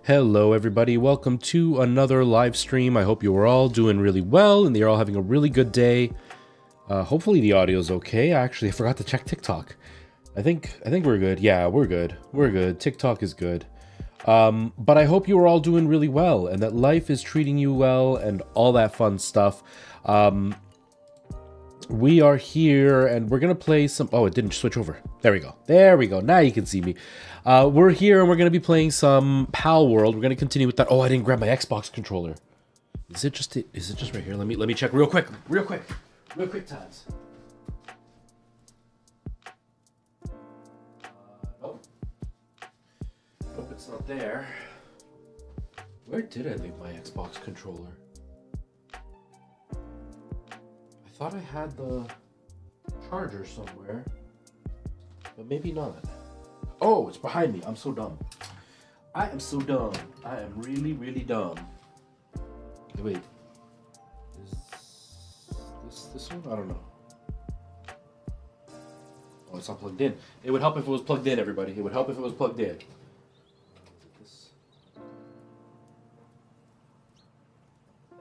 Hello everybody, welcome to another live stream. I hope you are all doing really well and you're all having a really good day. Hopefully the audio's okay. Actually, I forgot to check TikTok. I think we're good. Yeah, we're good. We're good. TikTok is good. But I hope you are all doing really well and that life is treating you well and all that fun stuff. We are here and we're gonna play some... Oh, it didn't switch over. There we go. There we go. Now you can see me. We're here and we're gonna be playing some Palworld. We're gonna continue with that. Oh, I didn't grab my Xbox controller. Is it just right here? Let me check real quick times. Nope. Nope, it's not there. Where did I leave my Xbox controller? I thought I had the charger somewhere, but maybe not. Oh, it's behind me. I'm so dumb. I am so dumb. I am really, really dumb. Wait. Is this one? I don't know. Oh, it's not plugged in. It would help if it was plugged in, everybody. It would help if it was plugged in. I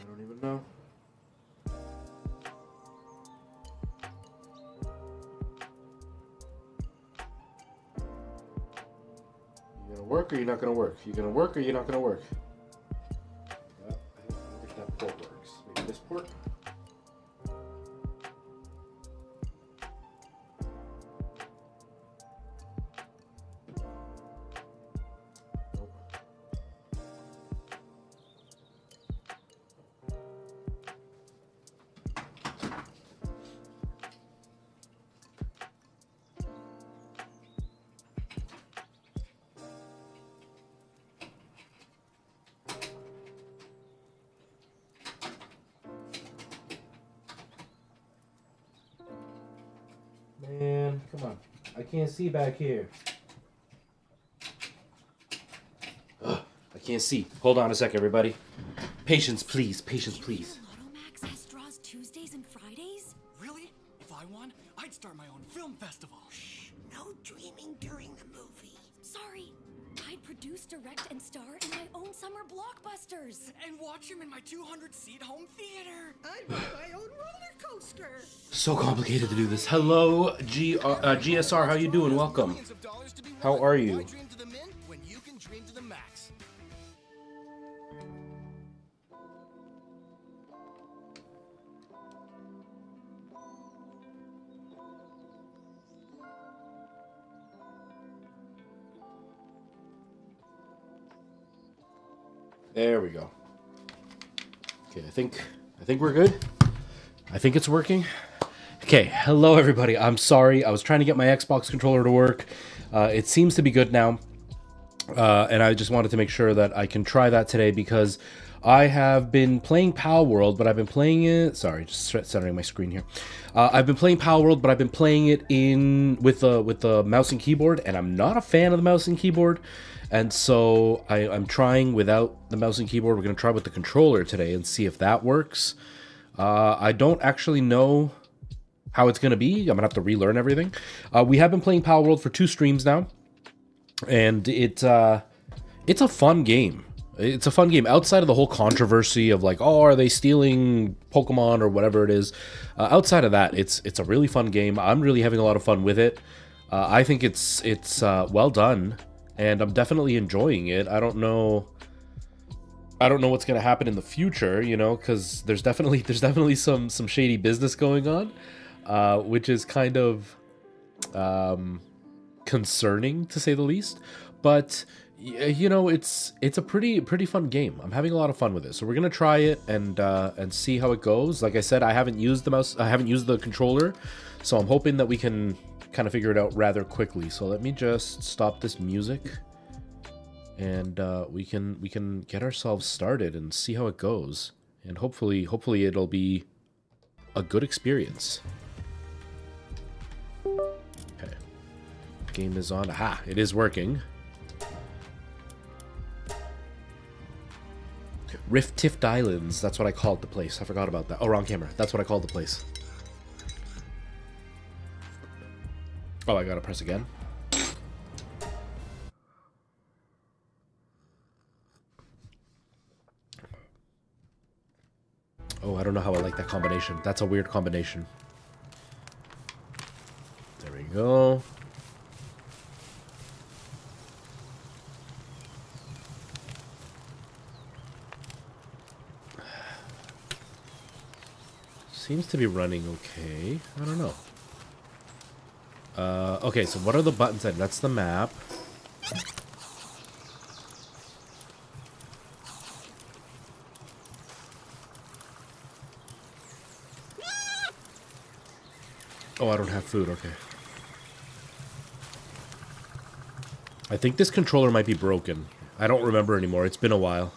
don't even know. Work or you're not gonna work? You're gonna work or you're not gonna work? Yeah, I don't think that port works. Maybe this port? Nope. Man, come on. I can't see back here. Ugh, I can't see. Hold on a sec, everybody. Patience, please. Patience, please. Lotto Max has draws Tuesdays and Fridays? Really? If I won, I'd start my own film festival. Shh, no dreaming during the movie. Sorry. I'd produce, direct, and star in my own summer blockbusters. And watch him in my 200-seat home theater. I'd ride my own roller coaster. So complicated to do this. Hello, GSR. How you doing? Welcome. How are you? Why dream to the min when you can dream to the max? There we go. Okay, I think we're good. I think it's working. Okay, hello everybody. I'm sorry. I was trying to get my Xbox controller to work. It seems to be good now. And I just wanted to make sure that I can try that today because I have been playing Palworld, but I've been playing it... Sorry, just centering my screen here. I've been playing Palworld, but I've been playing it with the mouse and keyboard, and I'm not a fan of the mouse and keyboard. And so I'm trying without the mouse and keyboard. We're going to try with the controller today and see if that works. I don't actually know how it's going to be. I'm going to have to relearn everything. We have been playing Palworld for 2 streams now. And it's a fun game. It's a fun game outside of the whole controversy of like, oh, are they stealing Pokemon or whatever it is. Outside of that, it's a really fun game. I'm really having a lot of fun with it. I think it's well done. And I'm definitely enjoying it. I don't know what's gonna happen in the future, you know, because there's definitely some shady business going on, which is kind of concerning to say the least. But you know, it's a pretty fun game. I'm having a lot of fun with it, so we're gonna try it and see how it goes. Like I said, I haven't used the mouse, I haven't used the controller, so I'm hoping that we can kind of figure it out rather quickly. So let me just stop this music and we can get ourselves started and see how it goes, and hopefully it'll be a good experience. Okay, game is on. Aha, it is working. Rift Tift Islands, that's what I called the place. I forgot about that. Oh, wrong camera. That's what I called the place. Oh, I gotta press again. Oh, I don't know how I like that combination. That's a weird combination. There we go. Seems to be running okay. I don't know. Okay, so what are the buttons? That's the map. Oh, I don't have food. Okay. I think this controller might be broken. I don't remember anymore. It's been a while.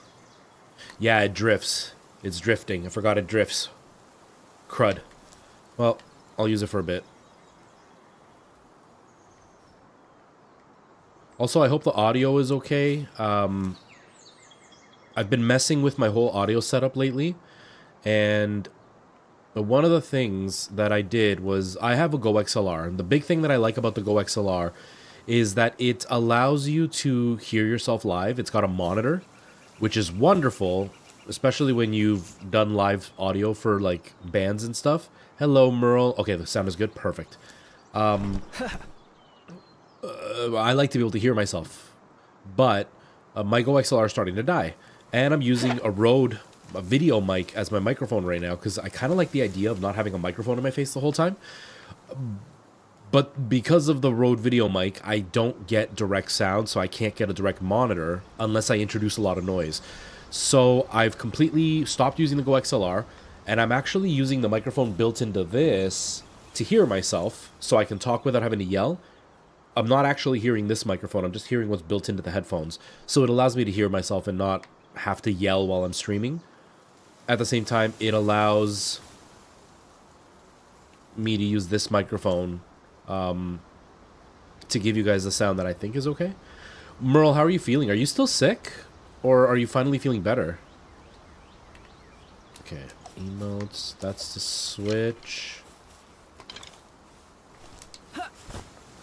Yeah, it drifts. It's drifting. I forgot it drifts. Crud. Well, I'll use it for a bit. Also, I hope the audio is okay. I've been messing with my whole audio setup lately, and one of the things that I did was I have a Go XLR, and the big thing that I like about the Go XLR is that it allows you to hear yourself live. It's got a monitor, which is wonderful, especially when you've done live audio for like bands and stuff. Hello, Merle. Okay, the sound is good. Perfect. I like to be able to hear myself, but my Go XLR is starting to die, and I'm using a Rode video mic as my microphone right now because I kind of like the idea of not having a microphone in my face the whole time. But because of the Rode video mic, I don't get direct sound, so I can't get a direct monitor unless I introduce a lot of noise. So I've completely stopped using the Go XLR, and I'm actually using the microphone built into this to hear myself so I can talk without having to yell. I'm not actually hearing this microphone, I'm just hearing what's built into the headphones. So it allows me to hear myself and not have to yell while I'm streaming. At the same time, it allows me to use this microphone to give you guys the sound that I think is okay. Merle, how are you feeling? Are you still sick? Or are you finally feeling better? Okay, emotes, that's the switch.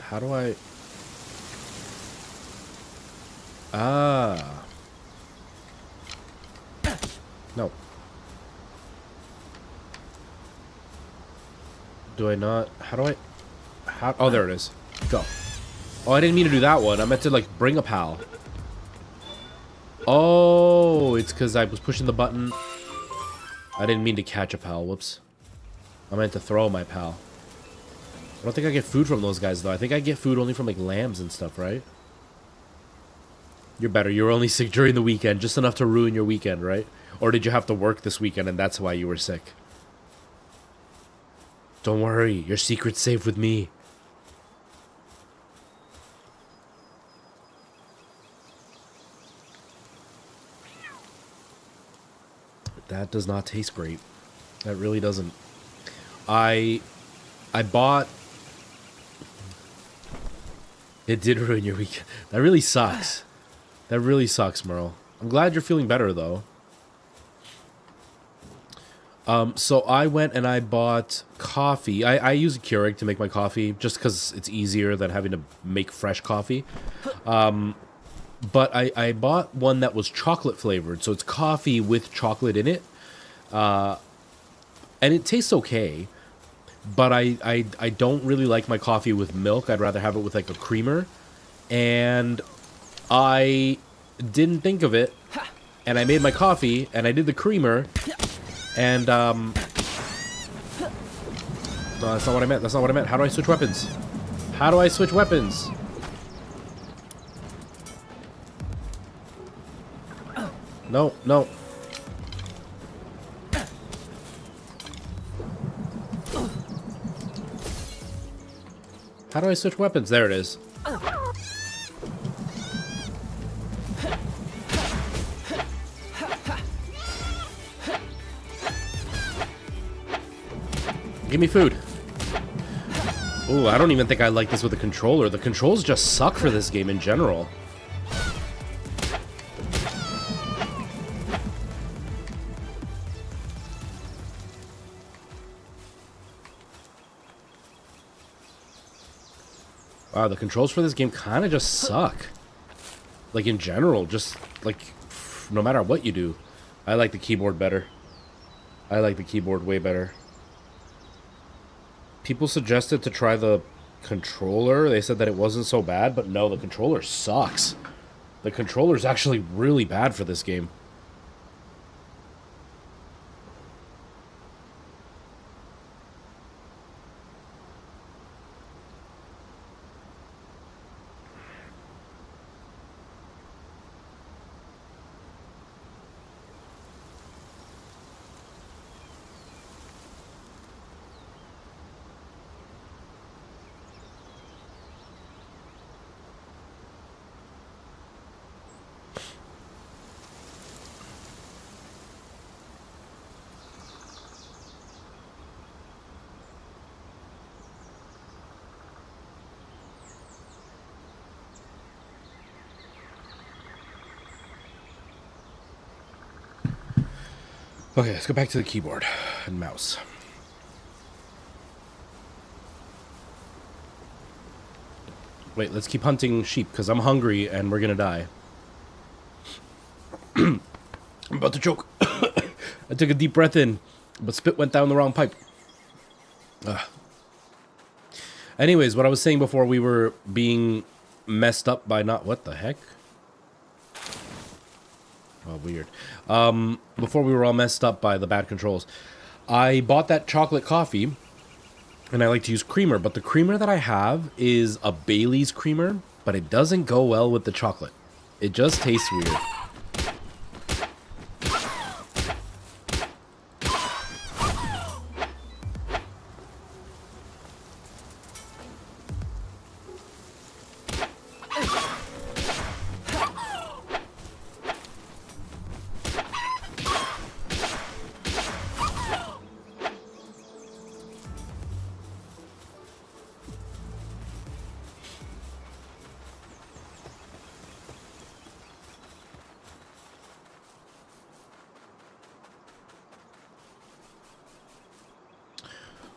How do I... Ah. No. Do I not... How do I... How... Oh, there it is. Go. Oh, I didn't mean to do that one. I meant to, like, bring a pal. Oh, it's because I was pushing the button. I didn't mean to catch a pal. Whoops. I meant to throw my pal. I don't think I get food from those guys, though. I think I get food only from, like, lambs and stuff, right? You're better. You were only sick during the weekend. Just enough to ruin your weekend, right? Or did you have to work this weekend and that's why you were sick? Don't worry. Your secret's safe with me. That does not taste great. That really doesn't. I bought... It did ruin your weekend. That really sucks. That really sucks, Merle. I'm glad you're feeling better, though. So I went and I bought coffee. I use a Keurig to make my coffee just because it's easier than having to make fresh coffee. But I bought one that was chocolate flavored. So it's coffee with chocolate in it. And it tastes okay. But I don't really like my coffee with milk. I'd rather have it with like a creamer. And I didn't think of it. And I made my coffee and I did the creamer. And, no, that's not what I meant. That's not what I meant. How do I switch weapons? How do I switch weapons? No, no. How do I switch weapons? There it is. Give me food. Ooh, I don't even think I like this with the controller. The controls just suck for this game in general. Wow, the controls for this game kind of just suck. Like, in general, just, like, no matter what you do. I like the keyboard better. I like the keyboard way better. People suggested to try the controller. They said that it wasn't so bad, but no, the controller sucks. The controller's actually really bad for this game. Okay, let's go back to the keyboard and mouse. Wait, let's keep hunting sheep, because I'm hungry and we're gonna die. I'm about to choke. I took a deep breath in, but spit went down the wrong pipe. Ugh. Anyways, what I was saying before, we were being messed up by not... What the heck? Oh, weird. Before we were all messed up by the bad controls, I bought that chocolate coffee, and I like to use creamer, but the creamer that I have is a Bailey's creamer, but it doesn't go well with the chocolate. It just tastes weird.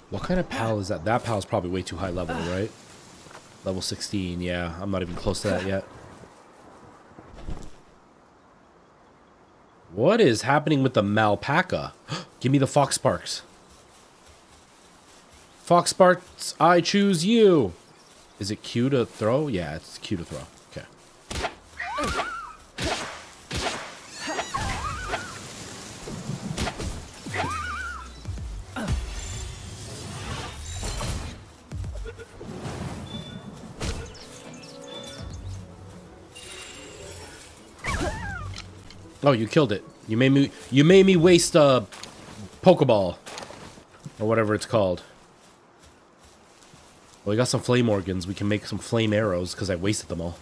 What kind of pal is that? That pal's probably way too high level, right? Level 16, yeah. I'm not even close to that yet. What is happening with the Malpaca? Give me the Fox Sparks. Fox Sparks, I choose you. Is it Q to throw? Yeah, it's Q to throw. Okay. Oh, you killed it. You made me waste a Pokeball. Or whatever it's called. Well, we got some flame organs. We can make some flame arrows because I wasted them all.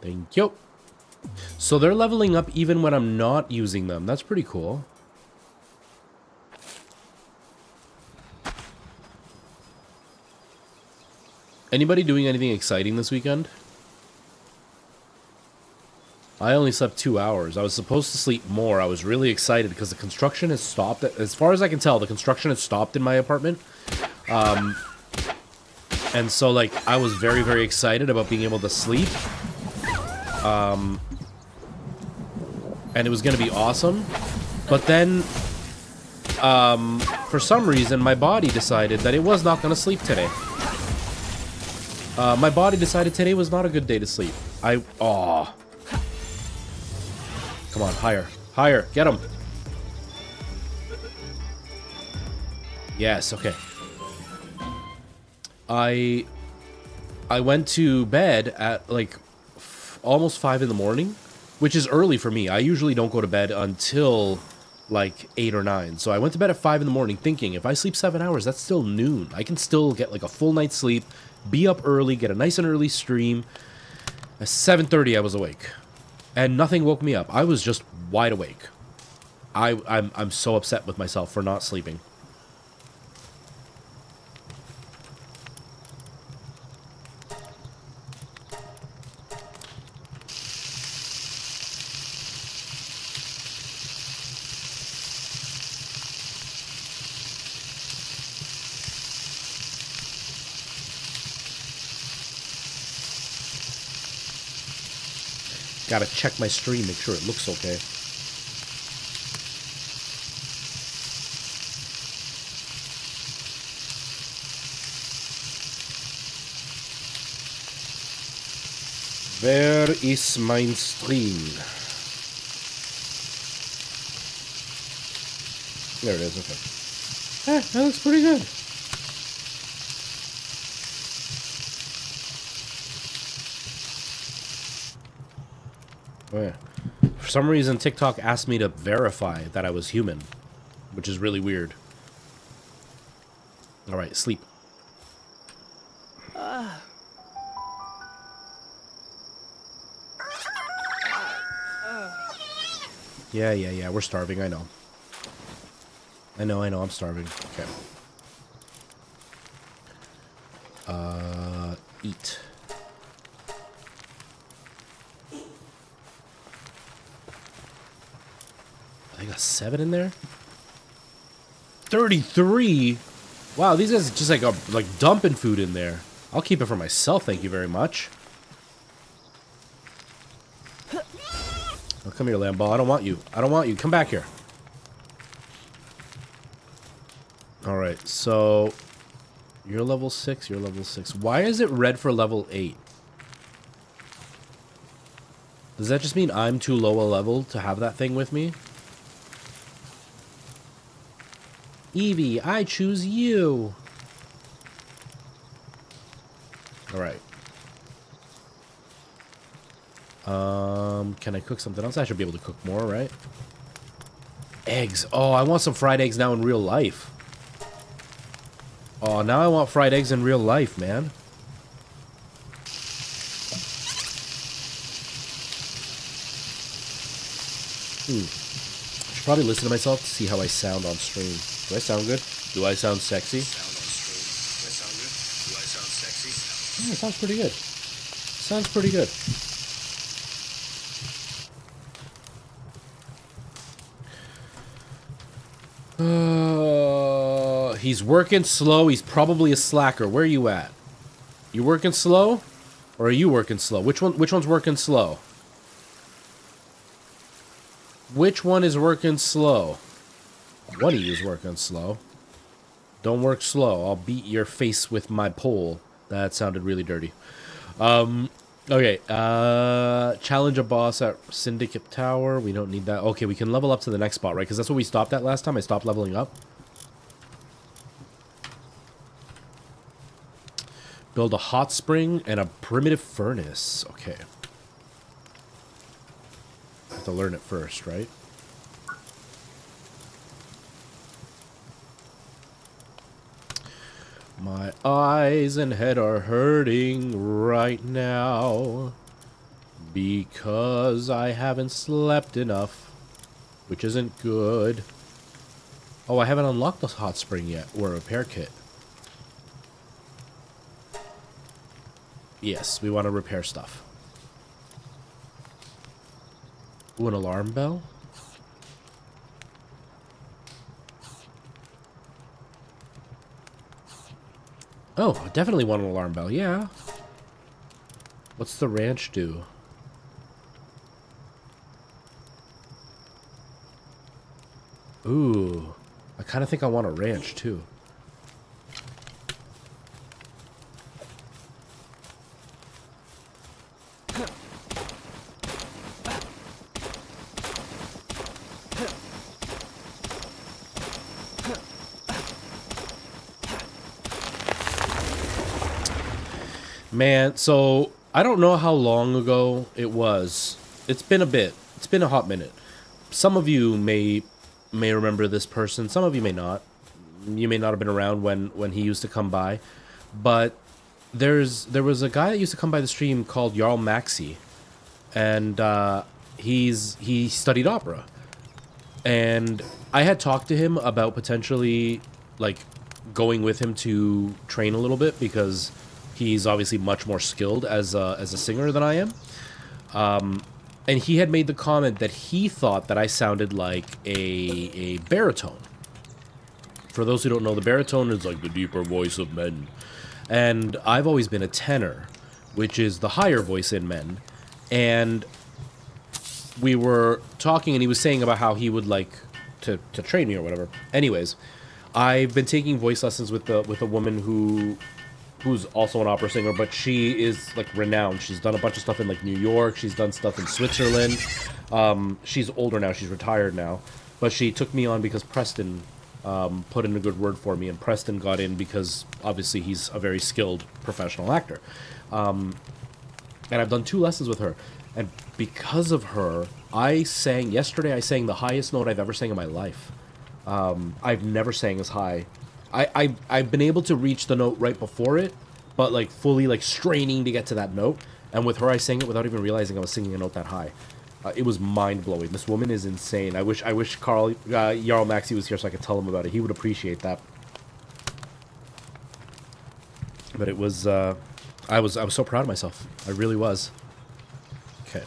Thank you. So they're leveling up even when I'm not using them. That's pretty cool. Anybody doing anything exciting this weekend? I only slept 2 hours. I was supposed to sleep more. I was really excited because the construction has stopped. As far as I can tell, the construction has stopped in my apartment. And so, like, I was very, very excited about being able to sleep. And it was going to be awesome. But then, for some reason, my body decided that it was not going to sleep today. My body decided today was not a good day to sleep. Aw. Come on, higher. Higher. Get him. Yes, okay. I went to bed at, like, almost 5 in the morning, which is early for me. I usually don't go to bed until, like, 8 or 9. So I went to bed at 5 in the morning thinking, if I sleep 7 hours, that's still noon. I can still get, like, a full night's sleep, be up early, get a nice and early stream. At 7:30, I was awake. And nothing woke me up. I was just wide awake. I'm so upset with myself for not sleeping. Gotta check my stream, make sure it looks okay. Where is mein stream? There it is, okay. That looks pretty good. Oh, yeah. For some reason, TikTok asked me to verify that I was human, which is really weird. Alright, sleep. Yeah, we're starving, I know. I know, I'm starving. Okay. Eat. I got 7 in there? 33? Wow, these guys just like dumping food in there. I'll keep it for myself, thank you very much. Oh, come here, Lamball. I don't want you. I don't want you. Come back here. Alright, so... You're level 6, you're level 6. Why is it red for level 8? Does that just mean I'm too low a level to have that thing with me? Evie, I choose you! Alright. Can I cook something else? I should be able to cook more, right? Eggs. Oh, I want some fried eggs now in real life. Oh, now I want fried eggs in real life, man. I should probably listen to myself to see how I sound on stream. Do I sound good? Do I sound sexy? Yeah, it sounds pretty good. Sounds pretty good. He's working slow. He's probably a slacker. Where are you at? You working slow? Or are you working slow? Which one's working slow? Which one is working slow? One of you is working slow. Don't work slow. I'll beat your face with my pole. That sounded really dirty. Okay. Challenge a boss at Syndicate Tower. We don't need that. Okay, we can level up to the next spot, right? Because that's what we stopped at last time. I stopped leveling up. Build a hot spring and a primitive furnace. Okay. I have to learn it first, right? My eyes and head are hurting right now because I haven't slept enough, which isn't good. Oh, I haven't unlocked the hot spring yet, or a repair kit. Yes, we want to repair stuff. Ooh, an alarm bell? Oh, I definitely want an alarm bell, yeah. What's the ranch do? Ooh, I kind of think I want a ranch, too. Man, so I don't know how long ago it was. It's been a bit. It's been a hot minute. Some of you may remember this person. Some of you may not. You may not have been around when he used to come by. But there was a guy that used to come by the stream called Jarl Maxi, and he studied opera. And I had talked to him about potentially like going with him to train a little bit because he's obviously much more skilled as a singer than I am. And he had made the comment that he thought that I sounded like a baritone. For those who don't know, the baritone is like the deeper voice of men. And I've always been a tenor, which is the higher voice in men. And we were talking, and he was saying about how he would like to train me or whatever. Anyways, I've been taking voice lessons with a woman who's also an opera singer, but she is like renowned. She's done a bunch of stuff in like New York. She's done stuff in Switzerland. She's older now. She's retired now, but she took me on because Preston put in a good word for me, and Preston got in because obviously he's a very skilled professional actor. And I've done 2 lessons with her, and because of her, yesterday I sang the highest note I've ever sang in my life. I've never sang as high. I've been able to reach the note right before it, but like fully like straining to get to that note. And with her, I sang it without even realizing I was singing a note that high. It was mind blowing. This woman is insane. I wish Carl Jarl Maxi was here so I could tell him about it. He would appreciate that. But it was I was so proud of myself. I really was. Okay.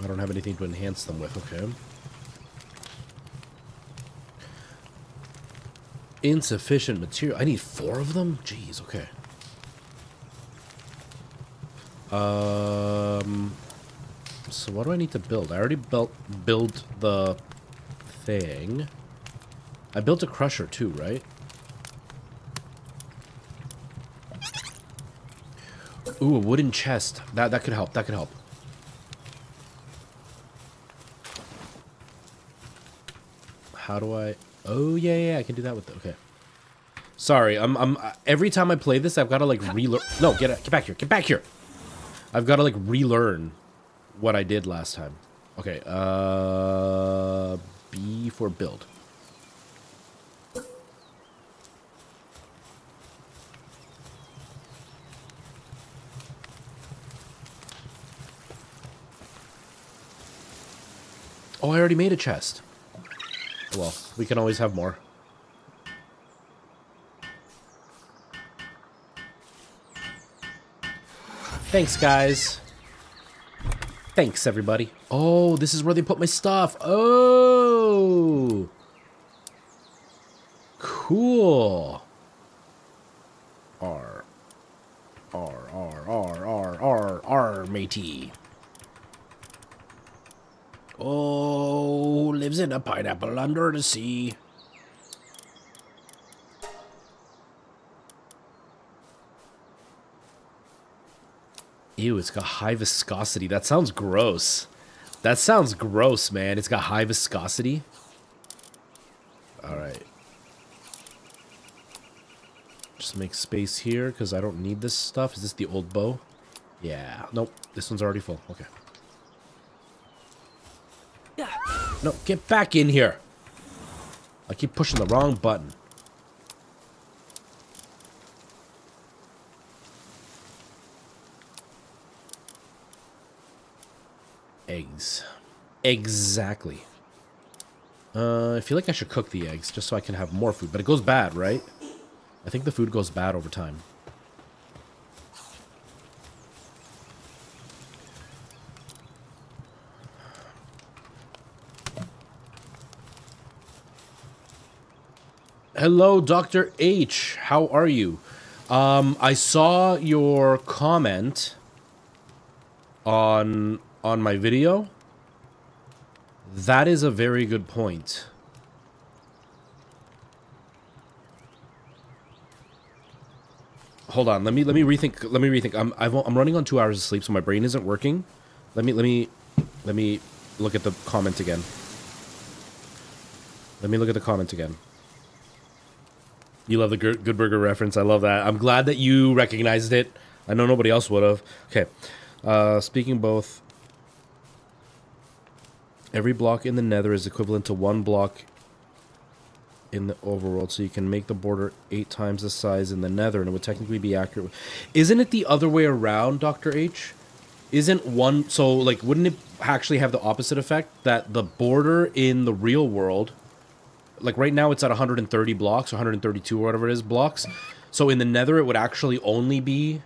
I don't have anything to enhance them with. Okay. Insufficient material. I need 4 of them? Jeez, okay. So what do I need to build? I already built the thing. I built a crusher too, right? Ooh, a wooden chest. That could help. That could help. How do I... Oh, yeah, I can do that with... Okay. Sorry, I'm every time I play this, I've got to, like, relearn... No, get back here. Get back here! I've got to, like, relearn what I did last time. Okay, B for build. Oh, I already made a chest. Well, we can always have more. Thanks, guys. Thanks, everybody. Oh, this is where they put my stuff. Oh. Cool. R, matey. Oh, lives in a pineapple under the sea. Ew, it's got high viscosity. That sounds gross. That sounds gross, man. It's got high viscosity. Alright. Just make space here, because I don't need this stuff. Is this the old bow? Yeah. Nope. This one's already full. Okay. No, get back in here. I keep pushing the wrong button. Eggs. Exactly. I feel like I should cook the eggs just so I can have more food. But it goes bad, right? I think the food goes bad over time. Hello, Dr. H. How are you? I saw your comment on my video. That is a very good point. Hold on, let me rethink. Let me rethink. I'm running on 2 hours of sleep, so my brain isn't working. Let me look at the comment again. Let me look at the comment again. You love the Good Burger reference. I love that. I'm glad that you recognized it. I know nobody else would have. Okay. Speaking both, every block in the nether is equivalent to 1 block in the overworld, so you can make the border 8 times the size in the nether, and it would technically be accurate. Isn't it the other way around, Dr. H? Isn't one... So, like, wouldn't it actually have the opposite effect? That the border in the real world... Like, right now it's at 130 blocks, 132 or whatever it is, blocks. So in the nether, it would actually only be,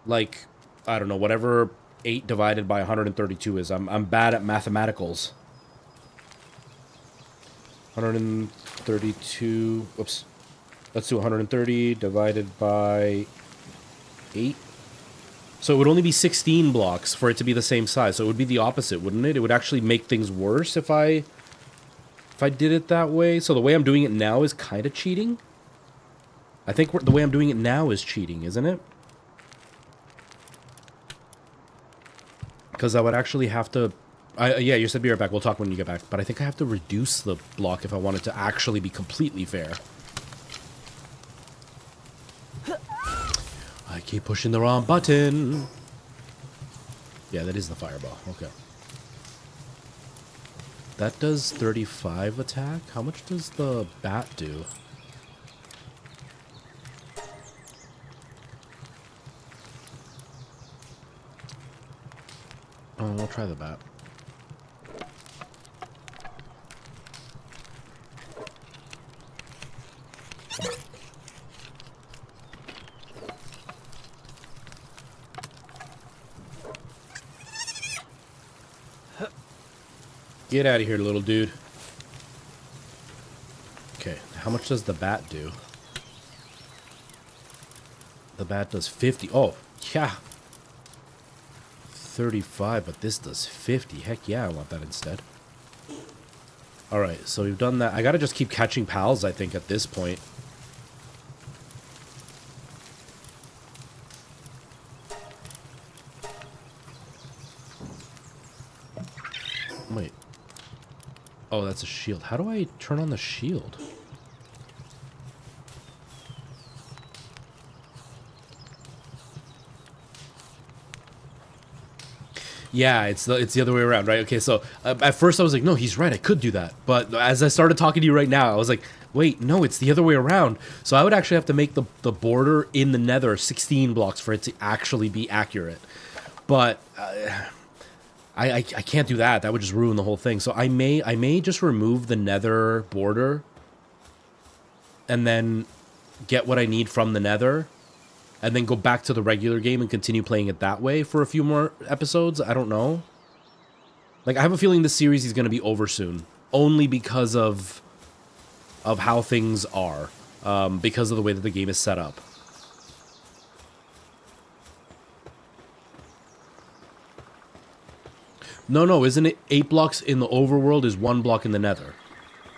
like, I don't know, whatever 8 divided by 132 is. I'm bad at mathematicals. 132, whoops. Let's do 130 divided by 8. So it would only be 16 blocks for it to be the same size. So it would be the opposite, wouldn't it? It would actually make things worse if I did it that way. So the way I'm doing it now is kind of cheating. I think the way I'm doing it now is cheating, isn't it? Because I would actually have to... yeah, you said be right back. We'll talk when you get back. But I think I have to reduce the block if I want it to actually be completely fair. I keep pushing the wrong button. Yeah, that is the fireball. Okay. That does 35 attack. How much does the bat do? Oh, I'll try the bat. Get out of here, little dude. Okay, how much does the bat do? The bat does 50. Oh, yeah. 35, but this does 50. Heck yeah, I want that instead. Alright, so we've done that. I gotta just keep catching pals, I think, at this point. Wait. Oh, that's a shield. How do I turn on the shield? Yeah, it's the other way around, right? Okay, so at first I was like, no, he's right, I could do that. But as I started talking to you right now, I was like, wait, no, it's the other way around. So I would actually have to make the border in the nether 16 blocks for it to actually be accurate. But I can't do that. That would just ruin the whole thing. So I may just remove the nether border and then get what I need from the nether and then go back to the regular game and continue playing it that way for a few more episodes. I don't know. Like, I have a feeling this series is going to be over soon, only because of how things are, because of the way that the game is set up. No, isn't it 8 blocks in the overworld is 1 block in the nether?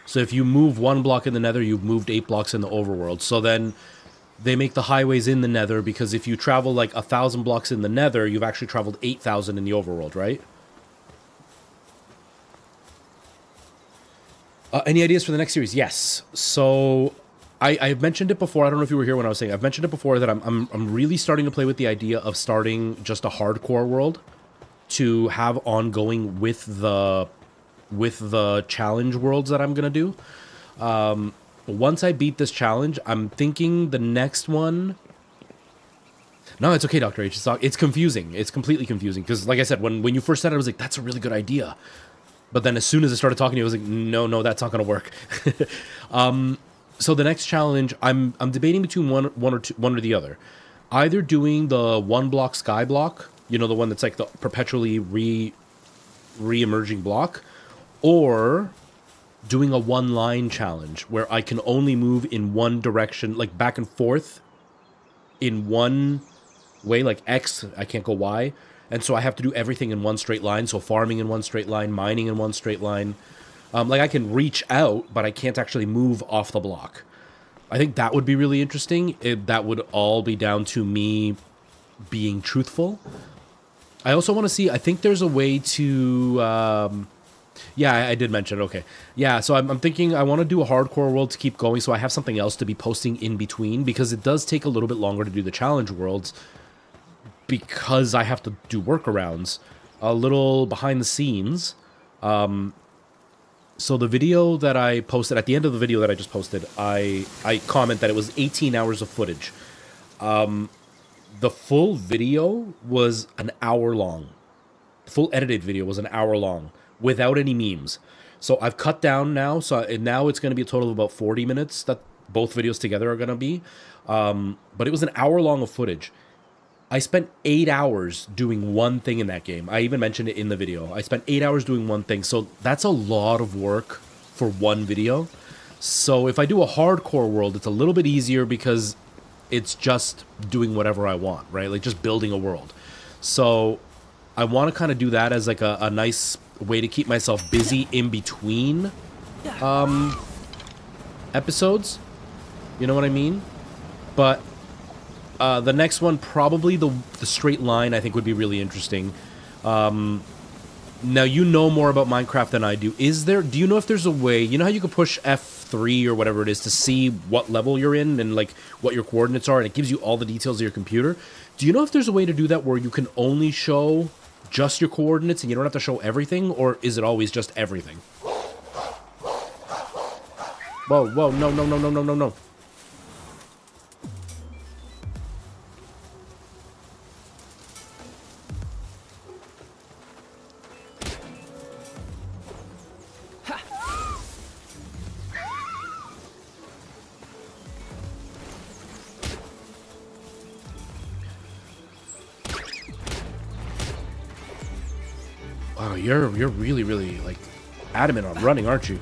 So if you move 1 block in the nether, you've moved 8 blocks in the overworld. So then they make the highways in the nether, because if you travel like 1,000 blocks in the nether, you've actually traveled 8,000 in the overworld, right? Any ideas for the next series? Yes. So I've mentioned it before. I don't know if you were here when I was saying. I've mentioned it before that I'm really starting to play with the idea of starting just a hardcore world to have ongoing with the challenge worlds that I'm gonna do. Once I beat this challenge, I'm thinking the next one... No, it's okay, Dr. H. It's confusing. It's completely confusing. Because, like I said, when you first said it, I was like, that's a really good idea. But then as soon as I started talking to you, I was like, no, that's not going to work. So the next challenge, I'm debating between one or the other. Either doing the 1 block sky block, you know, the one that's like the perpetually re-emerging block, or doing a 1-line challenge where I can only move in one direction, like back and forth in one way, like X, I can't go Y. And so I have to do everything in one straight line. So farming in one straight line, mining in one straight line. Like I can reach out, but I can't actually move off the block. I think that would be really interesting. That would all be down to me being truthful. I also want to see, I think there's a way to... yeah, I did mention it. Okay. Yeah, so I'm thinking I want to do a hardcore world to keep going, so I have something else to be posting in between, because it does take a little bit longer to do the challenge worlds, because I have to do workarounds. A little behind the scenes. So the video that I posted, at the end of the video that I just posted, I comment that it was 18 hours of footage. The full video was an hour long. The full edited video was an hour long, without any memes. So I've cut down now, so now it's going to be a total of about 40 minutes that both videos together are going to be. But it was an hour long of footage. I spent 8 hours doing one thing in that game. I even mentioned it in the video. I spent 8 hours doing one thing, so that's a lot of work for one video. So if I do a hardcore world, it's a little bit easier because it's just doing whatever I want, right? Like just building a world. So I want to kind of do that as like a nice way to keep myself busy in between episodes. You know what I mean? But the next one, probably the straight line, I think would be really interesting. Now, you know more about Minecraft than I do. Do you know if there's a way, you know how you can push F3 or whatever it is to see what level you're in and like what your coordinates are, and it gives you all the details of your computer? Do you know if there's a way to do that where you can only show just your coordinates and you don't have to show everything, or is it always just everything? Whoa, whoa, no, no, no, no, no, no, no. Wow, you're really, really, like, adamant on running, aren't you?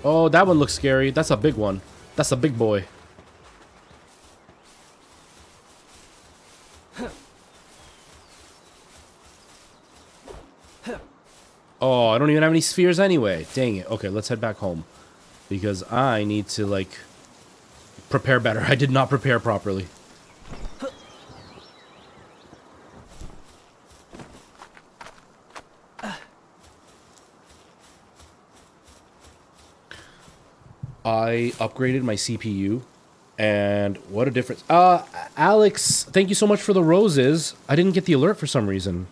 Oh, that one looks scary. That's a big one. That's a big boy. Oh, I don't even have any spheres anyway. Dang it. Okay, let's head back home. Because I need to, like, prepare better. I did not prepare properly. I upgraded my CPU, and what a difference. Alex, thank you so much for the roses. I didn't get the alert for some reason.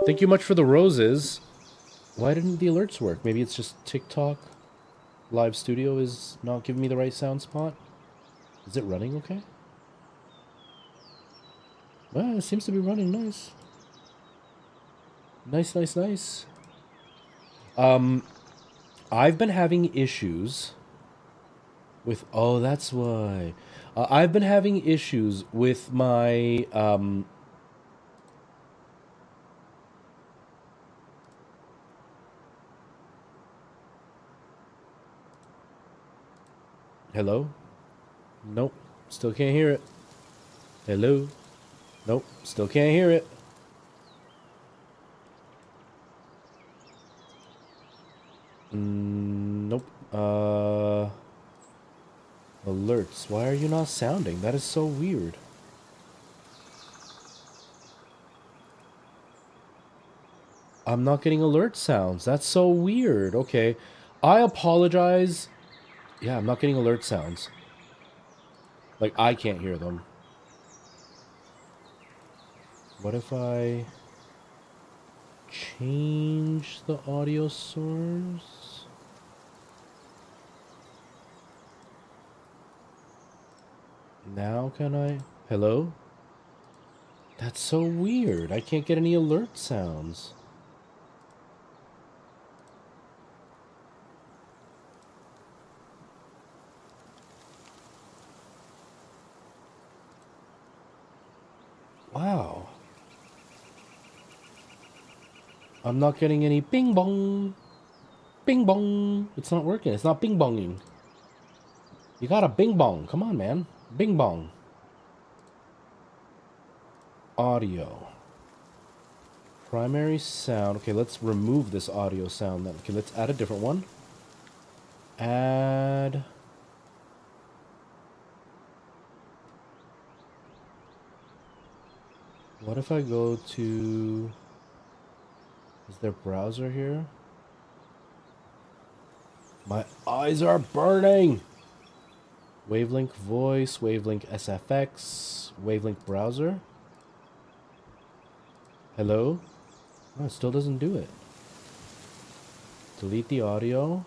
Thank you much for the roses. Why didn't the alerts work? Maybe it's just TikTok Live Studio is not giving me the right sound spot. Is it running okay? Well, it seems to be running nice. Nice, nice, nice. I've been having issues with... Oh, that's why. I've been having issues with my... Hello? Nope. Still can't hear it. Hello? Nope. Still can't hear it. Nope. Alerts. Why are you not sounding? That is so weird. I'm not getting alert sounds. That's so weird. Okay. I apologize. Yeah, I'm not getting alert sounds. Like, I can't hear them. What if I change the audio source? Now can I? Hello? That's so weird. I can't get any alert sounds. Wow. I'm not getting any bing bong. Bing bong. It's not working. It's not bing bonging. You gotta bing bong. Come on, man. Bing bong. Audio. Primary sound. Okay, let's remove this audio sound then. Okay, let's add a different one. Add... What if I go to... Is there browser here? My eyes are burning! Wavelink voice, Wavelink SFX, Wavelink browser. Hello? Oh, it still doesn't do it. Delete the audio.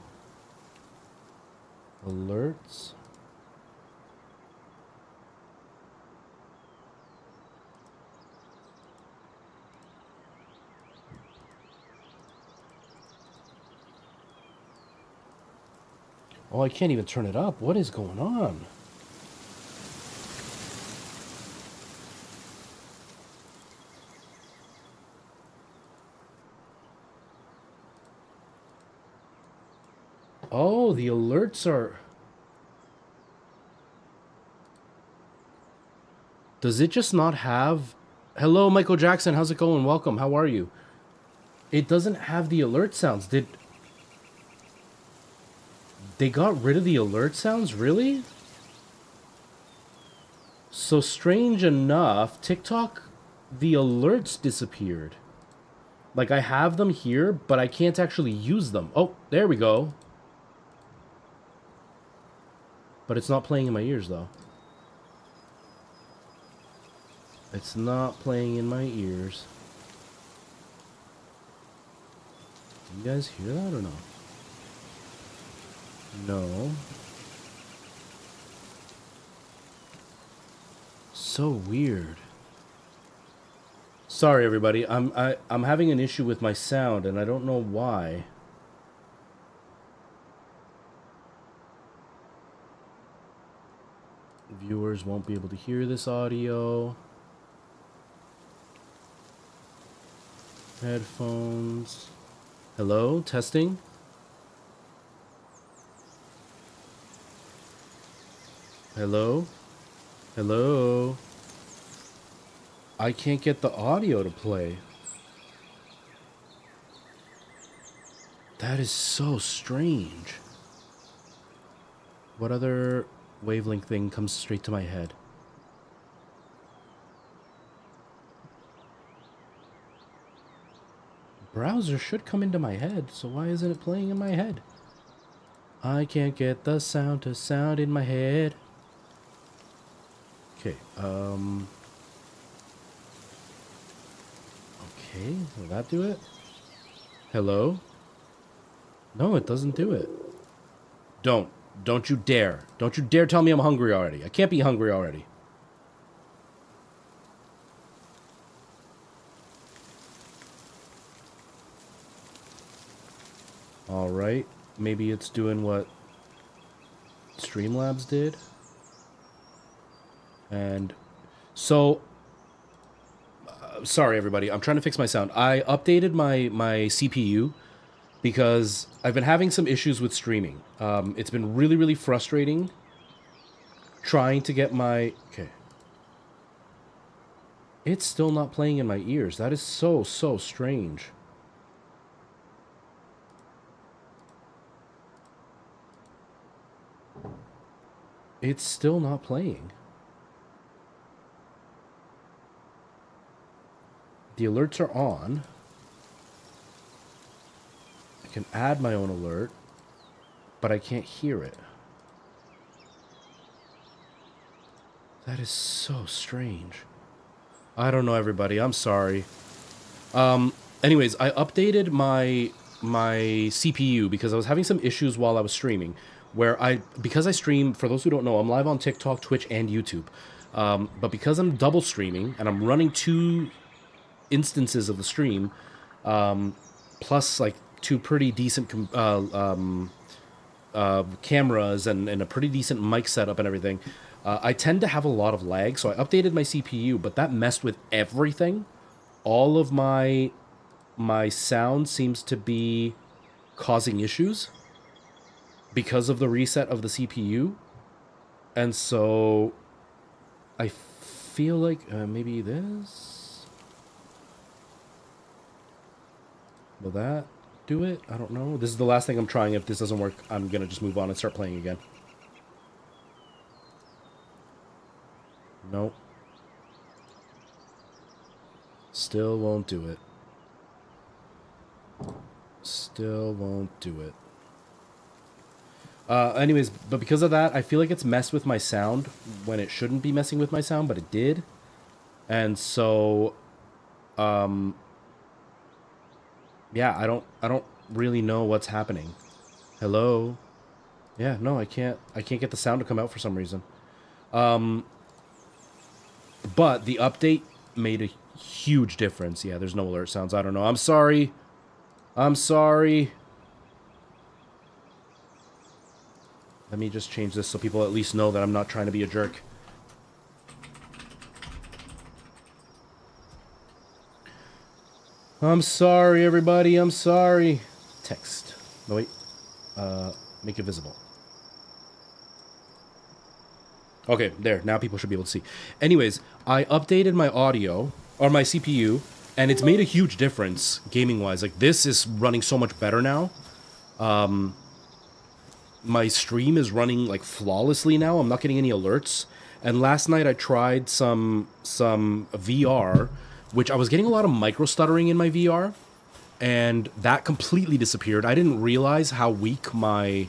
Alerts. Oh, I can't even turn it up. What is going on? Oh, the alerts are... Does it just not have... Hello, Michael Jackson. How's it going? Welcome. How are you? It doesn't have the alert sounds. Did... They got rid of the alert sounds? Really? So strange enough, TikTok, the alerts disappeared. Like, I have them here, but I can't actually use them. Oh, there we go. But it's not playing in my ears, though. It's not playing in my ears. Do you guys hear that or no? No. So weird. Sorry, everybody. I'm having an issue with my sound, and I don't know why. Viewers won't be able to hear this audio. Headphones. Hello? Testing? Hello? Hello? I can't get the audio to play. That is so strange. What other wavelength thing comes straight to my head? Browser should come into my head, so why isn't it playing in my head? I can't get the sound to sound in my head. Okay, okay, will that do it? Hello? No, it doesn't do it. Don't you dare. Don't you dare tell me I'm hungry already. I can't be hungry already. Alright, maybe it's doing what Streamlabs did. And so, sorry everybody, I'm trying to fix my sound. I updated my CPU because I've been having some issues with streaming. It's been really, really frustrating trying to get my... Okay. It's still not playing in my ears. That is so, so strange. It's still not playing. The alerts are on. I can add my own alert, but I can't hear it. That is so strange. I don't know, everybody. I'm sorry. Anyways, I updated my CPU because I was having some issues while I was streaming. Because I stream, for those who don't know, I'm live on TikTok, Twitch, and YouTube. But because I'm double streaming and I'm running 2 instances of the stream, plus like 2 pretty decent cameras and a pretty decent mic setup and everything, I tend to have a lot of lag. So I updated my CPU, but that messed with everything. All of my sound seems to be causing issues because of the reset of the CPU. And so I feel like maybe this... Will that do it? I don't know. This is the last thing I'm trying. If this doesn't work, I'm going to just move on and start playing again. Nope. Still won't do it. Still won't do it. Anyways, but because of that, I feel like it's messed with my sound when it shouldn't be messing with my sound, but it did. And so, yeah, I don't really know what's happening. Hello? Yeah, no, I can't get the sound to come out for some reason. But the update made a huge difference. Yeah, there's no alert sounds. I don't know. I'm sorry. I'm sorry. Let me just change this so people at least know that I'm not trying to be a jerk. I'm sorry, everybody. I'm sorry. Text. No, wait. Make it visible. Okay, there. Now people should be able to see. Anyways, I updated my audio, or my CPU, and it's made a huge difference gaming-wise. Like, this is running so much better now. My stream is running, like, flawlessly now. I'm not getting any alerts. And last night I tried some VR, which I was getting a lot of micro-stuttering in my VR, and that completely disappeared. I didn't realize how weak my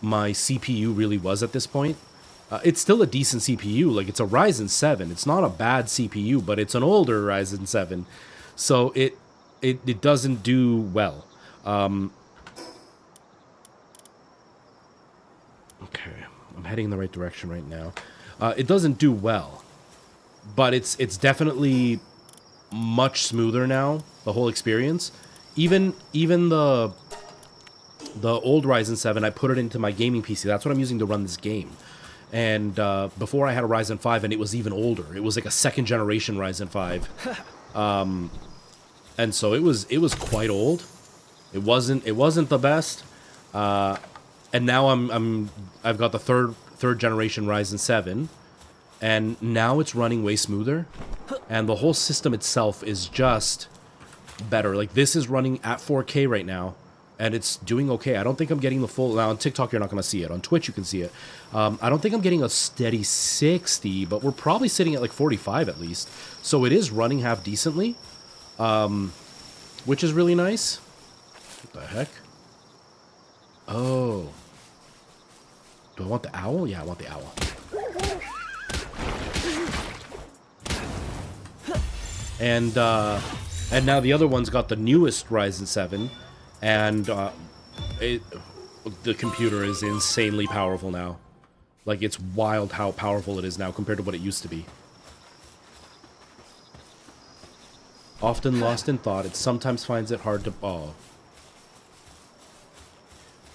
CPU really was at this point. It's still a decent CPU. Like, it's a Ryzen 7. It's not a bad CPU, but it's an older Ryzen 7. So it doesn't do well. Okay, I'm heading in the right direction right now. It doesn't do well, but it's definitely much smoother now, the whole experience. Even the old Ryzen 7, I put it into my gaming PC. That's what I'm using to run this game. And before I had a Ryzen 5, and it was even older. It was like a second generation Ryzen 5. And so it was quite old. It wasn't the best. And now I've got the third generation Ryzen 7, and now it's running way smoother. And the whole system itself is just better. Like, this is running at 4K right now, and it's doing okay. I don't think I'm getting the full... Now, on TikTok, you're not going to see it. On Twitch, you can see it. I don't think I'm getting a steady 60, but we're probably sitting at like 45 at least. So it is running half decently, which is really nice. What the heck? Oh. Do I want the owl? Yeah, I want the owl. And now the other one's got the newest Ryzen 7, and the computer is insanely powerful now. Like, it's wild how powerful it is now compared to what it used to be. Often lost in thought, it sometimes finds it hard to... Oh.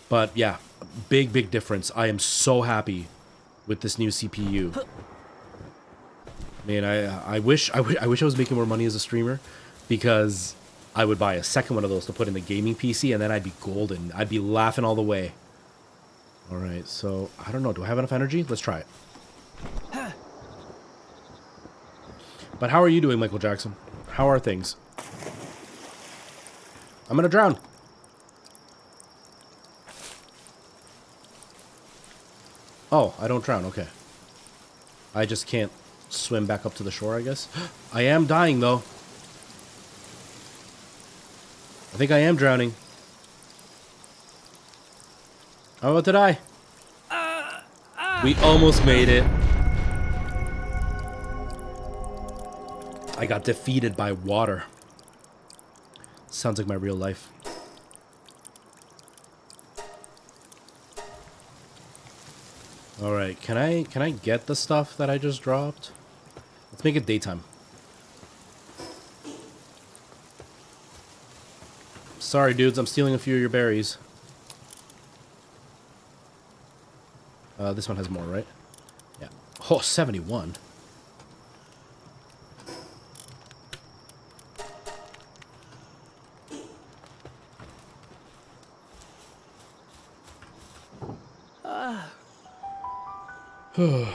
But yeah, big difference. I am so happy with this new CPU. Man, I wish I was making more money as a streamer, because I would buy a second one of those to put in the gaming PC, and then I'd be golden. I'd be laughing all the way. All right, so I don't know. Do I have enough energy? Let's try it. But how are you doing, Michael Jackson? How are things? I'm gonna drown. Oh, I don't drown. Okay. I just can't swim back up to the shore, I guess. I am dying, though. I think I am drowning. I'm about to die. We almost made it. I got defeated by water. Sounds like my real life. Alright, can I get the stuff that I just dropped? Let's make it daytime. Sorry, dudes, I'm stealing a few of your berries. This one has more, right? Yeah. Oh, 71. Okay.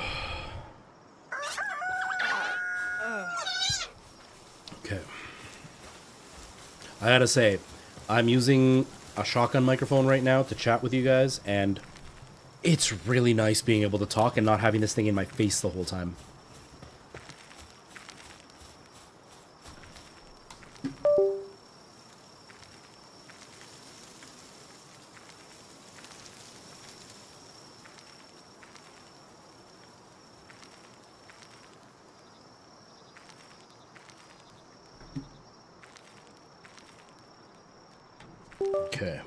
I gotta say, I'm using a shotgun microphone right now to chat with you guys, and it's really nice being able to talk and not having this thing in my face the whole time. Okay.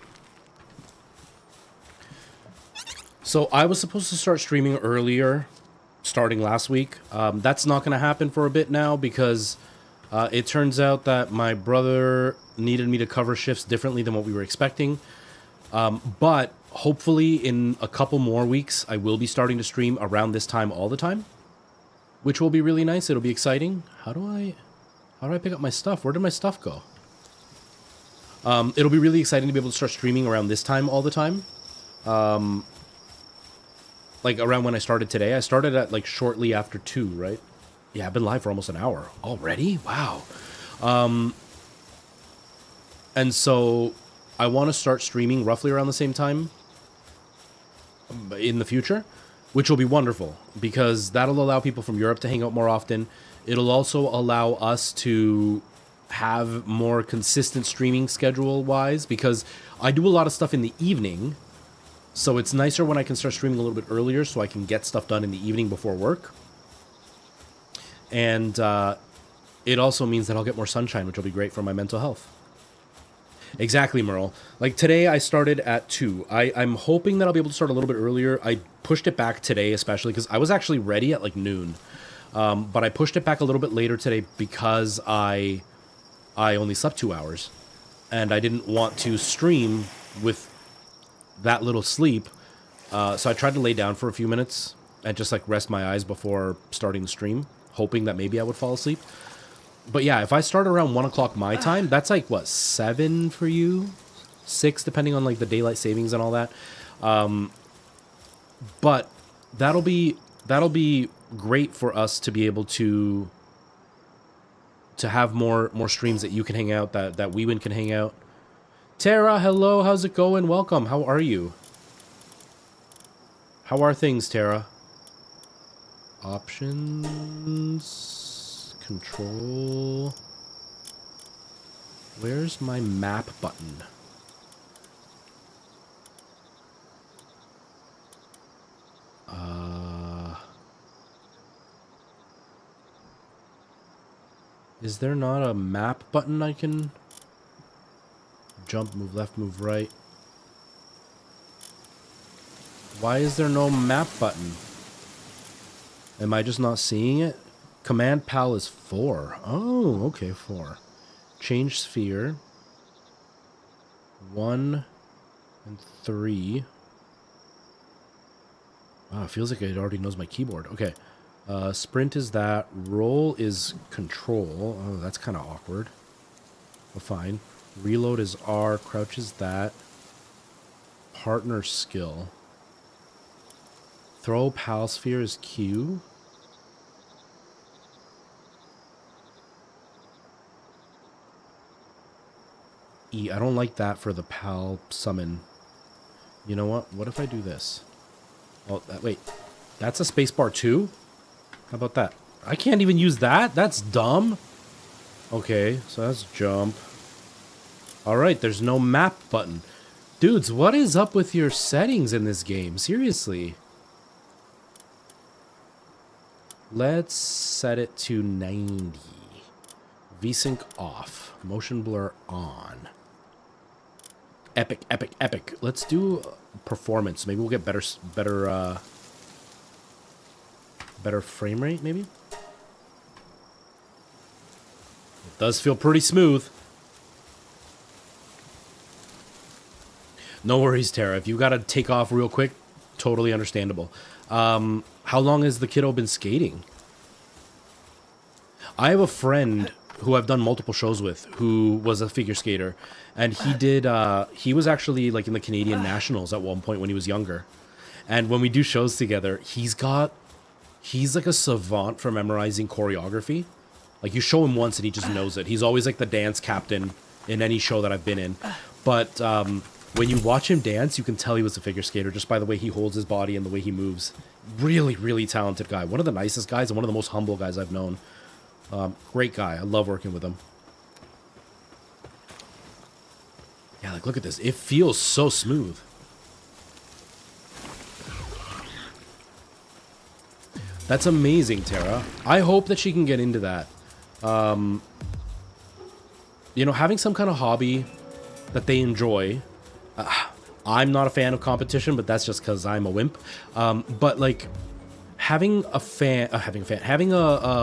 So I was supposed to start streaming earlier, starting last week. That's not going to happen for a bit now, because it turns out that my brother needed me to cover shifts differently than what we were expecting. But hopefully in a couple more weeks, I will be starting to stream around this time all the time, which will be really nice. It'll be exciting. How do I pick up my stuff? Where did my stuff go? It'll be really exciting to be able to start streaming around this time all the time. like around when I started today. I started at like shortly after 2, right? Yeah, I've been live for almost an hour already. Wow. And so I want to start streaming roughly around the same time in the future, which will be wonderful because that'll allow people from Europe to hang out more often. It'll also allow us to have more consistent streaming schedule wise because I do a lot of stuff in the evening. So it's nicer when I can start streaming a little bit earlier so I can get stuff done in the evening before work. And it also means that I'll get more sunshine, which will be great for my mental health. Exactly, Merle. Like today I started at 2. I'm hoping that I'll be able to start a little bit earlier. I pushed it back today especially because I was actually ready at like noon. But I pushed it back a little bit later today because I only slept 2 hours. And I didn't want to stream with that little sleep. So I tried to lay down for a few minutes and just like rest my eyes before starting the stream, hoping that maybe I would fall asleep. But yeah, if I start around 1 o'clock my time, that's like, what, 7 for you? 6, depending on like the daylight savings and all that. But that'll be great for us to be able to have more streams that you can hang out, that Weewin can hang out. Tara, hello, how's it going? Welcome, how are you? How are things, Tara? Options... Control. Where's my map button? Is there not a map button I can jump, move left, move right? Why is there no map button? Am I just not seeing it? Command PAL is 4. Oh, okay, 4. Change sphere. 1 and 3. Wow, it feels like it already knows my keyboard. Okay. Sprint is that. Roll is control. Oh, that's kind of awkward. Oh, fine. Reload is R. Crouch is that. Partner skill. Throw PAL sphere is Q. I don't like that for the PAL summon. You know what? What if I do this? Oh, wait. That's a spacebar too? How about that? I can't even use that? That's dumb. Okay, so that's jump. Alright, there's no map button. Dudes, what is up with your settings in this game? Seriously. Let's set it to 90. VSync off. Motion blur on. Epic, epic, epic. Let's do performance. Maybe we'll get better frame rate, maybe? It does feel pretty smooth. No worries, Tara. If you gotta take off real quick, totally understandable. How long has the kiddo been skating? I have a friend who I've done multiple shows with, who was a figure skater, and he was actually like in the Canadian Nationals at one point when he was younger. And when we do shows together, he's like a savant for memorizing choreography. Like you show him once and he just knows it. He's always like the dance captain in any show that I've been in. But when you watch him dance, you can tell he was a figure skater just by the way he holds his body and the way he moves. Really, really talented guy. One of the nicest guys and one of the most humble guys I've known. Great guy. I love working with him. Yeah, like look at this. It feels so smooth. That's amazing, Tara. I hope that she can get into that. You know, having some kind of hobby that they enjoy. I'm not a fan of competition, but that's just because I'm a wimp. But like having a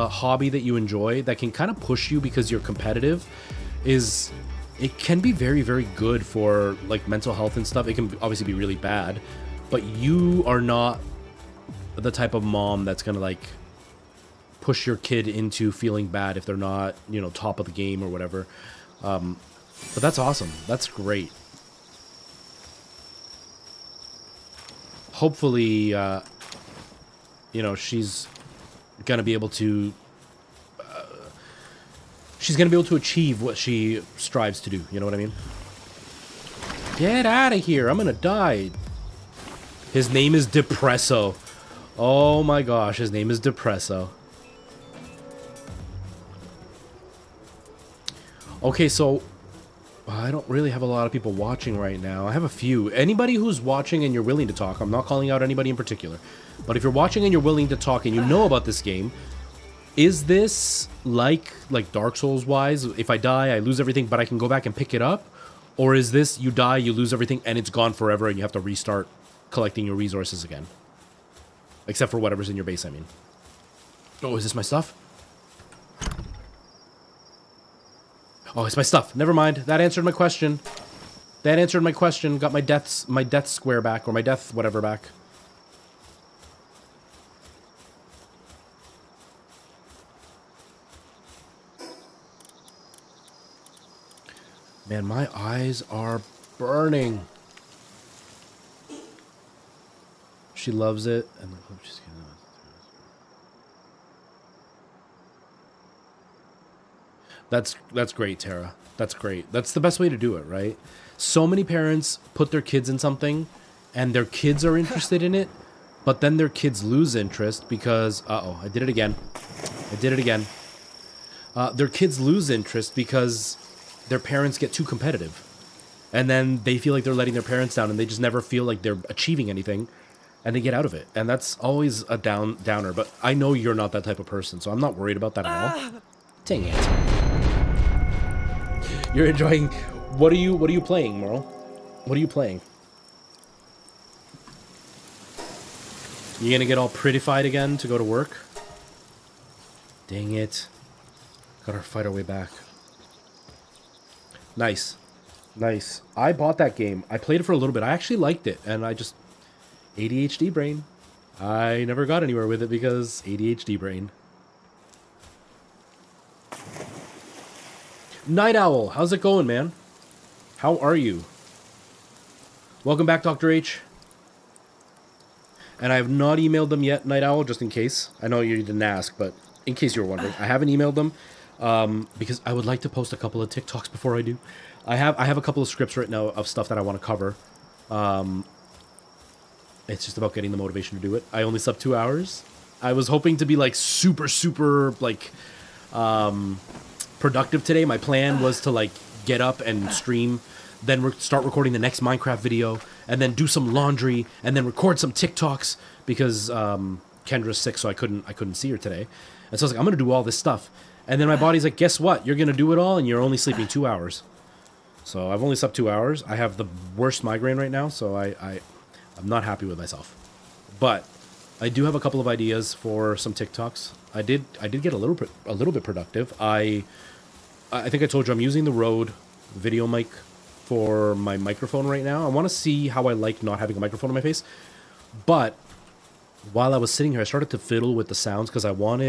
hobby that you enjoy that can kind of push you because you're competitive it can be very, very good for like mental health and stuff. It can obviously be really bad, but you are not the type of mom that's gonna like push your kid into feeling bad if they're not, you know, top of the game or whatever. But that's awesome. That's great. Hopefully you know, she's gonna be able to achieve what she strives to do. You know what I mean? Get out of here! I'm gonna die. His name is Depresso. Oh my gosh, his name is Depresso. Okay, so I don't really have a lot of people watching right now. I have a few. Anybody who's watching and you're willing to talk, I'm not calling out anybody in particular, but if you're watching and you're willing to talk and you know about this game, is this like Dark Souls wise? If I die, I lose everything, but I can go back and pick it up? Or is this you die, you lose everything, and it's gone forever and you have to restart collecting your resources again? Except for whatever's in your base, I mean. Oh, is this my stuff? Oh, it's my stuff. Never mind. That answered my question. That answered my question. Got my death square back, or my death whatever back. Man, my eyes are burning. She loves it, and she's gonna... That's great, Tara. That's great. That's the best way to do it, right? So many parents put their kids in something, and their kids are interested in it, but then their kids lose interest because... Uh-oh, I did it again. I did it again. Their kids lose interest because their parents get too competitive. And then they feel like they're letting their parents down, and they just never feel like they're achieving anything, and they get out of it. And that's always a downer, but I know you're not that type of person, so I'm not worried about that at all. Dang it. You're enjoying... What are you playing, Merle? What are you playing? You gonna get all prettified again to go to work? Dang it. Gotta fight our way back. Nice. Nice. I bought that game. I played it for a little bit. I actually liked it, and I just... ADHD brain. I never got anywhere with it because ADHD brain. Night Owl, how's it going, man? How are you? Welcome back, Dr. H. And I have not emailed them yet, Night Owl, just in case. I know you didn't ask, but in case you were wondering, I haven't emailed them because I would like to post a couple of TikToks before I do. I have a couple of scripts right now of stuff that I want to cover. It's just about getting the motivation to do it. I only slept 2 hours. I was hoping to be like super like productive today. My plan was to like get up and stream, then start recording the next Minecraft video, and then do some laundry, and then record some TikToks because Kendra's sick, so I couldn't see her today. And so I was like, I'm gonna do all this stuff, and then my body's like, guess what? You're gonna do it all, and you're only sleeping 2 hours. So I've only slept 2 hours. I have the worst migraine right now, so I'm not happy with myself. But I do have a couple of ideas for some TikToks. I did get a little bit productive. I think I told you I'm using the Rode video mic for my microphone right now. I want to see how I like not having a microphone in my face. But while I was sitting here, I started to fiddle with the sounds because I want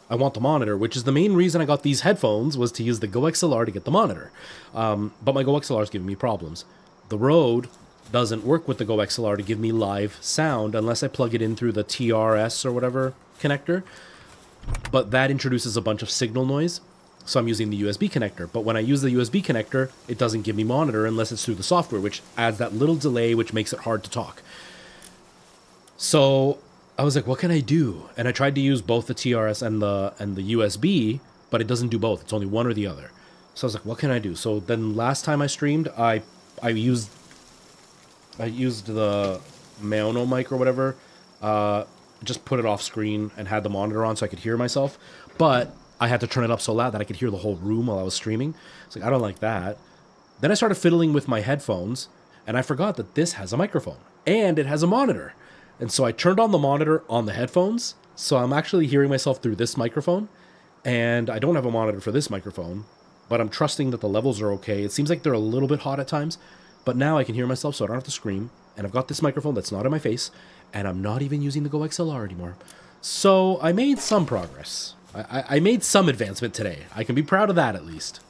the monitor, which is the main reason I got these headphones, was to use the Go XLR to get the monitor. But my Go XLR is giving me problems. The Rode doesn't work with the Go XLR to give me live sound unless I plug it in through the TRS or whatever connector. But that introduces a bunch of signal noise. So I'm using the USB connector. But when I use the USB connector, it doesn't give me monitor unless it's through the software, which adds that little delay, which makes it hard to talk. So I was like, what can I do? And I tried to use both the TRS and the USB, but it doesn't do both. It's only one or the other. So I was like, what can I do? So then last time I streamed, I used the Maono mic or whatever, just put it off screen and had the monitor on so I could hear myself. But I had to turn it up so loud that I could hear the whole room while I was streaming. It's like, I don't like that. Then I started fiddling with my headphones, and I forgot that this has a microphone, and it has a monitor. And so I turned on the monitor on the headphones, so I'm actually hearing myself through this microphone, and I don't have a monitor for this microphone, but I'm trusting that the levels are okay. It seems like they're a little bit hot at times, but now I can hear myself, so I don't have to scream, and I've got this microphone that's not in my face, and I'm not even using the Go XLR anymore. So I made some progress. I made some advancement today. I can be proud of that, at least.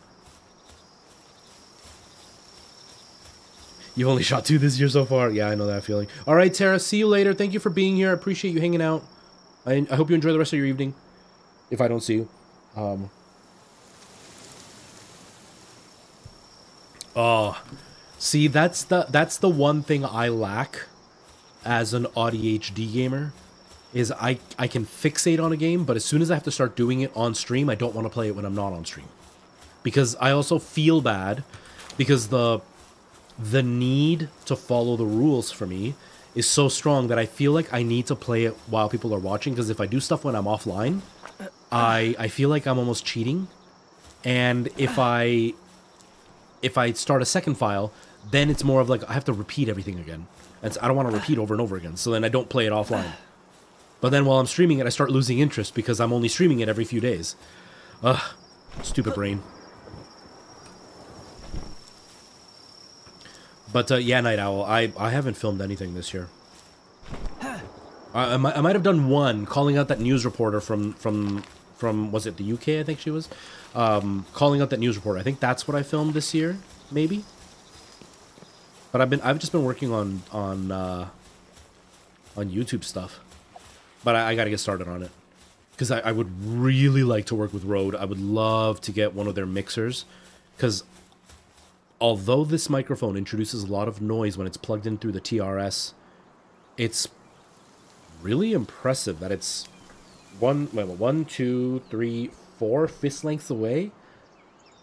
You've only shot 2 this year so far. Yeah, I know that feeling. All right, Tara, see you later. Thank you for being here. I appreciate you hanging out. I hope you enjoy the rest of your evening, if I don't see you. Oh, see, that's the one thing I lack as an ADHD gamer, is I can fixate on a game, but as soon as I have to start doing it on stream, I don't want to play it when I'm not on stream. Because I also feel bad, because the need to follow the rules for me is so strong that I feel like I need to play it while people are watching, because if I do stuff when I'm offline, I feel like I'm almost cheating. And if I start a second file, then it's more of like I have to repeat everything again. And I don't want to repeat over and over again, so then I don't play it offline. But then while I'm streaming it, I start losing interest because I'm only streaming it every few days. Ugh, stupid brain. But yeah, Night Owl, I haven't filmed anything this year. I might have done one, calling out that news reporter from was it the UK? I think she was calling out that news reporter. I think that's what I filmed this year, maybe. But I've just been working on YouTube stuff. But I got to get started on it, because I would really like to work with Rode. I would love to get one of their mixers, because although this microphone introduces a lot of noise when it's plugged in through the TRS, it's really impressive that it's 1, 2, 3, 4 fist lengths away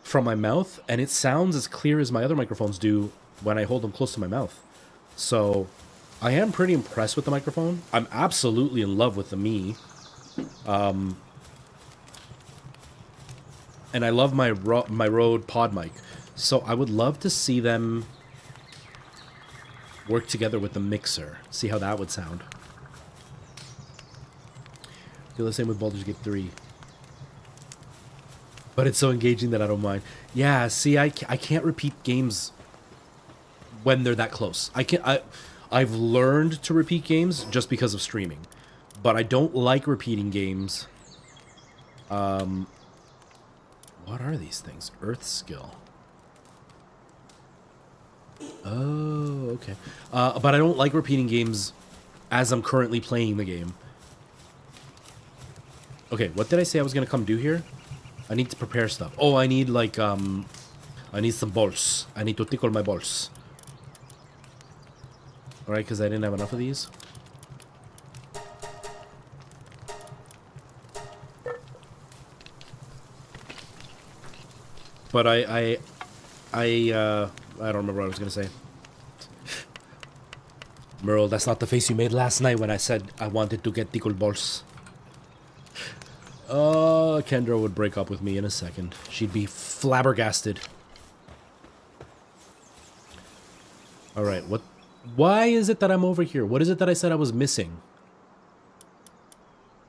from my mouth, and it sounds as clear as my other microphones do when I hold them close to my mouth. So I am pretty impressed with the microphone. I'm absolutely in love with the Mi. And I love my Rode pod mic. So I would love to see them work together with the mixer. See how that would sound. Feel the same with Baldur's Gate 3. But it's so engaging that I don't mind. Yeah, see, I can't repeat games when they're that close. I've learned to repeat games just because of streaming. But I don't like repeating games. What are these things? Earth skill. Oh, okay. But I don't like repeating games as I'm currently playing the game. Okay, what did I say I was gonna come do here? I need to prepare stuff. Oh, I need like, I need some balls. I need to tickle my balls. Alright, because I didn't have enough of these. But I don't remember what I was gonna say. Merle, that's not the face you made last night when I said I wanted to get tickled balls. Kendra would break up with me in a second. She'd be flabbergasted. Alright, what? Why is it that I'm over here? What is it that I said I was missing?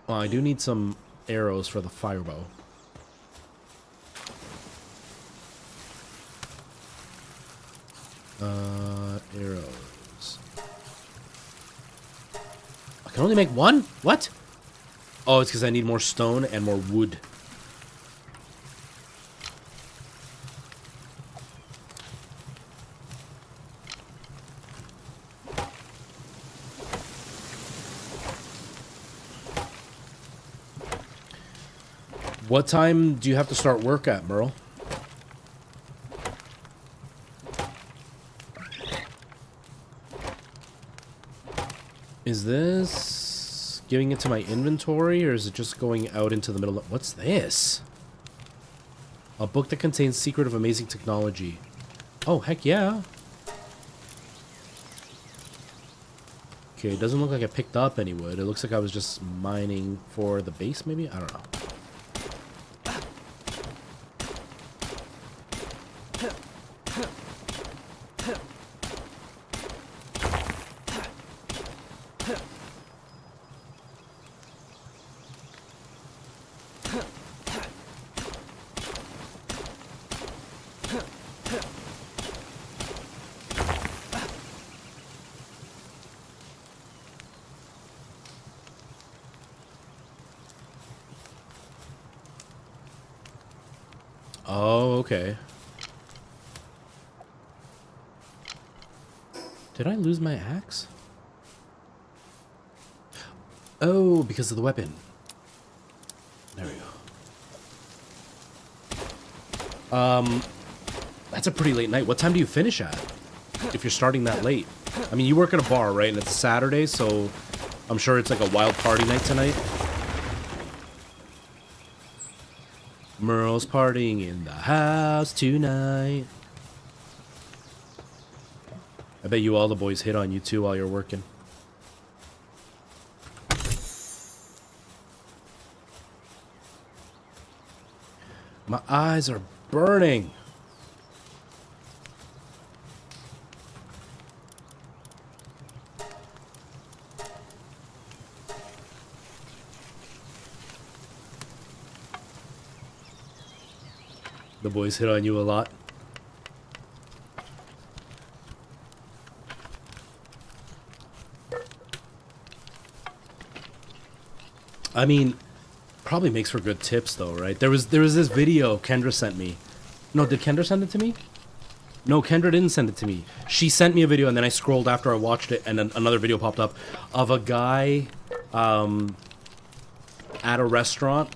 Well, I do need some arrows for the firebow. Arrows. I can only make one? What? Oh, it's because I need more stone and more wood. What time do you have to start work at, Merle? Is this giving it to my inventory, or is it just going out into the middle of... What's this? A book that contains secret of amazing technology. Oh, heck yeah. Okay, it doesn't look like I picked up any wood. It looks like I was just mining for the base, maybe? I don't know. Oh, okay. Did I lose my axe? Oh, because of the weapon. There we go. That's a pretty late night. What time do you finish at? If you're starting that late. I mean, you work at a bar, right? And it's a Saturday, so I'm sure it's like a wild party night tonight. Merle's partying in the house tonight. I bet you all the boys hit on you too while you're working. My eyes are burning. The boys hit on you a lot. I mean, probably makes for good tips though, right? There was this video Kendra sent me. No, did Kendra send it to me? No, Kendra didn't send it to me. She sent me a video and then I scrolled after I watched it and then another video popped up of a guy at a restaurant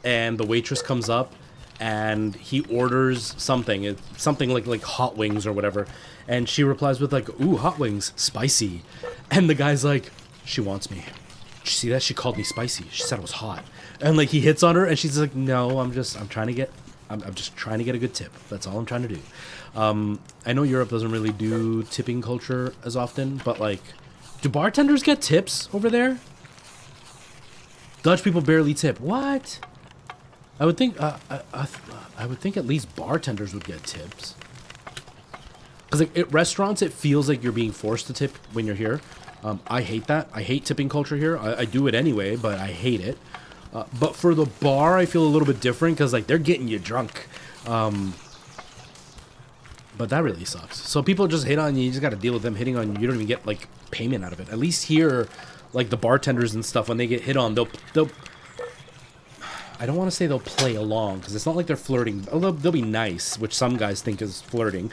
and the waitress comes up and he orders something. It's something like hot wings or whatever. And she replies with like, "Ooh, hot wings, spicy." And the guy's like, "She wants me. Did you see that? She called me spicy. She said it was hot." And like he hits on her and she's like, "No, I'm just trying to get a good tip. That's all I'm trying to do." I know Europe doesn't really do tipping culture as often, but like, do bartenders get tips over there? Dutch people barely tip. What? I would think I would think at least bartenders would get tips. Because like, at restaurants, it feels like you're being forced to tip when you're here. I hate that. I hate tipping culture here. I do it anyway, but I hate it. But for the bar, I feel a little bit different because like they're getting you drunk. But that really sucks. So people just hit on you. You just got to deal with them hitting on you. You don't even get like payment out of it. At least here, like the bartenders and stuff, when they get hit on, they'll I don't want to say they'll play along because it's not like they're flirting. They'll be nice, which some guys think is flirting.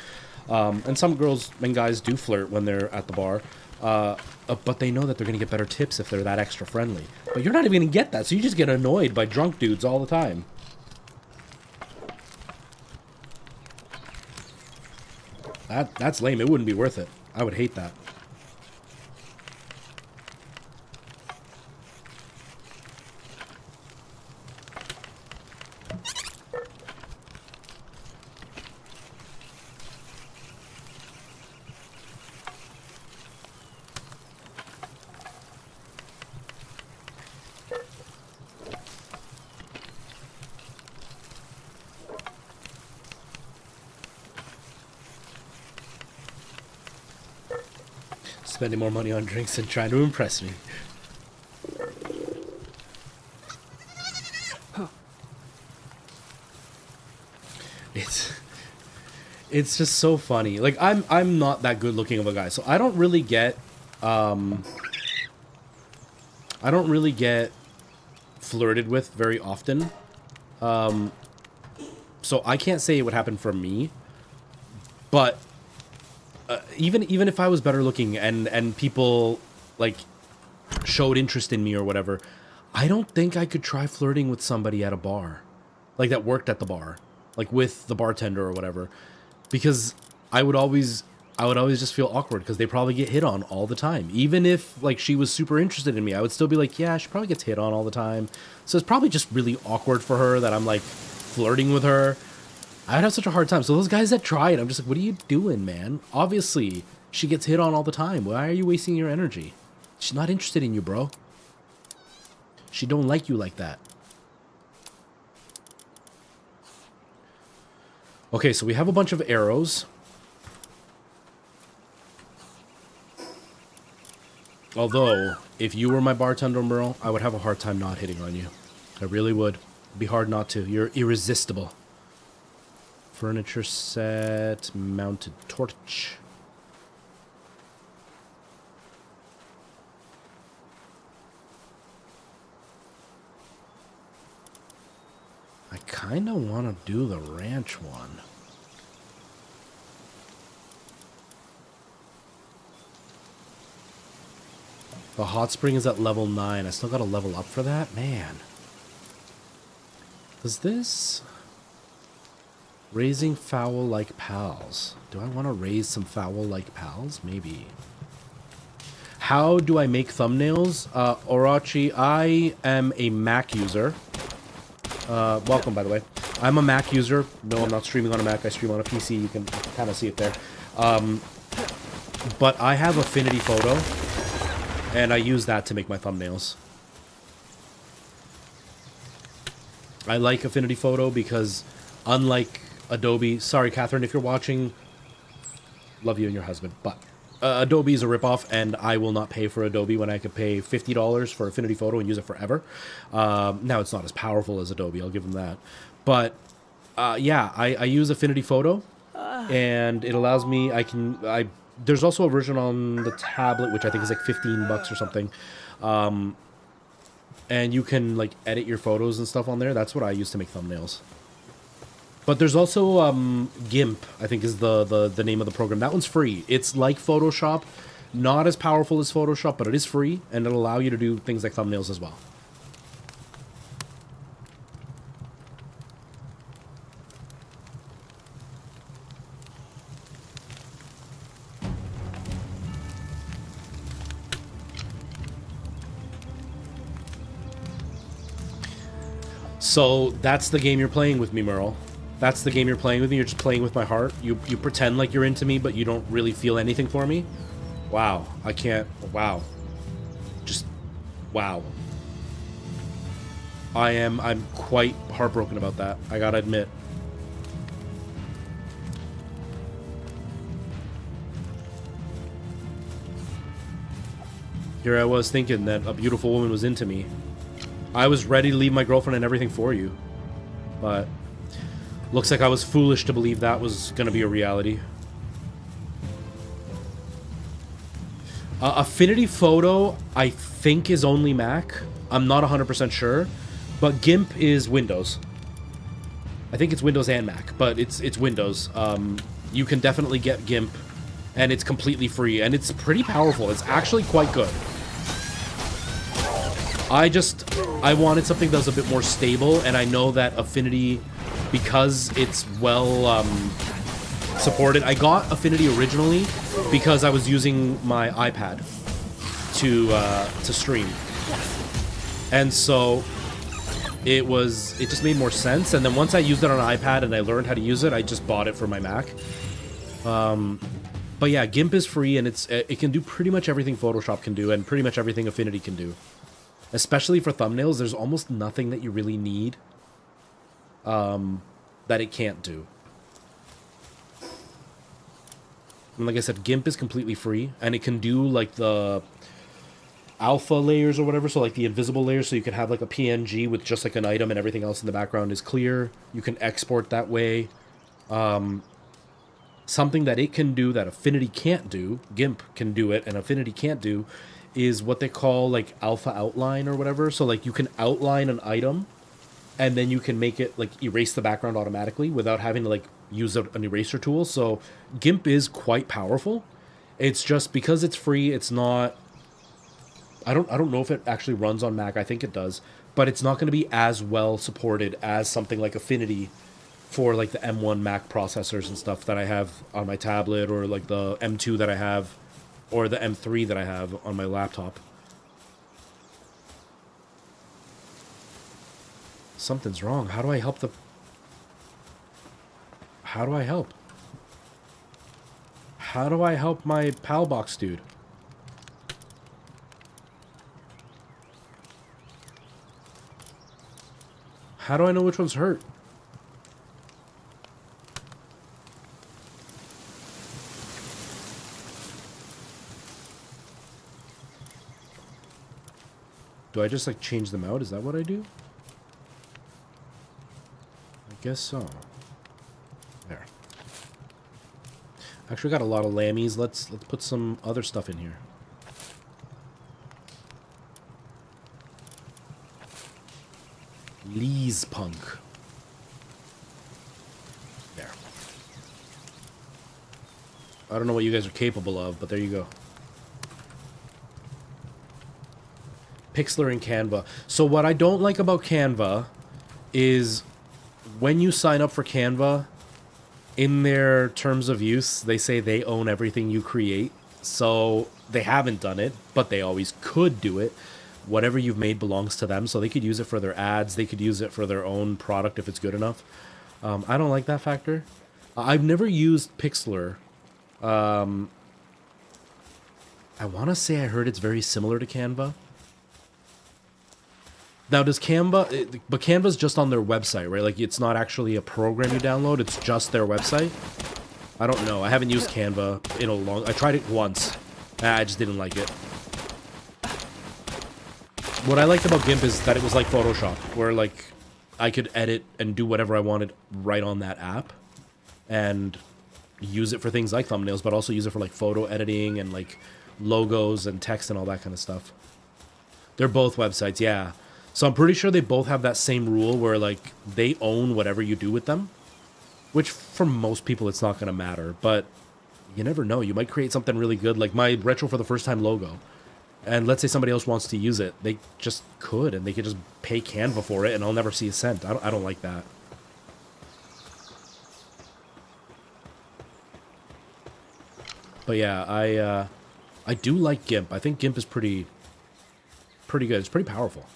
And some girls and guys do flirt when they're at the bar. But they know that they're going to get better tips if they're that extra friendly. But you're not even going to get that, so you just get annoyed by drunk dudes all the time. That's lame. It wouldn't be worth it. I would hate that. Spending more money on drinks and trying to impress me. It's just so funny. Like I'm not that good looking of a guy, so I don't really get flirted with very often. So I can't say it would happen for me, but even if I was better looking and people like showed interest in me or whatever, I don't think I could try flirting with somebody at a bar, like that worked at the bar, like with the bartender or whatever, because I would always just feel awkward because they probably get hit on all the time. Even if like she was super interested in me, I would still be like, yeah, she probably gets hit on all the time. So it's probably just really awkward for her that I'm like flirting with her. I'd have such a hard time. So those guys that try it, I'm just like, what are you doing, man? Obviously, she gets hit on all the time. Why are you wasting your energy? She's not interested in you, bro. She don't like you like that. Okay, so we have a bunch of arrows. Although, if you were my bartender, Merle, I would have a hard time not hitting on you. I really would. It'd be hard not to. You're irresistible. Furniture set, mounted torch. I kind of want to do the ranch one. The hot spring is at level 9. I still got to level up for that? Man. Does this... Raising fowl like pals. Do I want to raise some fowl like pals? Maybe. How do I make thumbnails? Orochi, I am a Mac user. Welcome, by the way. I'm a Mac user. No, I'm not streaming on a Mac. I stream on a PC. You can kind of see it there. But I have Affinity Photo, and I use that to make my thumbnails. I like Affinity Photo because, unlike Adobe... Sorry, Catherine, if you're watching, love you and your husband, but Adobe is a ripoff, and I will not pay for Adobe when I could pay $50 for Affinity Photo and use it forever. Now, it's not as powerful as Adobe, I'll give them that. But, yeah, I use Affinity Photo, and it allows me... There's also a version on the tablet, which I think is like $15 or something. And you can, like, edit your photos and stuff on there. That's what I use to make thumbnails. But there's also GIMP, I think is the name of the program. That one's free. It's like Photoshop. Not as powerful as Photoshop, but it is free. And it'll allow you to do things like thumbnails as well. So that's the game you're playing with me, Merle. That's the game you're playing with me. You're just playing with my heart. You pretend like you're into me, but you don't really feel anything for me. Wow. I can't. Wow. Just. Wow. I'm quite heartbroken about that. I gotta admit. Here I was thinking that a beautiful woman was into me. I was ready to leave my girlfriend and everything for you. But looks like I was foolish to believe that was going to be a reality. Affinity Photo, I think, is only Mac. I'm not 100% sure. But GIMP is Windows. I think it's Windows and Mac, but it's Windows. You can definitely get GIMP, and it's completely free, and it's pretty powerful. It's actually quite good. I wanted something that was a bit more stable, and I know that Affinity, because it's well supported. I got Affinity originally because I was using my iPad to stream, and so it just made more sense. And then once I used it on an iPad and I learned how to use it, I just bought it for my Mac. But yeah, GIMP is free, and it can do pretty much everything Photoshop can do, and pretty much everything Affinity can do. Especially for thumbnails, there's almost nothing that you really need that it can't do. And like I said, GIMP is completely free, and it can do like the alpha layers or whatever, so like the invisible layers, so you can have like a PNG with just like an item and everything else in the background is clear. You can export that way. Something that it can do that Affinity can't do, GIMP can do it, and Affinity can't do, is what they call like alpha outline or whatever. So like you can outline an item, and then you can make it like erase the background automatically without having to like use an eraser tool. So GIMP is quite powerful. It's just because it's free, it's not... I don't know if it actually runs on Mac. I think it does, but it's not going to be as well supported as something like Affinity for like the M1 Mac processors and stuff that I have on my tablet, or like the M2 that I have, or the M3 that I have on my laptop. Something's wrong. How do I help the... How do I help? How do I help my PAL box dude? How do I know which one's hurt? Do I just like change them out? Is that what I do? I guess so. There. Actually got a lot of lammies. Let's put some other stuff in here. Lee's Punk. There. I don't know what you guys are capable of, but there you go. Pixlr and Canva. So what I don't like about Canva is when you sign up for Canva, in their terms of use, they say they own everything you create. So they haven't done it, but they always could do it. Whatever you've made belongs to them, so they could use it for their ads. They could use it for their own product if it's good enough. I don't like that factor. I've never used Pixlr. I want to say I heard it's very similar to Canva. Now, does Canva... But Canva's just on their website, right? Like, it's not actually a program you download. It's just their website. I don't know. I haven't used Canva in a long... I tried it once. I just didn't like it. What I liked about GIMP is that it was like Photoshop, where, like, I could edit and do whatever I wanted right on that app. And use it for things like thumbnails, but also use it for, like, photo editing and, like, logos and text and all that kind of stuff. They're both websites, yeah. So I'm pretty sure they both have that same rule where, like, they own whatever you do with them. Which, for most people, it's not going to matter. But you never know. You might create something really good, like my Retro for the First Time logo. And let's say somebody else wants to use it. They just could, and they could just pay Canva for it, and I'll never see a cent. I don't like that. But yeah, I do like GIMP. I think GIMP is pretty good. It's pretty powerful.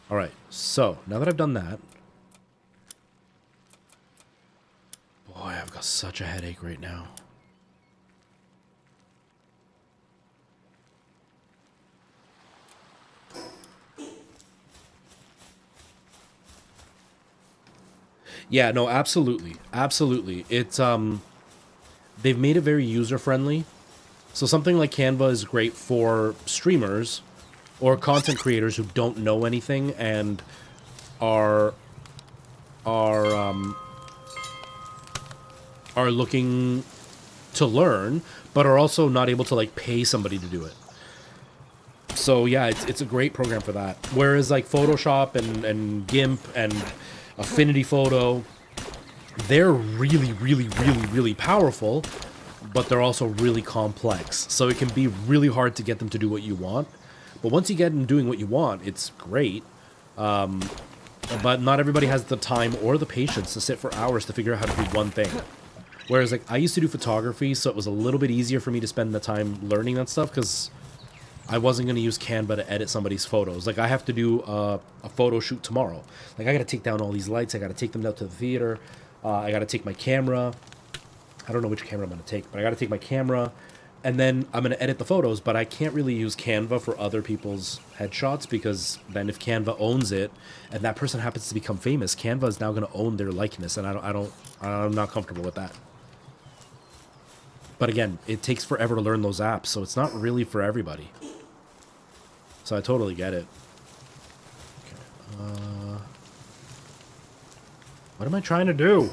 All right, so now that I've done that, boy, I've got such a headache right now. Yeah, no, absolutely, absolutely. It's they've made it very user friendly. So something like Canva is great for streamers or content creators who don't know anything and are looking to learn, but are also not able to, like, pay somebody to do it. So yeah, it's a great program for that. Whereas, like, Photoshop and GIMP and Affinity Photo, they're really, really, really, really powerful, but they're also really complex. So it can be really hard to get them to do what you want. But once you get them doing what you want, it's great. But not everybody has the time or the patience to sit for hours to figure out how to do one thing. Whereas, like, I used to do photography, so it was a little bit easier for me to spend the time learning that stuff, because I wasn't going to use Canva to edit somebody's photos. Like, I have to do a photo shoot tomorrow. Like, I got to take down all these lights. I got to take them down to the theater. I got to take my camera. I don't know which camera I'm going to take, but I got to take my camera. And then I'm going to edit the photos, but I can't really use Canva for other people's headshots, because then if Canva owns it and that person happens to become famous, Canva is now going to own their likeness, and I'm not comfortable with that. But again, it takes forever to learn those apps, so it's not really for everybody. So I totally get it. Okay. What am I trying to do?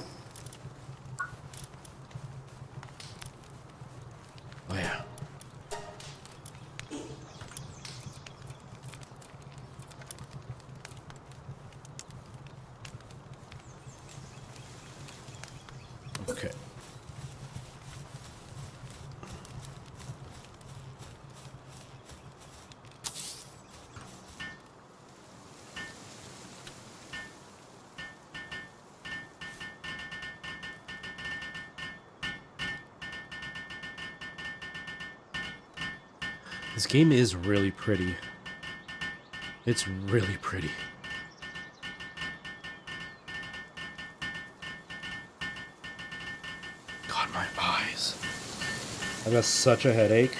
Oh, yeah. Okay. This game is really pretty. It's really pretty. God, my eyes. I got such a headache.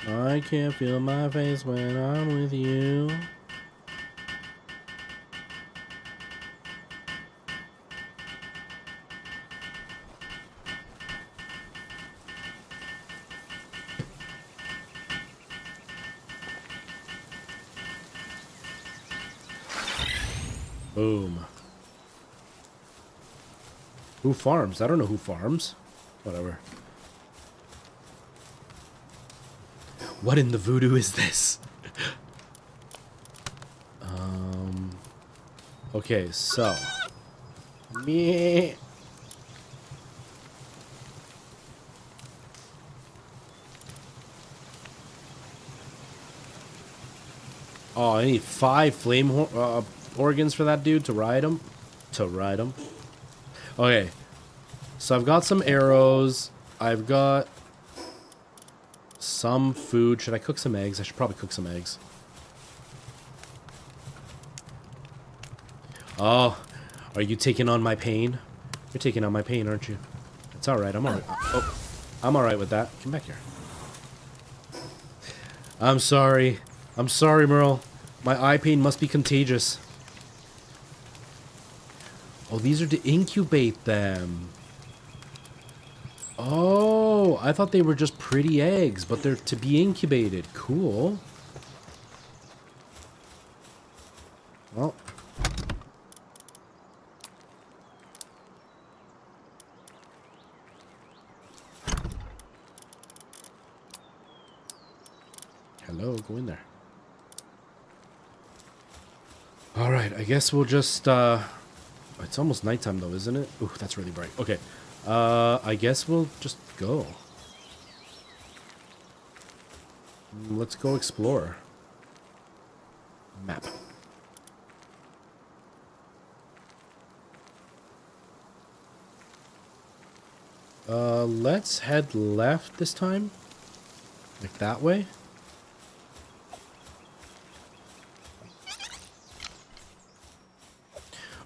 I can't feel my face when I'm with you. Boom. Who farms? I don't know who farms. Whatever. What in the voodoo is this? Okay, so. Meh. Oh, I need 5 flame organs for that dude to ride him. Okay. So I've got some arrows. I've got some food. Should I cook some eggs? I should probably cook some eggs. Oh, are you taking on my pain? You're taking on my pain, aren't you? It's alright, I'm alright. Oh, I'm alright with that. Come back here. I'm sorry. I'm sorry, Merle. My eye pain must be contagious. Oh, these are to incubate them. Oh, I thought they were just pretty eggs, but they're to be incubated. Cool. Well. Hello, go in there. Alright, I guess we'll just, it's almost nighttime though, isn't it? Ooh, that's really bright. Okay. I guess we'll just go. Let's go explore. Map. Let's head left this time. Like that way.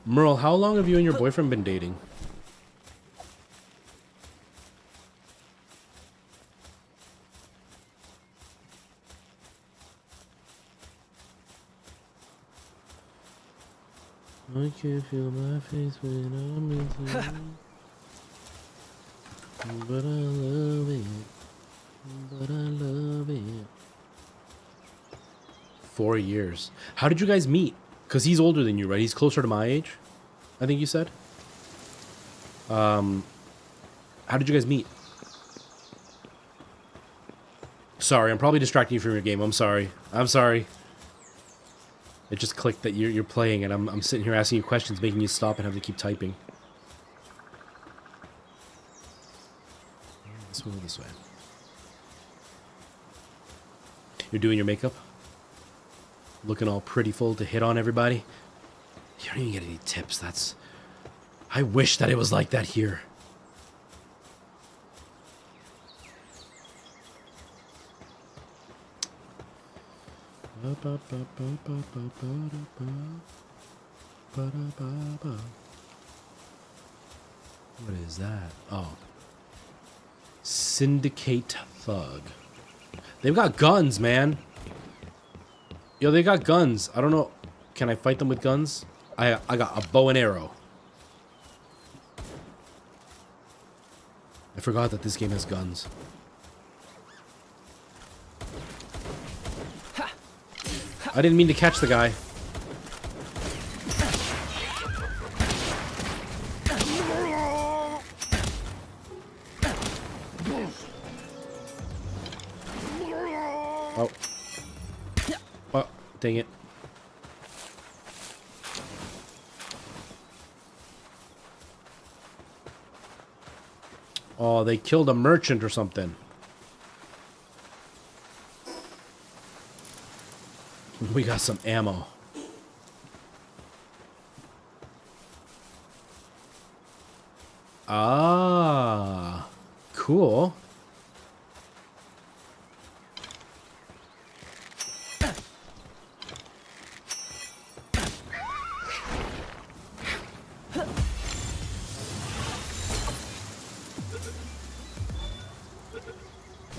Merle, how long have you and your boyfriend been dating? I can feel my face when I'm with you. But I love it. But I love it. 4 years. How did you guys meet? Because he's older than you, right? He's closer to my age, I think you said. How did you guys meet? Sorry, I'm probably distracting you from your game. I'm sorry. I'm sorry. It just clicked that you're playing, and I'm sitting here asking you questions, making you stop and have to keep typing. Let's move this way. You're doing your makeup? Looking all pretty full to hit on everybody? You don't even get any tips. That's... I wish that it was like that here. What is that? Oh. Syndicate Thug. They've got guns, man. Yo, they got guns. I don't know. Can I fight them with guns? I got a bow and arrow. I forgot that this game has guns. I didn't mean to catch the guy. Oh. Oh, dang it. Oh, they killed a merchant or something. We got some ammo. Ah, cool.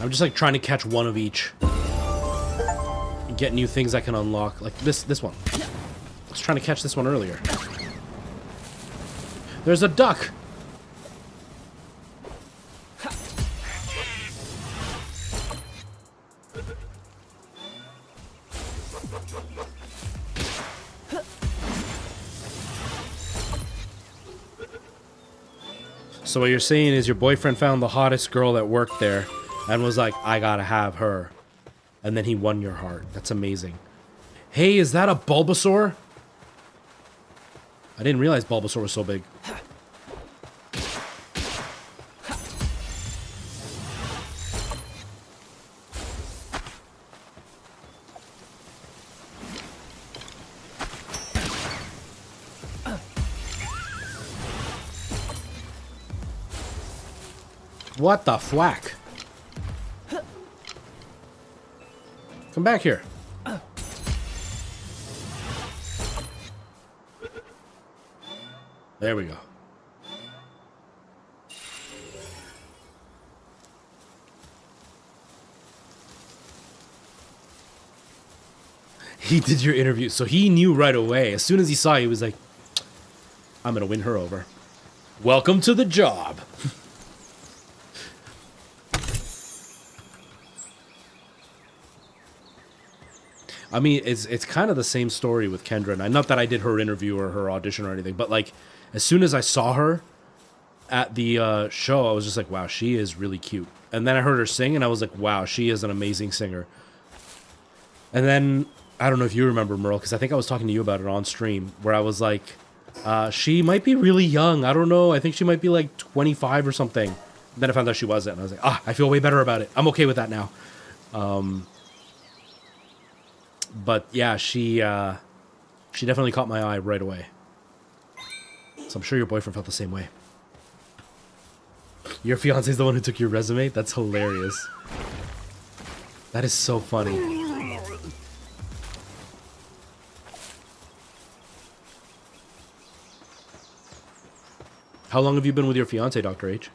I'm just like trying to catch one of each. Get new things I can unlock. Like this one. I was trying to catch this one earlier. There's a duck! So what you're saying is your boyfriend found the hottest girl that worked there and was like, I gotta have her. And then he won your heart. That's amazing. Hey, is that a Bulbasaur? I didn't realize Bulbasaur was so big. What the fwack? Come back here. There we go. He did your interview, so he knew right away. As soon as he saw you, he was like, I'm gonna win her over. Welcome to the job. I mean, it's kind of the same story with Kendra. And not that I did her interview or her audition or anything, but like, as soon as I saw her at the show, I was just like, wow, she is really cute. And then I heard her sing, and I was like, wow, she is an amazing singer. And then, I don't know if you remember, Merle, because I think I was talking to you about it on stream, where I was like, she might be really young. I don't know. I think she might be like 25 or something. Then I found out she wasn't, and I was like, I feel way better about it. I'm okay with that now. But yeah, she definitely caught my eye right away. So I'm sure your boyfriend felt the same way. Your fiance's the one who took your resume? That's hilarious. That is so funny. How long have you been with your fiance, Dr. H?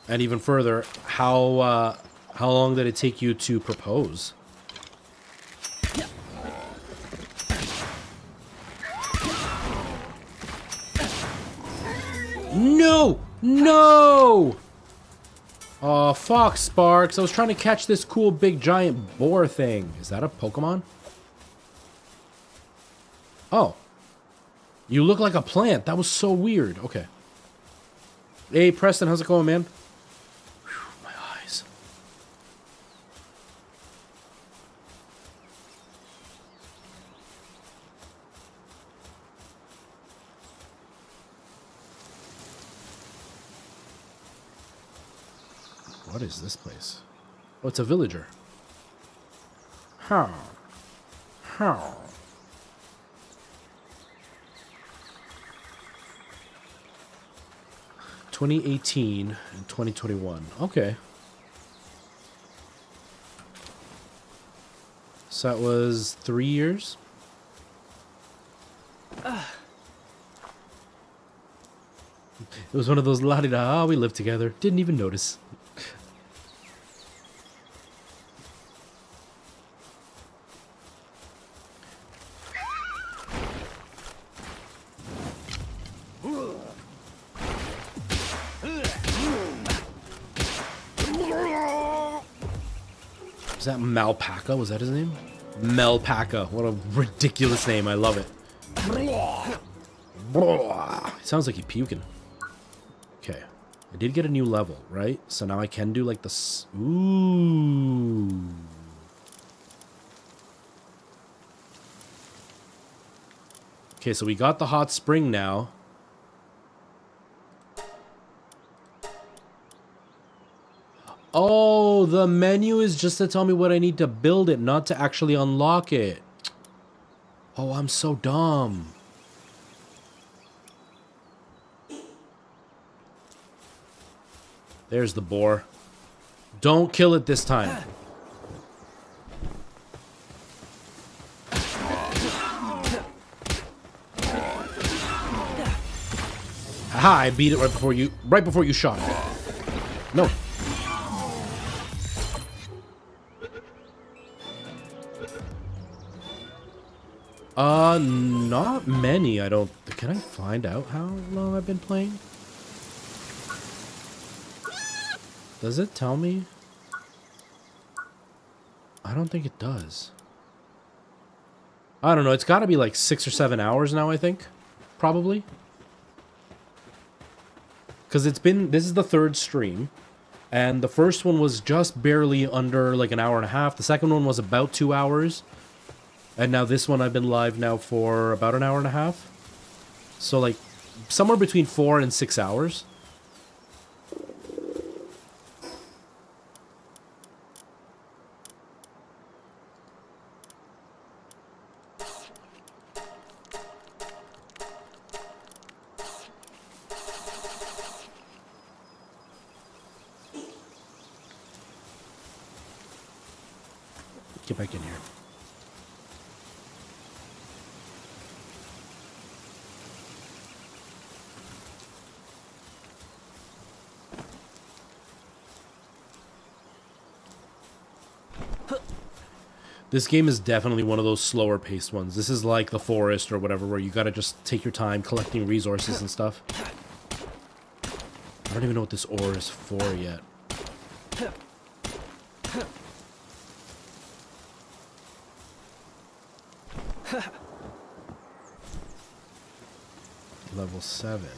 And even further, how long did it take you to propose? No! No! Oh, fuck, Sparks. I was trying to catch this cool big giant boar thing. Is that a Pokemon? Oh. You look like a plant. That was so weird. Okay. Hey, Preston, how's it going, man? Whew, my eyes. What is this place? Oh, it's a villager. How? How? (2018) and 2021. Okay. So that was 3 years? It was one of those la-di-da, we lived together. Didn't even notice. Is that Malpaca? Was that his name? Melpaca. What a ridiculous name. I love it. Sounds like he's puking. Okay. I did get a new level, right? So now I can do like this. Ooh. Okay, so we got the hot spring now. Oh, the menu is just to tell me what I need to build it, not to actually unlock it. Oh, I'm so dumb. There's the boar. Don't kill it this time. Haha, I beat it right before you shot it. No. Not many, I don't... Can I find out how long I've been playing? Does it tell me? I don't think it does. I don't know, it's gotta be like 6 or 7 hours now, I think. Probably. Because it's been... This is the third stream. And the first one was just barely under like an hour and a half. The second one was about 2 hours. And now this one I've been live now for about an hour and a half. So like somewhere between 4 and 6 hours. Get back in here. This game is definitely one of those slower paced ones. This is like The Forest or whatever, where you gotta just take your time collecting resources and stuff. I don't even know what this ore is for yet. Level 7.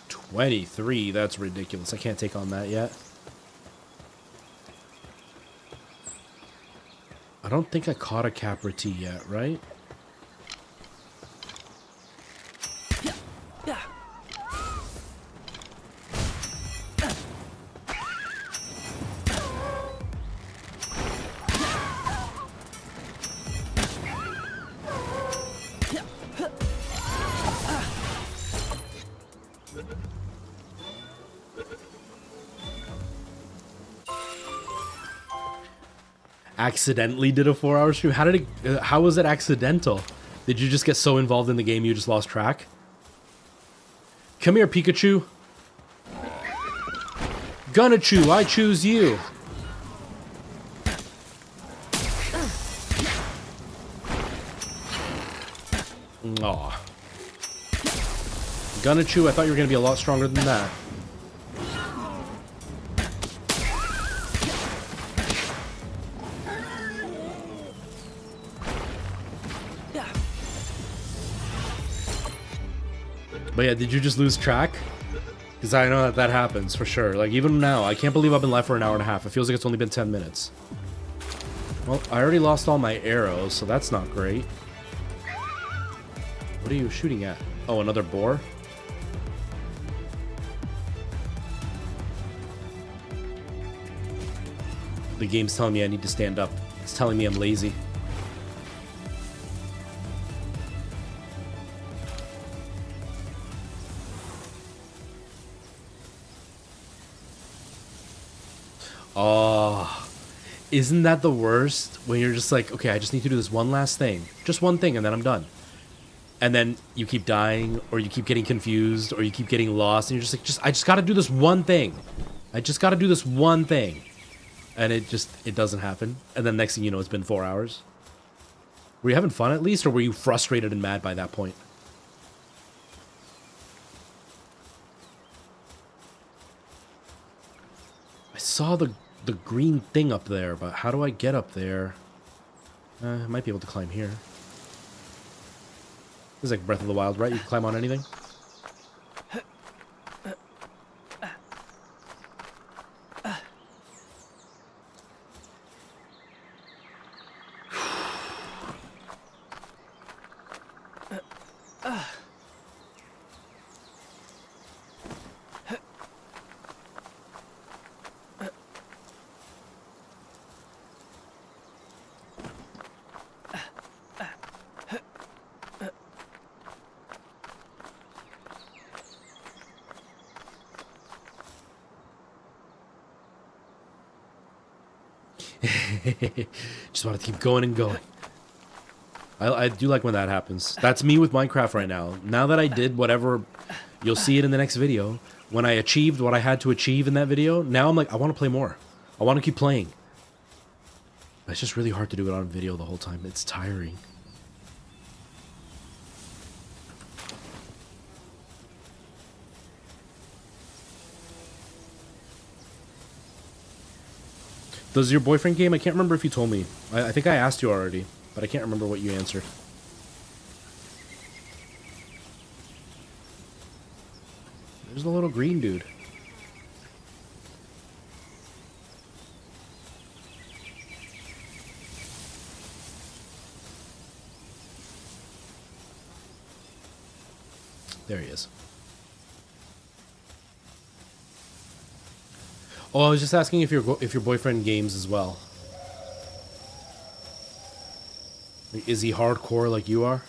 23, that's ridiculous. I can't take on that yet. I don't think I caught a Capra T yet, right? Accidentally did a 4-hour stream. How did it? How was it accidental? Did you just get so involved in the game you just lost track? Come here, Pikachu. Gunichu, I choose you. Aw. Gunichu, I thought you were gonna be a lot stronger than that. But yeah, did you just lose track? Because I know that happens for sure. Like, even now, I can't believe I've been live for an hour and a half. It feels like it's only been 10 minutes. Well, I already lost all my arrows, so that's not great. What are you shooting at? Oh, another boar? The game's telling me I need to stand up. It's telling me I'm lazy. Oh, isn't that the worst? When you're just like, okay, I just need to do this one last thing. Just one thing, and then I'm done. And then you keep dying, or you keep getting confused, or you keep getting lost, and you're just like, I just gotta do this one thing. I just gotta do this one thing. And it doesn't happen. And then next thing you know, it's been 4 hours. Were you having fun at least, or were you frustrated and mad by that point? I saw the green thing up there, but how do I get up there? I might be able to climb here. This is like Breath of the Wild, right? You can climb on anything? Just want to keep going and going. I do like when that happens. That's me with Minecraft right now. Now that I did whatever, you'll see it in the next video. When I achieved what I had to achieve in that video, now I'm like, I want to play more. I want to keep playing. It's just really hard to do it on video the whole time. It's tiring. Does your boyfriend game? I can't remember if you told me. I think I asked you already, but I can't remember what you answered. There's the little green dude. There he is. Oh, I was just asking if your boyfriend games as well. Is he hardcore like you are?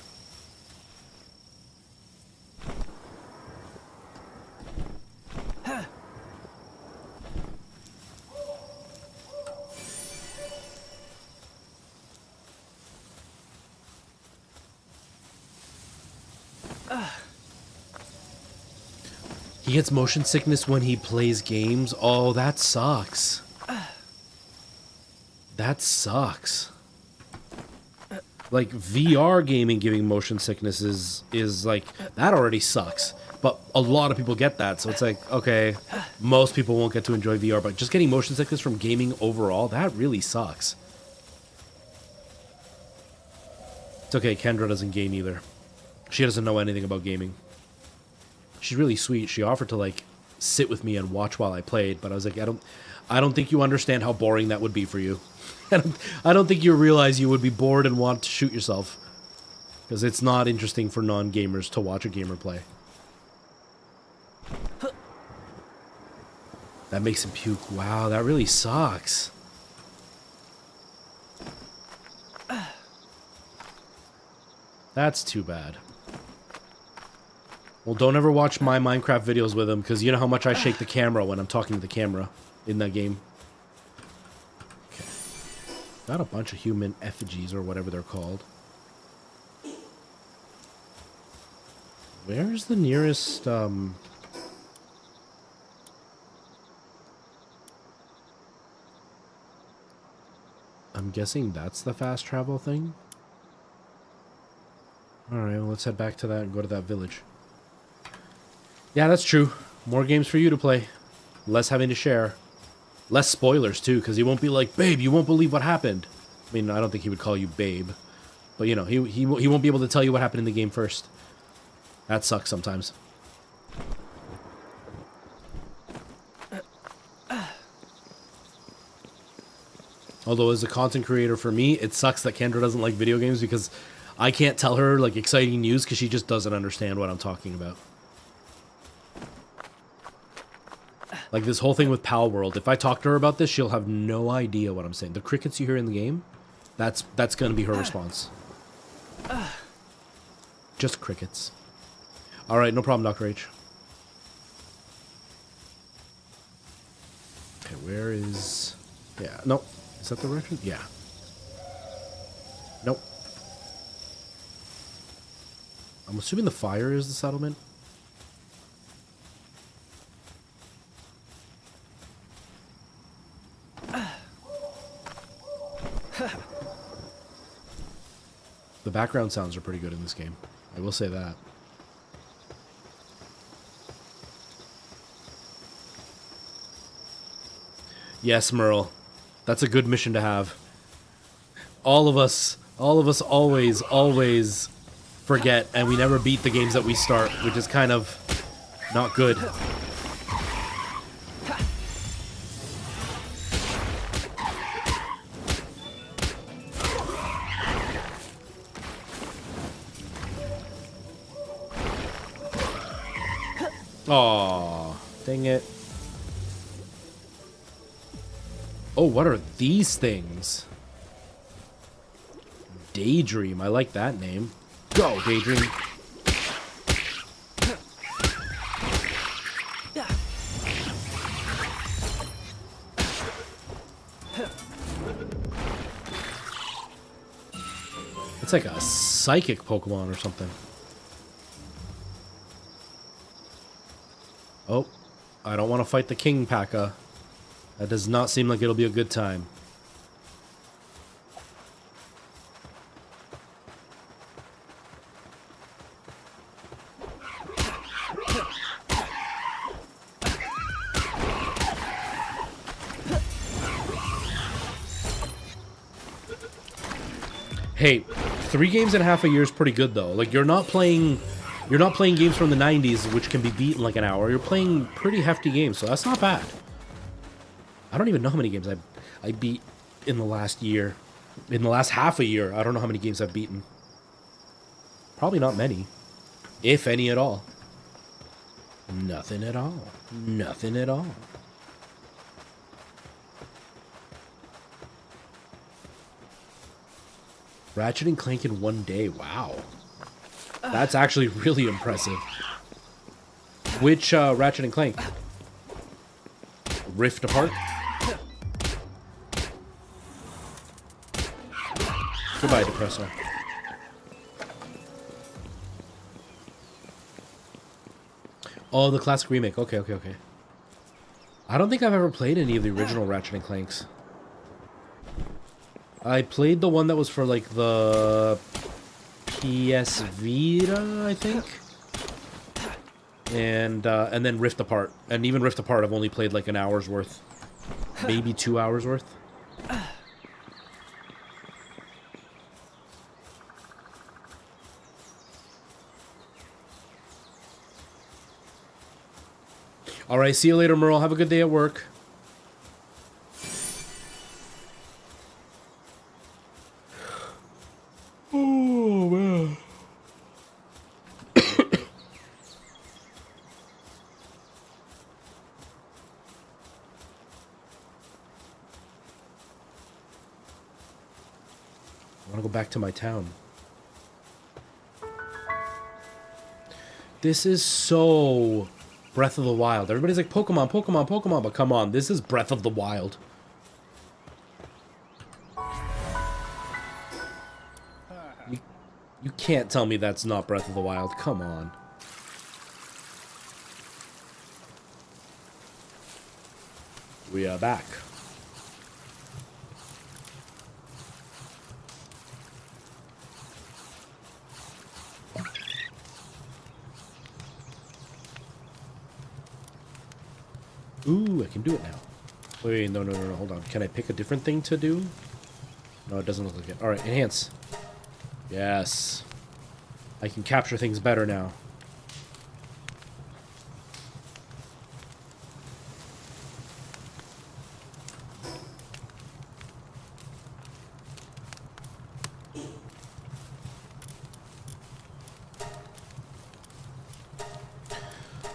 He gets motion sickness when he plays games. Oh, that sucks. That sucks. Like, VR gaming giving motion sickness is like, that already sucks. But a lot of people get that, so it's like, okay, most people won't get to enjoy VR, but just getting motion sickness from gaming overall, that really sucks. It's okay, Kendra doesn't game either. She doesn't know anything about gaming. She's really sweet. She offered to, like, sit with me and watch while I played, but I was like, I don't think you understand how boring that would be for you. I don't think you realize you would be bored and want to shoot yourself. Because it's not interesting for non-gamers to watch a gamer play. That makes him puke. Wow, that really sucks. That's too bad. Well, don't ever watch my Minecraft videos with him, because you know how much I shake the camera when I'm talking to the camera in that game. Okay. Got a bunch of human effigies, or whatever they're called. Where's the nearest, I'm guessing that's the fast travel thing? Alright, well, let's head back to that and go to that village. Yeah, that's true. More games for you to play. Less having to share. Less spoilers, too, because he won't be like, babe, you won't believe what happened. I mean, I don't think he would call you babe. But, you know, he won't be able to tell you what happened in the game first. That sucks sometimes. Although, as a content creator for me, it sucks that Kendra doesn't like video games because I can't tell her, like, exciting news because she just doesn't understand what I'm talking about. Like, this whole thing with Palworld, if I talk to her about this, she'll have no idea what I'm saying. The crickets you hear in the game, that's going to be her response. Just crickets. Alright, no problem, Dr. H. Okay, where is... Yeah, no. Is that the direction? Yeah. Nope. I'm assuming the fire is the settlement. The background sounds are pretty good in this game. I will say that. Yes, Merle. That's a good mission to have. All of us always forget, and we never beat the games that we start, which is kind of not good. Aw, dang it. Oh, what are these things? Daydream. I like that name. Go, Daydream. It's like a psychic Pokemon or something. Oh, I don't want to fight the King Paka. That does not seem like it'll be a good time. Hey, 3 games and a half a year is pretty good though. Like you're not playing games from the 90s which can be beat in like an hour. You're playing pretty hefty games, so that's not bad. I don't even know how many games I beat in the last year. In the last half a year, I don't know how many games I've beaten. Probably not many. If any at all. Nothing at all. Nothing at all. Ratchet and Clank in 1 day. Wow. That's actually really impressive. Which Ratchet and Clank? Rift Apart? Goodbye, Depresso. Oh, the classic remake. Okay, okay, okay. I don't think I've ever played any of the original Ratchet and Clanks. I played the one that was for like the PS Vita, I think. And then Rift Apart. And even Rift Apart I've only played like an hour's worth. Maybe 2 hours worth. Alright, see you later, Merle. Have a good day at work. Oh, man. I want to go back to my town. This is so Breath of the Wild. Everybody's like, Pokemon, Pokemon, Pokemon, but come on, this is Breath of the Wild. You can't tell me that's not Breath of the Wild. Come on. We are back. Ooh, I can do it now. Wait, no, hold on. Can I pick a different thing to do? No, it doesn't look like it. Alright, enhance. Yes. I can capture things better now.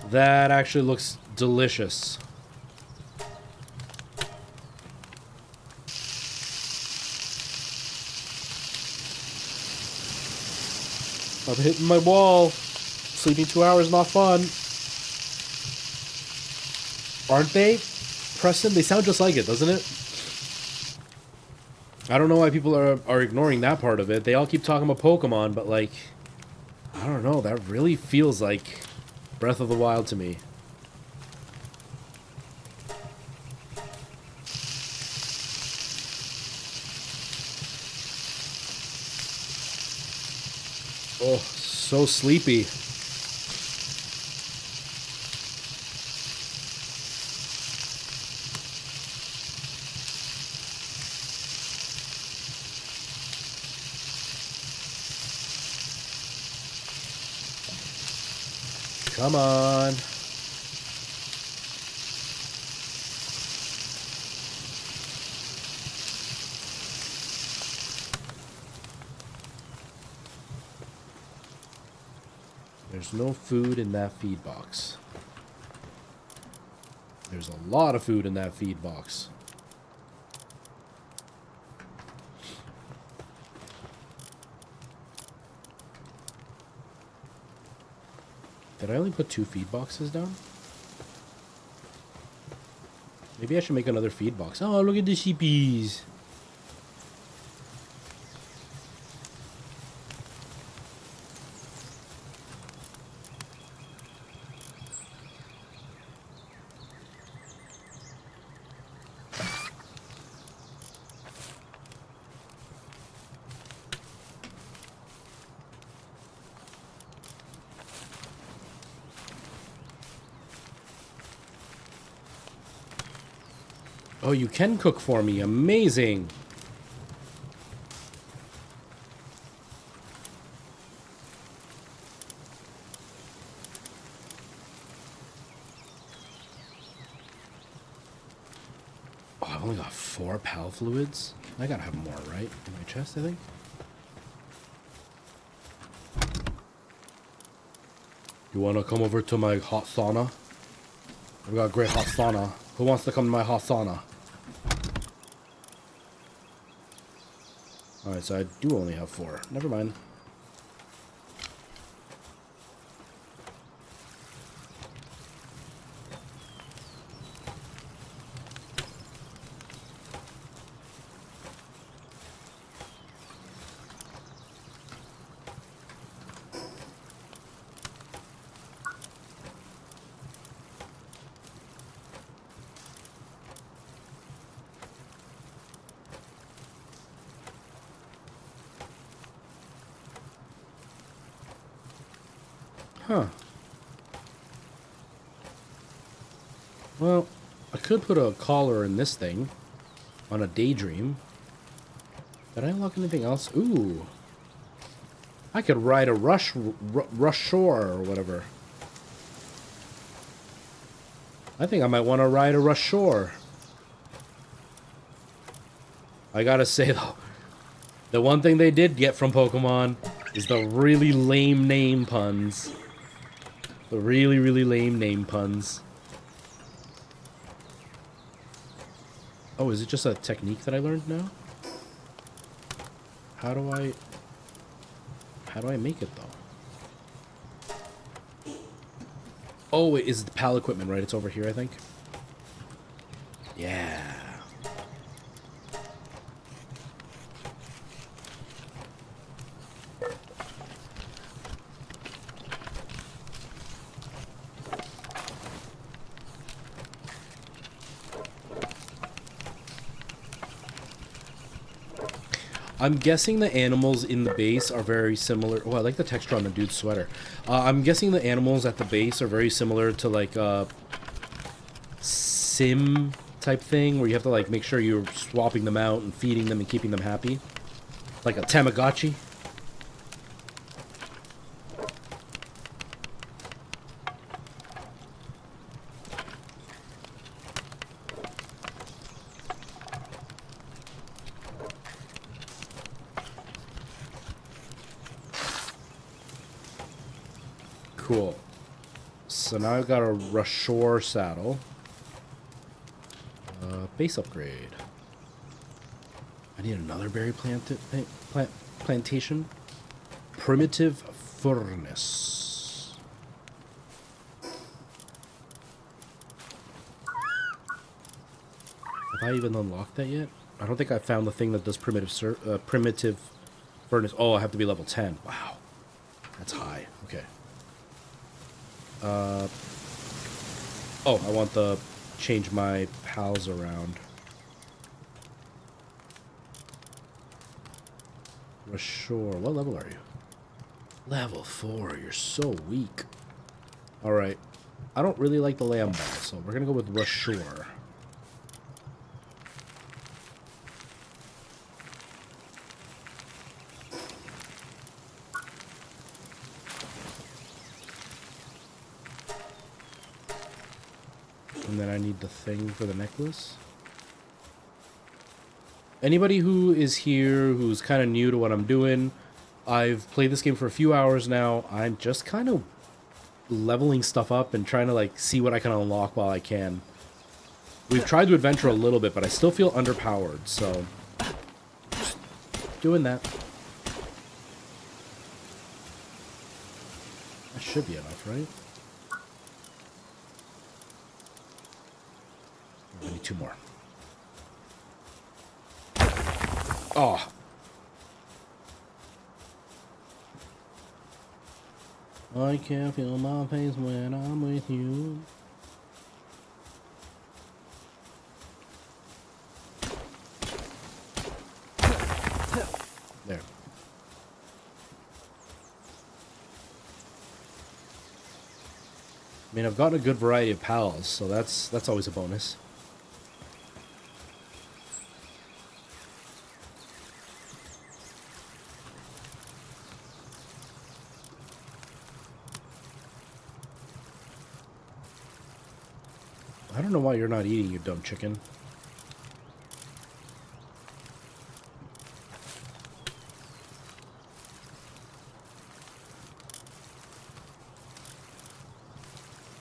That actually looks delicious. I'm hitting my wall. Sleeping 2 hours, not fun. Aren't they? Preston, they sound just like it, doesn't it? I don't know why people are ignoring that part of it. They all keep talking about Pokemon, but like, I don't know, that really feels like Breath of the Wild to me. Oh, so sleepy. Come on. There's no food in that feed box. There's a lot of food in that feed box. Did I only put 2 feed boxes down? Maybe I should make another feed box. Oh, look at the sheepies. Oh, you can cook for me. Amazing. Oh, I've only got 4 pal fluids. I gotta have more, right? In my chest, I think. You wanna come over to my hot sauna? I've got a great hot sauna. Who wants to come to my hot sauna? Alright, so I do only have 4. Never mind. Huh. Well, I could put a collar in this thing on a daydream. Did I unlock anything else? Ooh. I could ride a rush shore or whatever. I think I might want to ride a rush shore. I gotta say though, the one thing they did get from Pokemon is the really lame name puns. The really, really lame name puns. Oh, is it just a technique that I learned now? How do I make it though? Oh, it is the PAL equipment, right? It's over here, I think. Yeah. I'm guessing the animals in the base are very similar. Oh, I like the texture on the dude's sweater. I'm guessing the animals at the base are very similar to like a sim type thing where you have to like make sure you're swapping them out and feeding them and keeping them happy. Like a Tamagotchi. Cool. So now I've got a Rashore saddle. Base upgrade. I need another berry plantation. Primitive furnace. Have I even unlocked that yet? I don't think I found the thing that does primitive furnace. Oh, I have to be level 10. Wow. That's high. Okay. Oh, I want to change my pals around. Rashore, what level are you? Level 4, you're so weak. Alright. I don't really like the Lamball, so we're gonna go with Rashore. And then I need the thing for the necklace. Anybody who is here who's kind of new to what I'm doing, I've played this game for a few hours now. I'm just kind of leveling stuff up and trying to like see what I can unlock while I can. We've tried to adventure a little bit, but I still feel underpowered, so just doing that. That should be enough, right? I need 2 more. Oh. I can't feel my face when I'm with you. There. I mean, I've gotten a good variety of pals, so that's always a bonus. I don't know why you're not eating, you dumb chicken.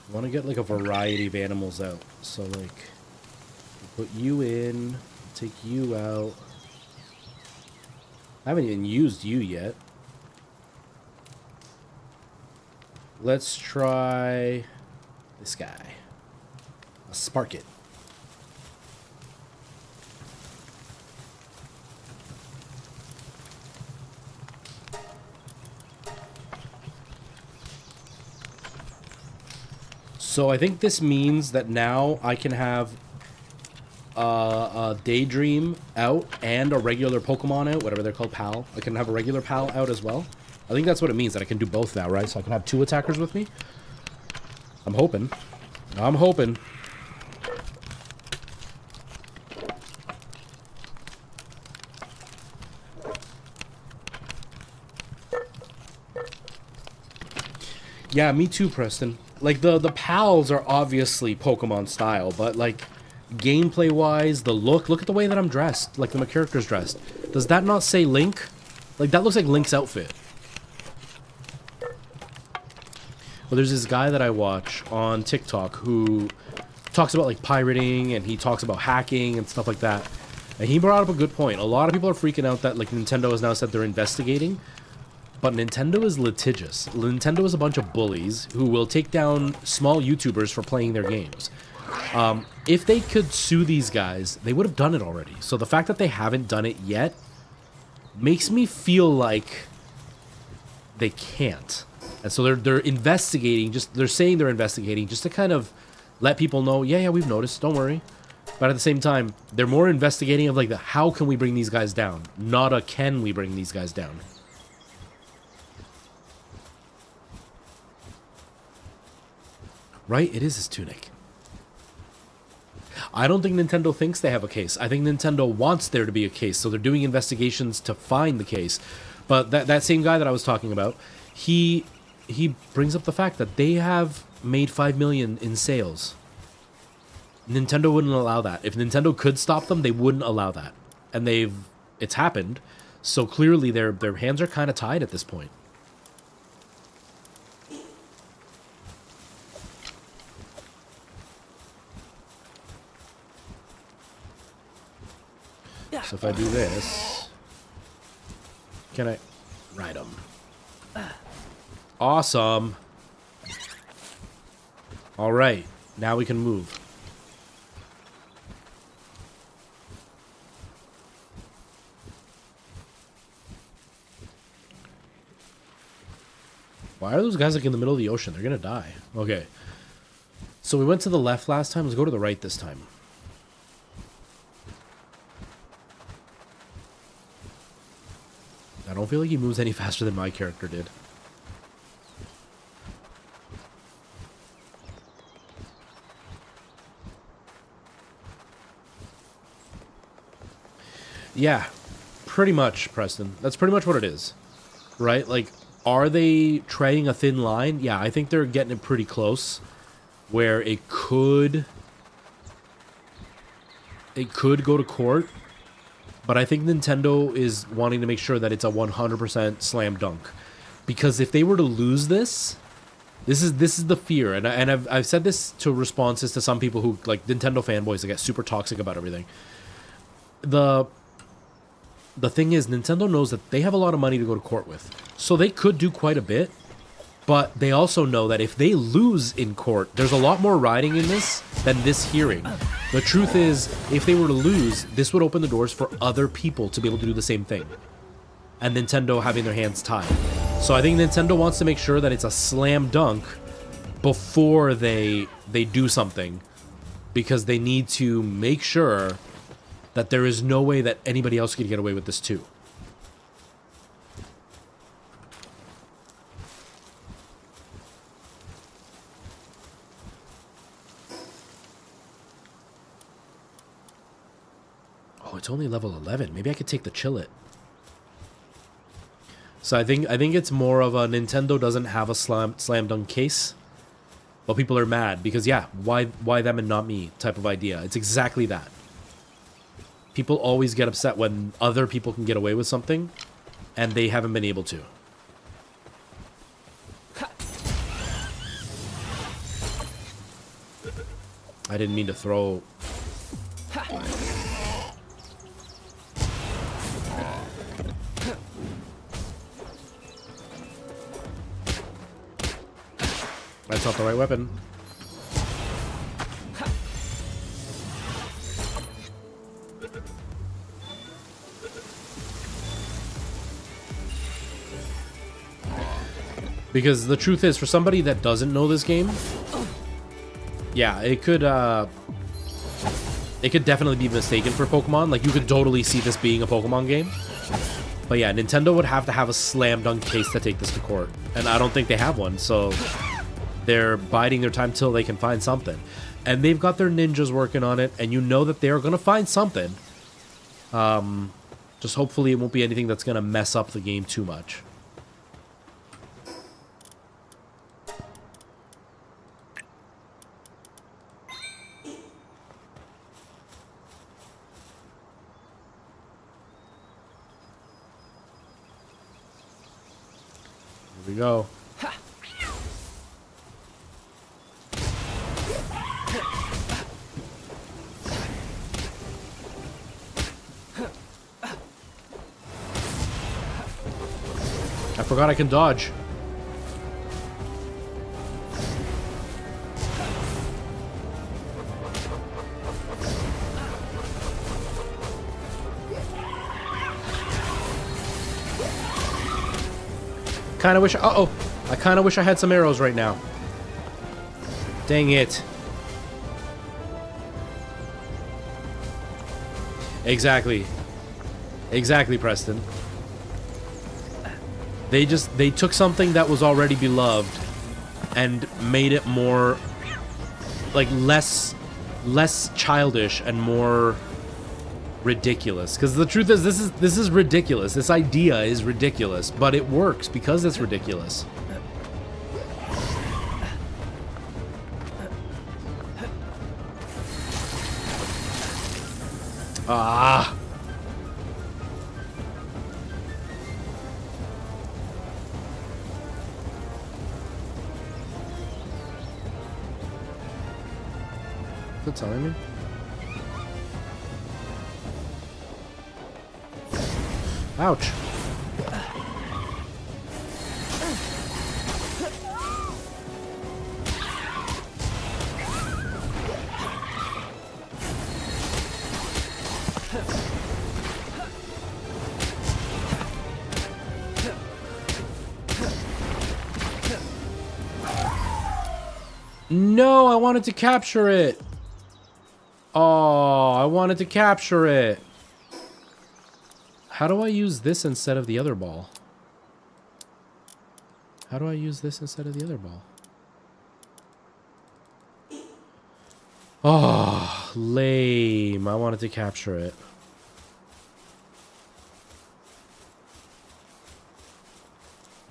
I want to get like a variety of animals out. So like, put you in, take you out. I haven't even used you yet. Let's try this guy. A Sparkit. So I think this means that now I can have a Daydream out and a regular Pokemon out, whatever they're called, PAL. I can have a regular PAL out as well. I think that's what it means, that I can do both now, right? So I can have 2 attackers with me. I'm hoping. I'm hoping. Yeah, me too, Preston. Like, the pals are obviously Pokemon style, but, like, gameplay-wise, the look at the way that I'm dressed, like my character's dressed. Does that not say Link? Like, that looks like Link's outfit. Well, there's this guy that I watch on TikTok who talks about, like, pirating, and he talks about hacking and stuff like that. And he brought up a good point. A lot of people are freaking out that, like, Nintendo has now said they're investigating. But Nintendo is litigious. Nintendo is a bunch of bullies who will take down small YouTubers for playing their games. If they could sue these guys, they would have done it already. So the fact that they haven't done it yet makes me feel like they can't. And so they're investigating, they're saying they're investigating just to kind of let people know, yeah, we've noticed, don't worry. But at the same time, they're more investigating of like how can we bring these guys down, not a can we bring these guys down. Right? It is his tunic. I don't think Nintendo thinks they have a case. I think Nintendo wants there to be a case, so they're doing investigations to find the case. But that same guy that I was talking about, he brings up the fact that they have made 5 million in sales. Nintendo wouldn't allow that. If Nintendo could stop them, they wouldn't allow that. And it's happened. So clearly their hands are kind of tied at this point. So if I do this, can I ride them? Awesome. All right, now we can move. Why are those guys like in the middle of the ocean? They're gonna die. Okay. So we went to the left last time. Let's go to the right this time. I don't feel like he moves any faster than my character did. Yeah, pretty much, Preston. That's pretty much what it is. Right? Like, are they treading a thin line? Yeah, I think they're getting it pretty close. Where it could go to court. But I think Nintendo is wanting to make sure that it's a 100% slam dunk. Because if they were to lose this is the fear. And I've said this to responses to some people who, like, Nintendo fanboys that get super toxic about everything. The thing is, Nintendo knows that they have a lot of money to go to court with. So they could do quite a bit. But they also know that if they lose in court, there's a lot more riding in this than this hearing. The truth is, if they were to lose, this would open the doors for other people to be able to do the same thing. And Nintendo having their hands tied. So I think Nintendo wants to make sure that it's a slam dunk before they do something. Because they need to make sure that there is no way that anybody else can get away with this too. Oh, it's only level 11. Maybe I could take the Chillet. So I think it's more of a Nintendo doesn't have a slam dunk case. But people are mad because, yeah, why them and not me type of idea. It's exactly that. People always get upset when other people can get away with something and they haven't been able to. I didn't mean to throw... That's not the right weapon. Because the truth is, for somebody that doesn't know this game, yeah, it could definitely be mistaken for Pokemon. Like, you could totally see this being a Pokemon game. But yeah, Nintendo would have to have a slam dunk case to take this to court. And I don't think they have one, so they're biding their time till they can find something. And they've got their ninjas working on it, and you know that they're going to find something. Just hopefully it won't be anything that's going to mess up the game too much. Here we go. I forgot I can dodge. Kinda wish. Uh-oh. I kinda wish I had some arrows right now. Dang it. Exactly. Exactly, Preston. They took something that was already beloved and made it more, like, less childish and more ridiculous. Because the truth is, this is ridiculous. This idea is ridiculous, but it works because it's ridiculous. Ah. Is it telling me? Ouch. No, I wanted to capture it. Oh, I wanted to capture it. How do I use this instead of the other ball? How do I use this instead of the other ball? Oh, lame. I wanted to capture it.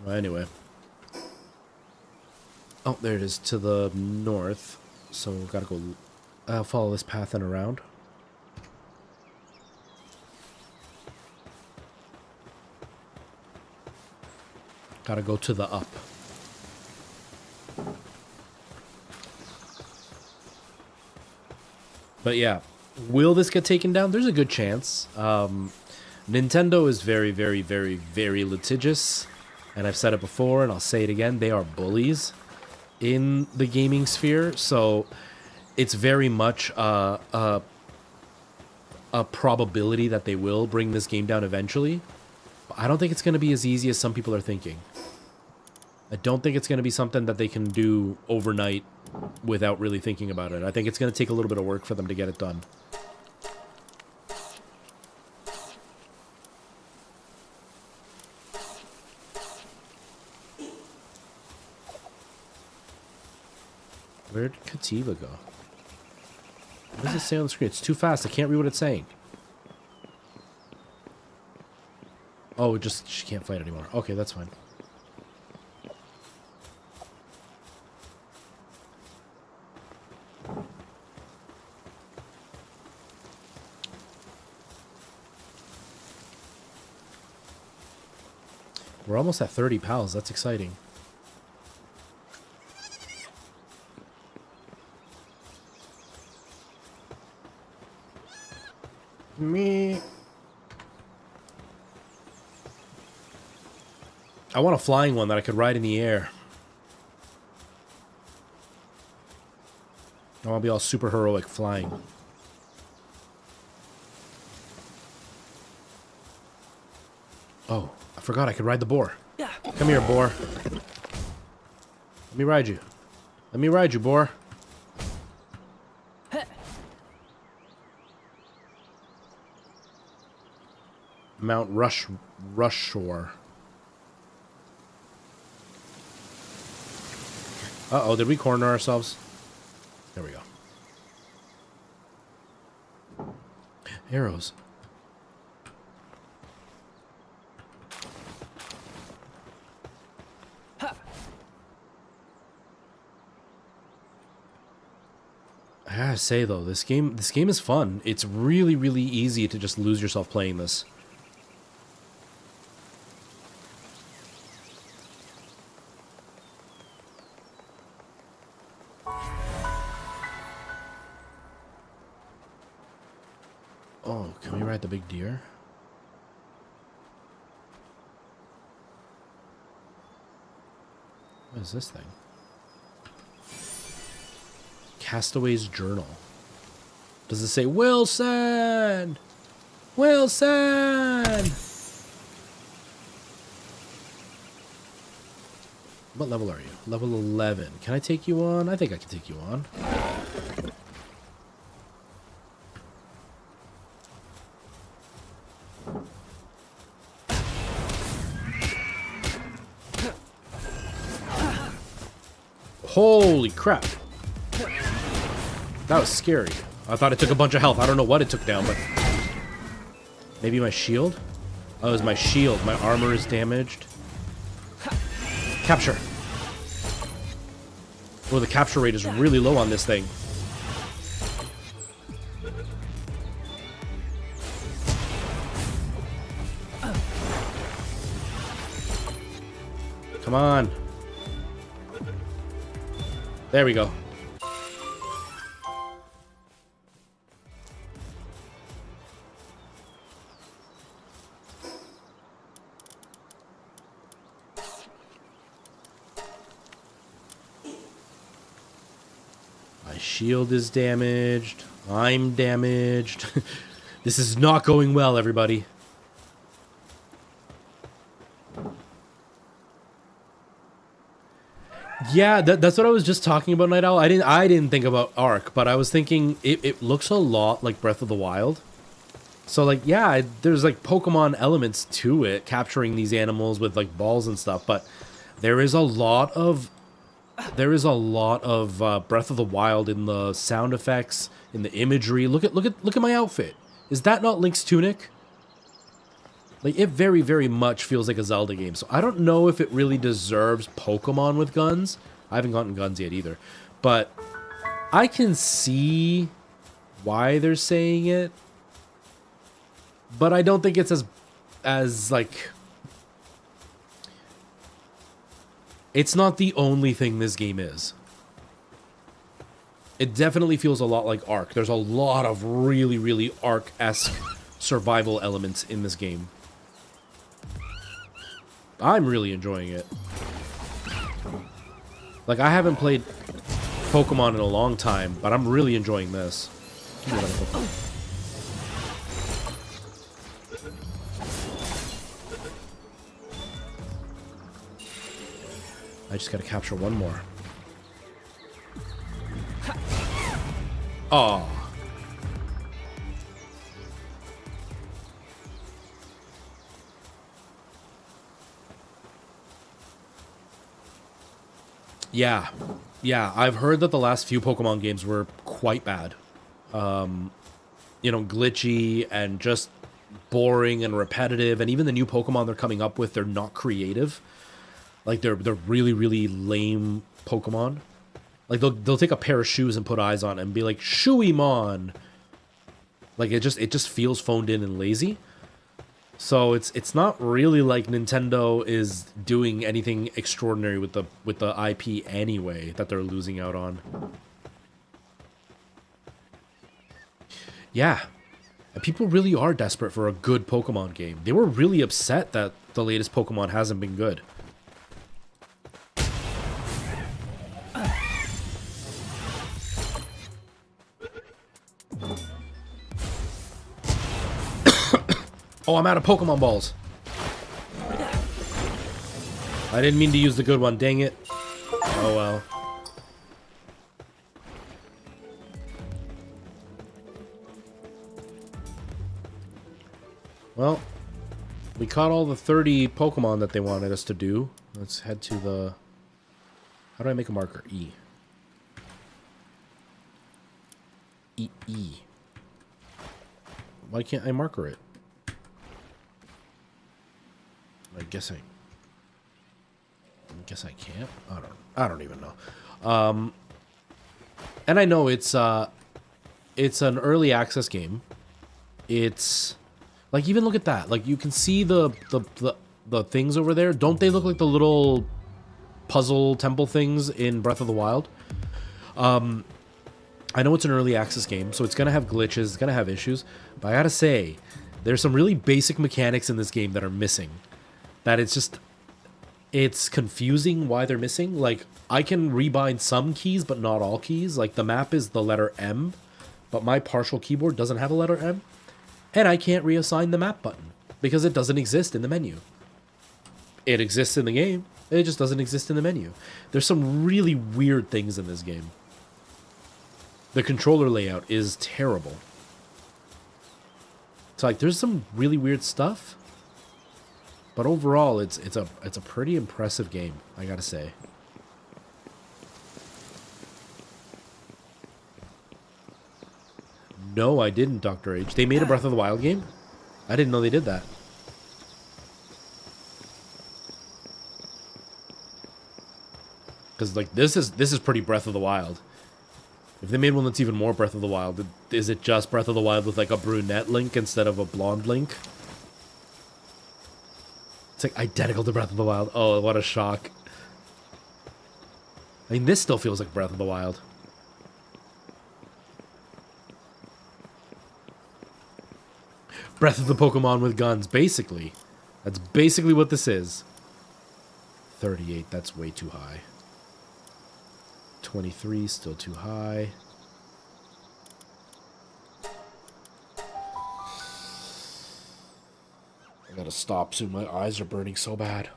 Well, anyway. Oh, there it is, to the north. So we've got to go follow this path and around. Gotta go to the up. But yeah, will this get taken down? There's a good chance. Nintendo is very, very, very, very litigious. And I've said it before, and I'll say it again. They are bullies in the gaming sphere. So it's very much a probability that they will bring this game down eventually. But I don't think it's going to be as easy as some people are thinking. I don't think it's going to be something that they can do overnight without really thinking about it. I think it's going to take a little bit of work for them to get it done. Where did Kativa go? What does it say on the screen? It's too fast. I can't read what it's saying. Oh, it just, she can't fight anymore. Okay, that's fine. We're almost at 30 pals. That's exciting. Me. I want a flying one that I could ride in the air. I want to be all super heroic flying. Oh, I forgot I could ride the boar. Come here, boar. Let me ride you. Let me ride you, boar. Mount Rushmore. Uh-oh, did we corner ourselves? There we go. Arrows. I gotta say though, this game is fun. It's really, really easy to just lose yourself playing this. Oh, can we ride the big deer? What is this thing? Castaway's Journal. Does it say Wilson? Wilson! What level are you? Level 11. Can I take you on? I think I can take you on. Holy crap. That was scary. I thought it took a bunch of health. I don't know what it took down, but... Maybe my shield? Oh, it was my shield. My armor is damaged. Capture. Oh, the capture rate is really low on this thing. Come on. There we go. My shield is damaged. I'm damaged. This is not going well, everybody. Yeah, that's what I was just talking about, Night Owl. I didn't think about Ark, but I was thinking it looks a lot like Breath of the Wild. So like, yeah, there's like Pokemon elements to it, capturing these animals with like balls and stuff, but there is a lot of Breath of the Wild in the sound effects, in the imagery. Look at my outfit. Is that not Link's tunic? Like, it very, very much feels like a Zelda game. So I don't know if it really deserves Pokemon with guns. I haven't gotten guns yet either. But I can see why they're saying it. But I don't think it's as like... It's not the only thing this game is. It definitely feels a lot like Ark. There's a lot of really, really Ark-esque survival elements in this game. I'm really enjoying it. Like, I haven't played Pokemon in a long time, but I'm really enjoying this. Give me another Pokemon. I just gotta capture one more. Oh. Yeah. Yeah, I've heard that the last few Pokemon games were quite bad. You know, glitchy and just boring and repetitive, and even the new Pokemon they're coming up with, they're not creative. Like, they're really, really lame Pokemon. Like, they'll take a pair of shoes and put eyes on it and be like, Shooemon! Like, it just feels phoned in and lazy. So it's not really like Nintendo is doing anything extraordinary with the IP anyway that they're losing out on. Yeah. And people really are desperate for a good Pokemon game. They were really upset that the latest Pokemon hasn't been good. Oh, I'm out of Pokemon balls. I didn't mean to use the good one, dang it. Oh well. Well, We caught all the 30 Pokemon that they wanted us to do. Let's head to the... How do I make a marker? E. E. E. Why can't I marker it? I guess I can't. I don't even know. And I know it's an early access game. It's like, even look at that. Like, you can see the things over there. Don't they look like the little puzzle temple things in Breath of the Wild? I know it's an early access game, so it's gonna have glitches, it's gonna have issues, but I gotta say, there's some really basic mechanics in this game that are missing. That it's confusing why they're missing. Like, I can rebind some keys, but not all keys. Like, the map is the letter M, but my partial keyboard doesn't have a letter M. And I can't reassign the map button because it doesn't exist in the menu. It exists in the game. It just doesn't exist in the menu. There's some really weird things in this game. The controller layout is terrible. It's like, there's some really weird stuff. But overall, it's a pretty impressive game, I gotta say. No, I didn't, Dr. H. They made a Breath of the Wild game? I didn't know they did that. Because, like, this is pretty Breath of the Wild. If they made one that's even more Breath of the Wild, is it just Breath of the Wild with, like, a brunette Link instead of a blonde Link? It's, like, identical to Breath of the Wild. Oh, what a shock. I mean, this still feels like Breath of the Wild. Breath of the Pokemon with guns, basically. That's basically what this is. 38, that's way too high. 23, still too high. I gotta stop soon, my eyes are burning so bad.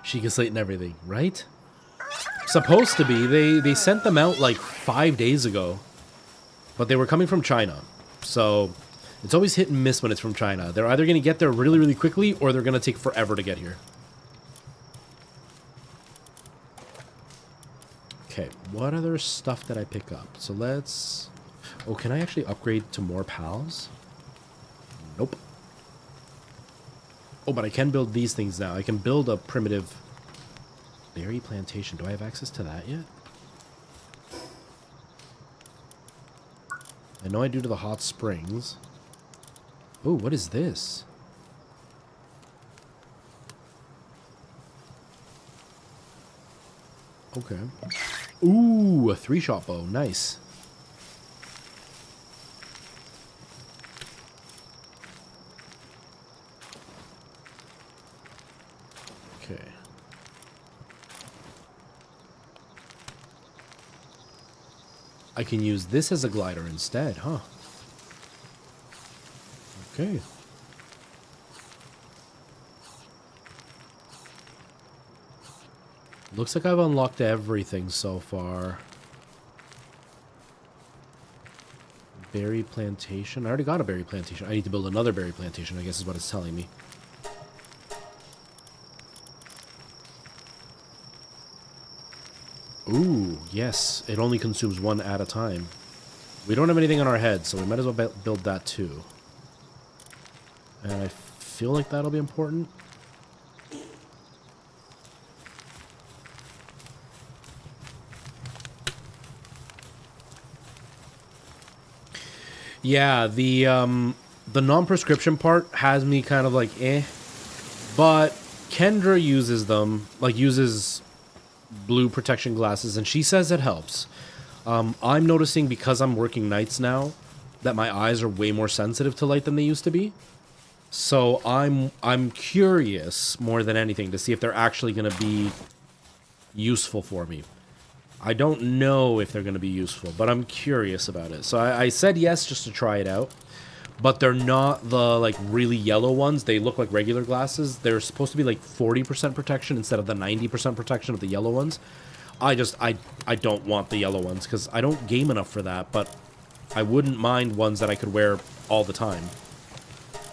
She can slate and everything, right? Supposed to be. They sent them out like 5 days ago. But they were coming from China. So it's always hit and miss when it's from China. They're either going to get there really, really quickly, or they're going to take forever to get here. Okay, what other stuff did I pick up? So let's... Oh, can I actually upgrade to more pals? Nope. Oh, but I can build these things now. I can build a primitive berry plantation. Do I have access to that yet? I know I do to the hot springs. Oh, what is this? Okay. Ooh, a 3-shot bow. Nice. Okay. I can use this as a glider instead, huh? Okay. Looks like I've unlocked everything so far. Berry plantation. I already got a berry plantation. I need to build another berry plantation, I guess is what it's telling me. Ooh, yes. It only consumes one at a time. We don't have anything on our head, so we might as well build that too. And I feel like that'll be important. Yeah, the non-prescription part has me kind of like, eh. But Kendra uses them, like uses blue protection glasses, and she says it helps. I'm noticing, because I'm working nights now, that my eyes are way more sensitive to light than they used to be. So I'm curious more than anything to see if they're actually going to be useful for me. I don't know if they're going to be useful, but I'm curious about it. So I said yes just to try it out. but they're not the like really yellow ones. They look like regular glasses. They're supposed to be like 40% protection instead of the 90% protection of the yellow ones. I don't want the yellow ones because I don't game enough for that, but I wouldn't mind ones that I could wear all the time.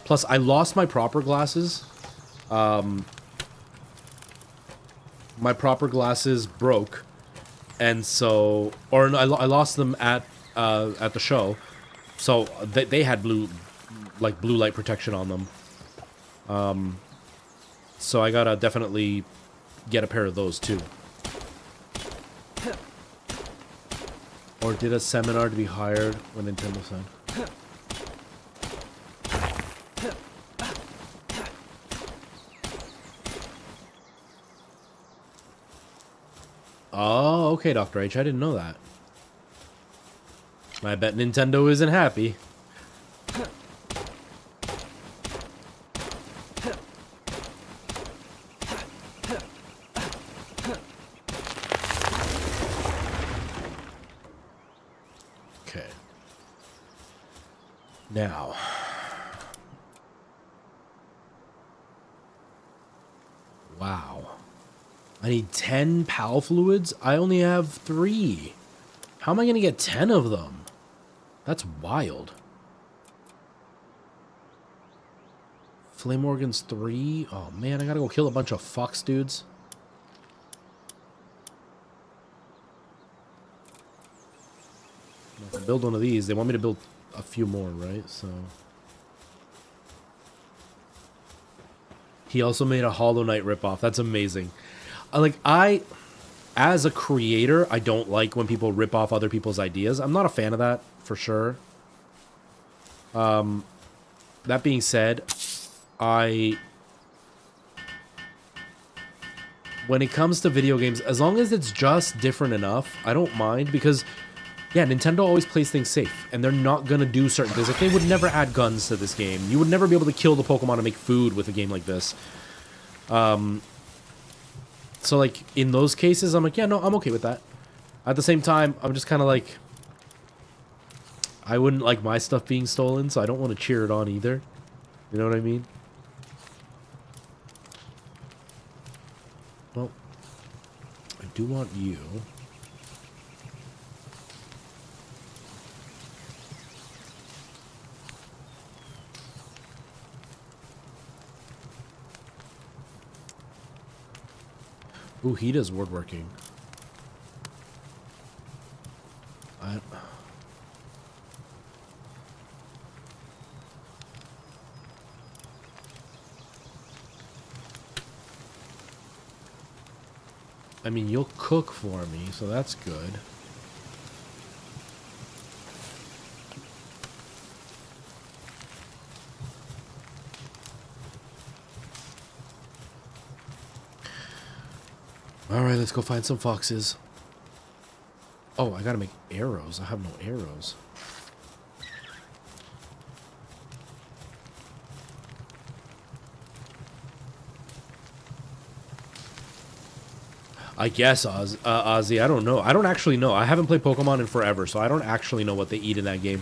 Plus, I lost my proper glasses. My proper glasses broke, and so, or I lost them at the show, so they had blue light protection on them. So I gotta definitely get a pair of those too. Or did a seminar to be hired when Nintendo said? Oh, okay, Dr. H. I didn't know that. I bet Nintendo isn't happy. Okay. Now. Wow. I need 10 PAL fluids? I only have 3. How am I going to get 10 of them? That's wild. Flame organs 3? Oh man, I gotta go kill a bunch of fox dudes. If I build one of these, they want me to build a few more, right? So... He also made a Hollow Knight ripoff. That's amazing. As a creator, I don't like when people rip off other people's ideas. I'm not a fan of that, for sure. That being said, when it comes to video games, as long as it's just different enough, I don't mind, because, yeah, Nintendo always plays things safe, and they're not gonna do certain things. Like, they would never add guns to this game. You would never be able to kill the Pokemon and make food with a game like this. So, like, in those cases, I'm like, yeah, no, I'm okay with that. At the same time, I'm just kind of like, I wouldn't like my stuff being stolen, so I don't want to cheer it on either. You know what I mean? Well, I do want you. Ooh, he does woodworking. I mean, you'll cook for me, so that's good. Alright, let's go find some foxes. Oh, I gotta make arrows. I have no arrows. I guess, Ozzy, I don't know. I don't actually know. I haven't played Pokemon in forever, so I don't actually know what they eat in that game.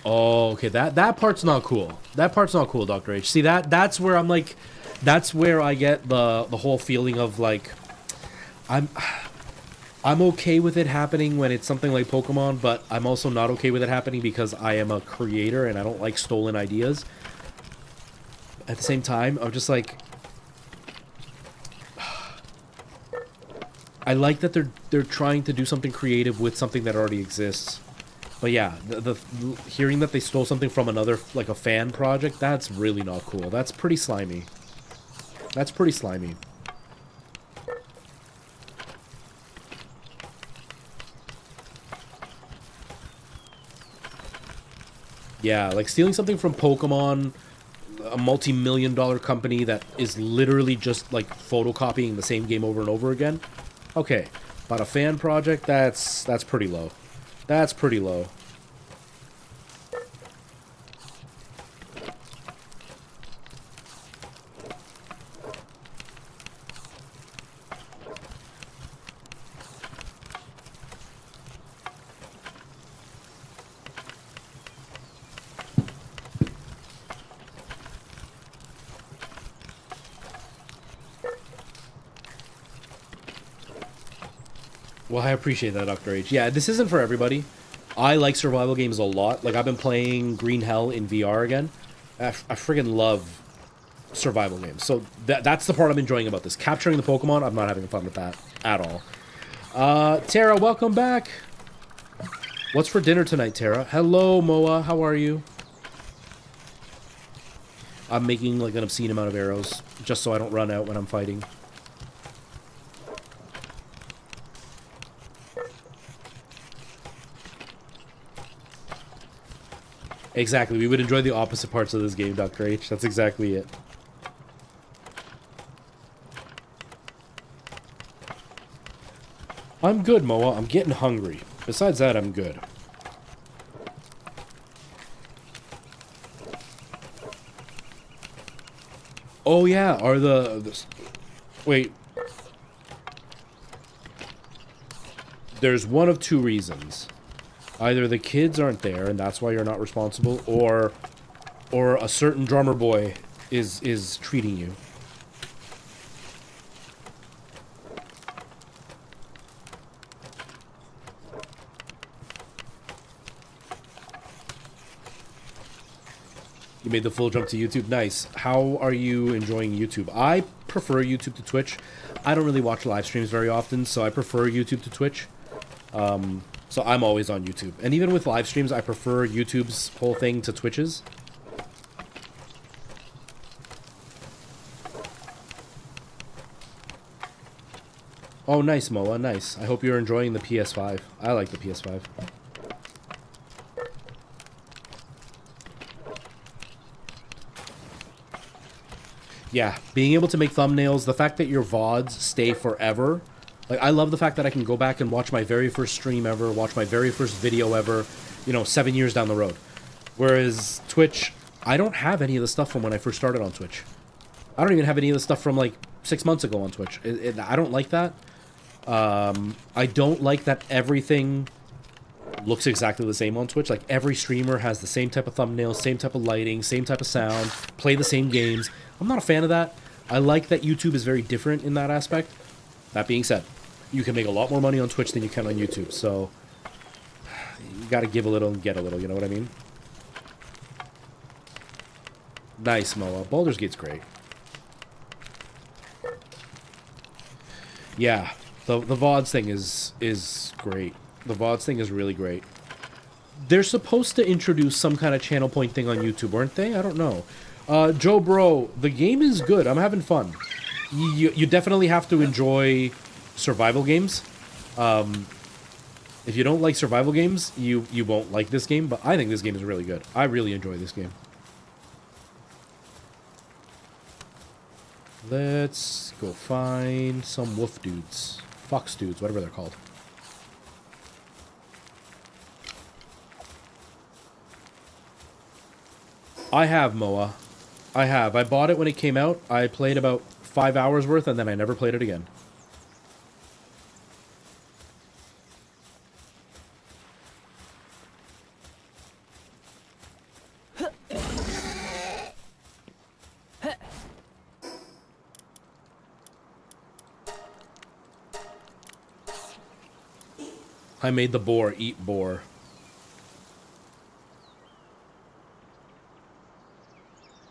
Oh, okay, that part's not cool. That part's not cool, Dr. H. See, that's where I'm like, that's where I get the whole feeling of like, I'm okay with it happening when it's something like Pokemon, but I'm also not okay with it happening because I am a creator and I don't like stolen ideas. At the same time, I'm just like, I like that they're trying to do something creative with something that already exists. But yeah, the hearing that they stole something from another, like a fan project, that's really not cool. That's pretty slimy. That's pretty slimy. Yeah, like stealing something from Pokemon, a multi-million-dollar company that is literally just like photocopying the same game over and over again. Okay, but a fan project, that's pretty low. That's pretty low. Well, I appreciate that, Dr. H. Yeah, this isn't for everybody. I like survival games a lot. Like, I've been playing Green Hell in VR again. I friggin' love survival games. So that's the part I'm enjoying about this. Capturing the Pokemon, I'm not having fun with that at all. Tara, welcome back. What's for dinner tonight, Tara? Hello, Moa. How are you? I'm making, like, an obscene amount of arrows, just so I don't run out when I'm fighting. Exactly, we would enjoy the opposite parts of this game, Dr. H. That's exactly it. I'm good, Moa. I'm getting hungry. Besides that, I'm good. Oh, yeah, are wait. There's one of two reasons. Either the kids aren't there, and that's why you're not responsible, or a certain drummer boy is treating you. You made the full jump to YouTube. Nice. How are you enjoying YouTube? I prefer YouTube to Twitch. I don't really watch live streams very often, so I prefer YouTube to Twitch. So I'm always on YouTube. And even with live streams, I prefer YouTube's whole thing to Twitch's. Oh, nice, Moa. Nice. I hope you're enjoying the PS5. I like the PS5. Yeah, being able to make thumbnails, the fact that your VODs stay forever. Like, I love the fact that I can go back and watch my very first stream ever, watch my very first video ever, 7 years down the road. Whereas Twitch, I don't have any of the stuff from when I first started on Twitch. I don't even have any of the stuff from, like, 6 months ago on Twitch. I don't like that. I don't like that everything looks exactly the same on Twitch. Like, every streamer has the same type of thumbnail, same type of lighting, same type of sound, play the same games. I'm not a fan of that. I like that YouTube is very different in that aspect. That being said, you can make a lot more money on Twitch than you can on YouTube, so you gotta give a little and get a little, you know what I mean? Nice, Moa. Baldur's Gate's great. Yeah, the VODs thing is great. The VODs thing is really great. They're supposed to introduce some kind of channel point thing on YouTube, weren't they? I don't know. Joe Bro, the game is good. I'm having fun. You definitely have to enjoy survival games. If you don't like survival games, you won't like this game, but I think this game is really good. I really enjoy this game. Let's go find some wolf dudes. Fox dudes, whatever they're called. I have, Moa. I have. I bought it when it came out. I played about 5 hours worth, and then I never played it again. I made the boar eat boar.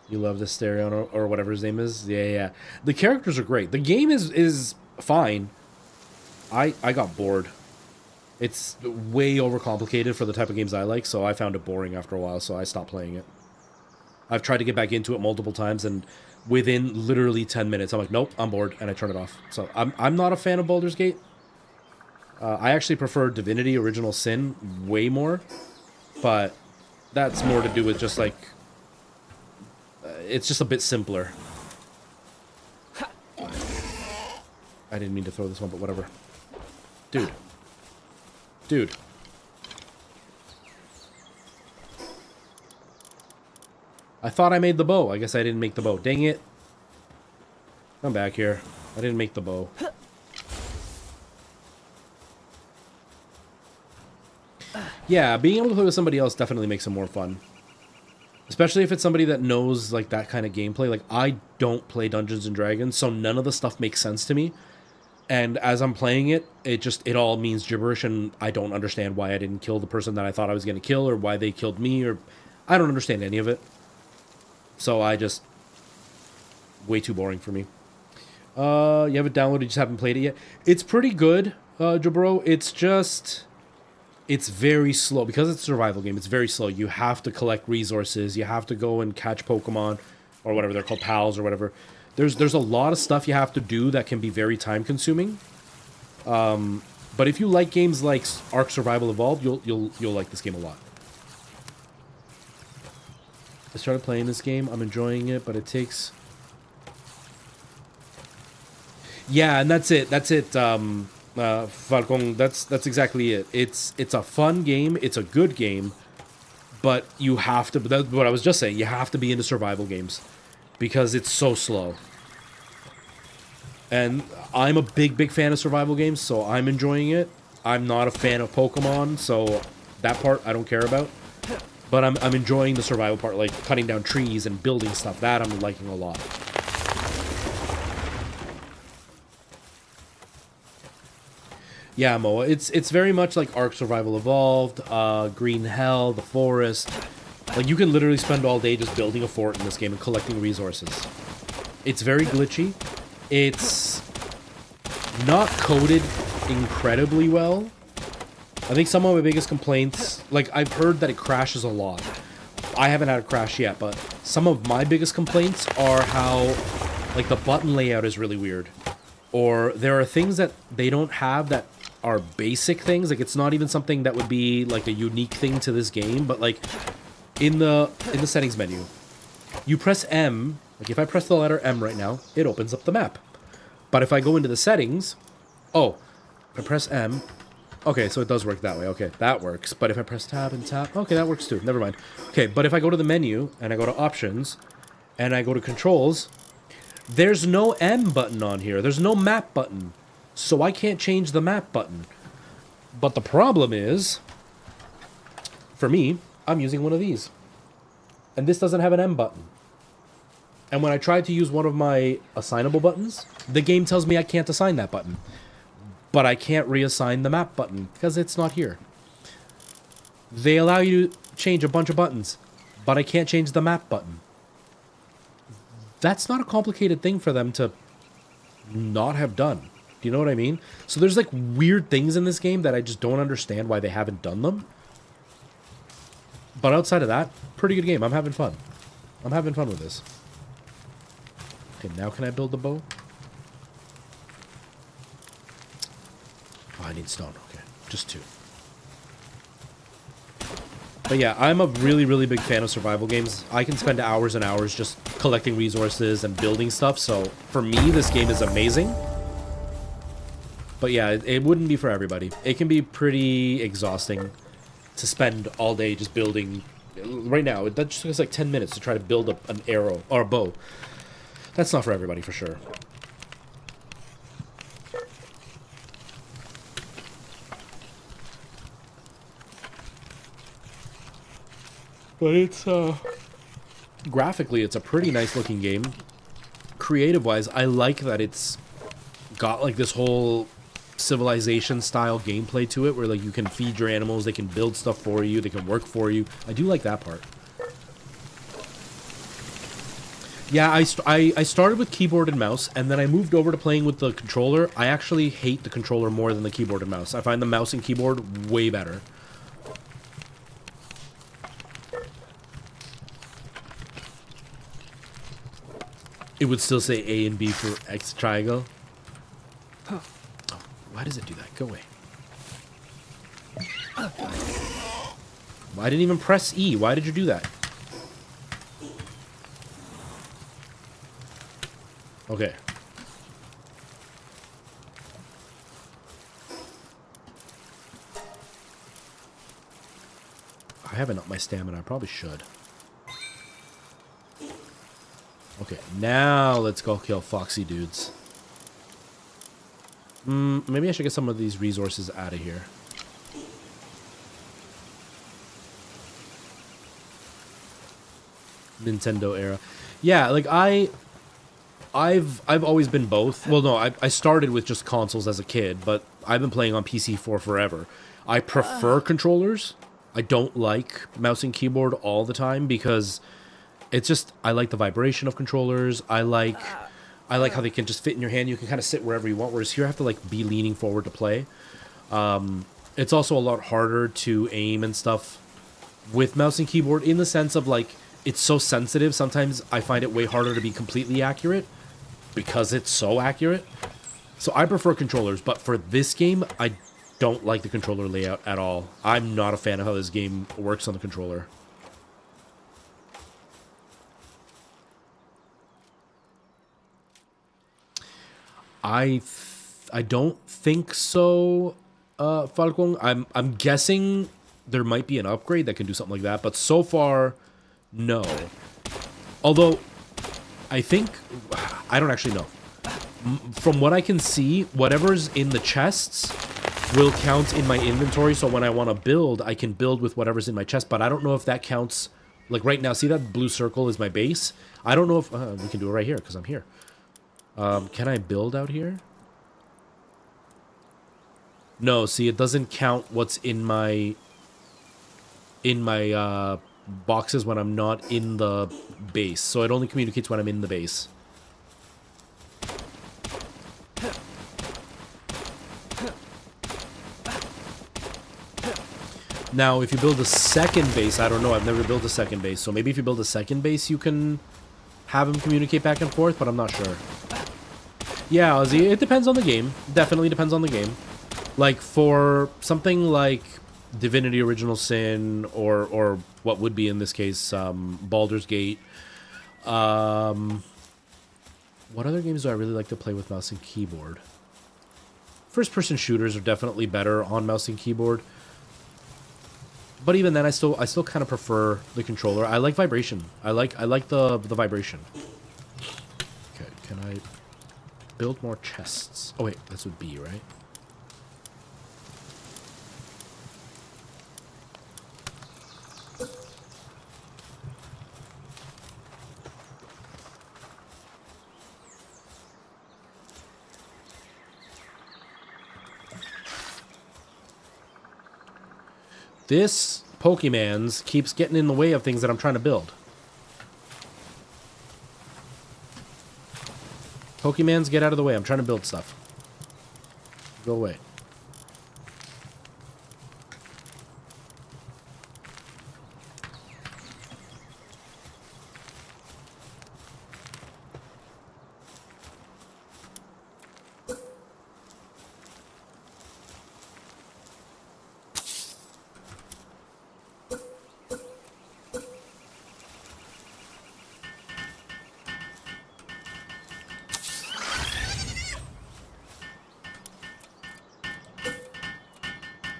You love the stereo or whatever his name is? Yeah. The characters are great. The game is fine. I got bored. It's way overcomplicated for the type of games I like, so I found it boring after a while, so I stopped playing it. I've tried to get back into it multiple times, and within literally 10 minutes, I'm like, nope, I'm bored, and I turn it off. So I'm not a fan of Baldur's Gate. I actually prefer Divinity Original Sin way more, but that's more to do with just like it's just a bit simpler. I didn't mean to throw this one, but whatever. Dude. Dude. I thought I made the bow. I guess I didn't make the bow. Dang it. Come back here. I didn't make the bow. Yeah, being able to play with somebody else definitely makes it more fun. Especially if it's somebody that knows, like, that kind of gameplay. Like, I don't play Dungeons & Dragons, so none of the stuff makes sense to me. And as I'm playing it, it all means gibberish, and I don't understand why I didn't kill the person that I thought I was going to kill, or why they killed me, or... I don't understand any of it. So I just... way too boring for me. You have it downloaded, you just haven't played it yet. It's pretty good, Jabro. It's just... it's very slow. Because it's a survival game, it's very slow. You have to collect resources. You have to go and catch Pokemon, or whatever they're called, pals, or whatever. There's a lot of stuff you have to do that can be very time-consuming. But if you like games like Ark Survival Evolved, you'll like this game a lot. I started playing this game. I'm enjoying it, but it takes... yeah, and that's it. That's it, Falcon. That's exactly it. It's a fun game. It's a good game. But you have to... that's what I was just saying. You have to be into survival games. Because it's so slow. And I'm a big fan of survival games, so I'm enjoying it. I'm not a fan of Pokemon, so that part I don't care about. But I'm enjoying the survival part, like cutting down trees and building stuff. That I'm liking a lot. Yeah, Moa, it's very much like Ark Survival Evolved, Green Hell, The Forest. Like, you can literally spend all day just building a fort in this game and collecting resources. It's very glitchy. It's not coded incredibly well. I think some of my biggest complaints... like, I've heard that it crashes a lot. I haven't had a crash yet, but some of my biggest complaints are how, like, the button layout is really weird. Or there are things that they don't have that are basic things. Like, it's not even something that would be, like, a unique thing to this game, but, like... in the settings menu, you press M. Like, if I press the letter M right now, it opens up the map. But if I go into the settings, oh, if I press M, okay, so it does work that way. Okay, that works. But if I press tab and tab, okay, that works too. Never mind. Okay, but if I go to the menu and I go to options and I go to controls, there's no M button on here. There's no map button. So I can't change the map button. But the problem is, for me, I'm using one of these. And this doesn't have an M button. And when I tried to use one of my assignable buttons, the game tells me I can't assign that button. But I can't reassign the map button because it's not here. They allow you to change a bunch of buttons, but I can't change the map button. That's not a complicated thing for them to not have done. Do you know what I mean? So there's like weird things in this game that I just don't understand why they haven't done them. But outside of that, pretty good game. I'm having fun. I'm having fun with this. Okay, now can I build the bow? Oh, I need stone. Okay, just 2. But yeah, I'm a really big fan of survival games. I can spend hours and hours just collecting resources and building stuff. So for me, this game is amazing. But yeah, it wouldn't be for everybody. It can be pretty exhausting to spend all day just building. Right now, that just took us like 10 minutes to try to build up an arrow or a bow. That's not for everybody, for sure. But it's, graphically, it's a pretty nice looking game. Creative-wise, I like that it's got like this whole Civilization style gameplay to it, where like you can feed your animals, they can build stuff for you, they can work for you. I do like that part. Yeah, I started with keyboard and mouse, and then I moved over to playing with the controller. I actually hate the controller more than the keyboard and mouse. I find the mouse and keyboard way better. It would still say A and B for X triangle. Huh. Oh, why does it do that? Go away. I didn't even press E. Why did you do that? Okay. I haven't upped my stamina. I probably should. Okay, now let's go kill foxy dudes. Maybe I should get some of these resources out of here. Nintendo era. Yeah, like I've always been both. Well, no, I started with just consoles as a kid, but I've been playing on PC for forever. I prefer controllers. I don't like mouse and keyboard all the time because it's just, I like the vibration of controllers. I like how they can just fit in your hand. You can kind of sit wherever you want, whereas here I have to like be leaning forward to play. It's also a lot harder to aim and stuff with mouse and keyboard in the sense of like, it's so sensitive. Sometimes I find it way harder to be completely accurate because it's so accurate. So I prefer controllers, but for this game, I don't like the controller layout at all. I'm not a fan of how this game works on the controller. I don't think so, Falcon. I'm guessing there might be an upgrade that can do something like that, but so far, no. Although, I think, I don't actually know. From what I can see, whatever's in the chests will count in my inventory, so when I want to build, I can build with whatever's in my chest, but I don't know if that counts. Like right now, see that blue circle is my base? I don't know if, we can do it right here, because I'm here. Can I build out here? No, see, it doesn't count what's in my boxes when I'm not in the base, so it only communicates when I'm in the base. Now, if you build a second base, I don't know, I've never built a second base, so maybe if you build a second base, you can have them communicate back and forth, but I'm not sure. Yeah, Ozzy, it depends on the game. Definitely depends on the game. Like, for something like Divinity Original Sin, or what would be in this case, Baldur's Gate. What other games do I really like to play with mouse and keyboard? First-person shooters are definitely better on mouse and keyboard. But even then, I still kind of prefer the controller. I like vibration. I like the vibration. Okay, can I build more chests? Oh wait, that's with B, right? This Pokemon's keeps getting in the way of things that I'm trying to build. Pokemons, get out of the way. I'm trying to build stuff. Go away.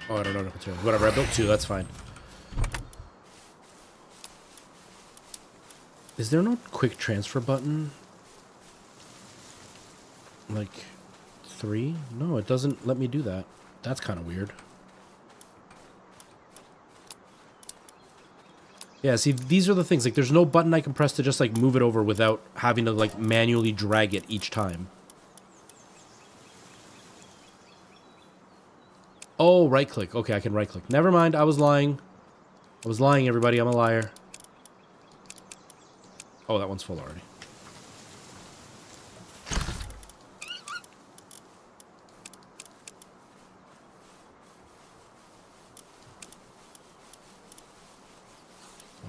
Oh, I don't know. Whatever, I built 2, that's fine. Is there no quick transfer button? Like 3? No, it doesn't let me do that. That's kind of weird. Yeah, see, these are the things. Like, there's no button I can press to just, like, move it over without having to, like, manually drag it each time. Oh, right click. Okay, I can right click. Never mind, I was lying. I was lying, everybody. I'm a liar. Oh, that one's full already.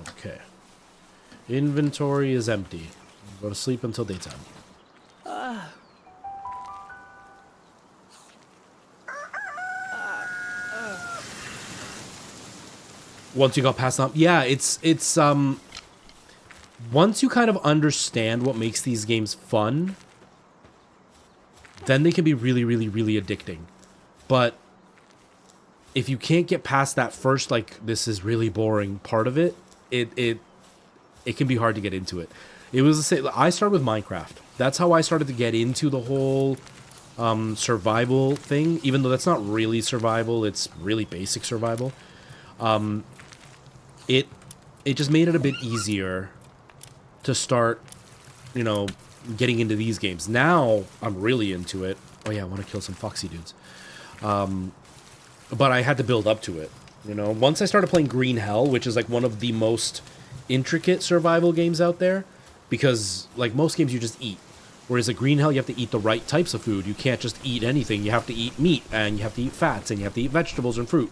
Okay. Inventory is empty. Go to sleep until daytime. Once you got past them, yeah, it's once you kind of understand what makes these games fun, then they can be really, really, really addicting. But if you can't get past that first, like, this is really boring part of it, it can be hard to get into it. It was the same. I started with Minecraft. That's how I started to get into the whole survival thing, even though that's not really survival, it's really basic survival. It just made it a bit easier to start, you know, getting into these games. Now I'm really into it. Oh yeah, I want to kill some foxy dudes. But I had to build up to it, you know. Once I started playing Green Hell, which is like one of the most intricate survival games out there, because like most games you just eat. Whereas at Green Hell, you have to eat the right types of food. You can't just eat anything. You have to eat meat, and you have to eat fats, and you have to eat vegetables and fruit.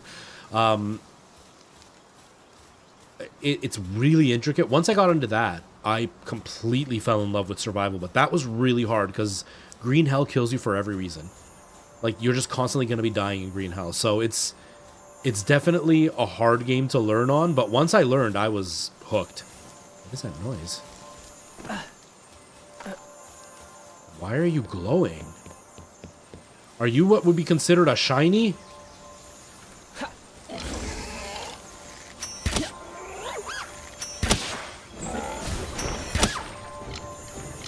It's really intricate. Once I got into that, I completely fell in love with survival. But that was really hard, because Green Hell kills you for every reason. Like, you're just constantly going to be dying in Green Hell. So it's definitely a hard game to learn on. But once I learned, I was hooked. What is that noise? Why are you glowing? Are you what would be considered a shiny?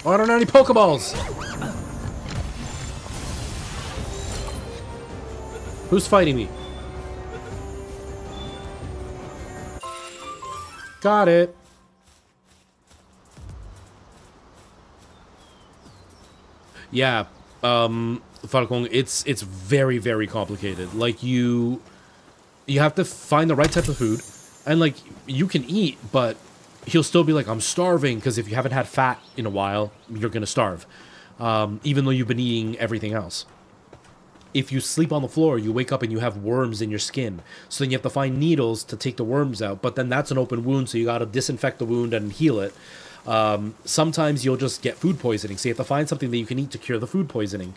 Oh, I don't have any Pokeballs. Who's fighting me? Got it. Yeah, Falcon, it's very, very complicated. Like, you have to find the right type of food, and like, you can eat, but he'll still be like, I'm starving, because if you haven't had fat in a while, you're gonna starve, even though you've been eating everything else. If you sleep on the floor, you wake up and you have worms in your skin, so then you have to find needles to take the worms out, but then that's an open wound, so you gotta disinfect the wound and heal it. Sometimes you'll just get food poisoning, so you have to find something that you can eat to cure the food poisoning.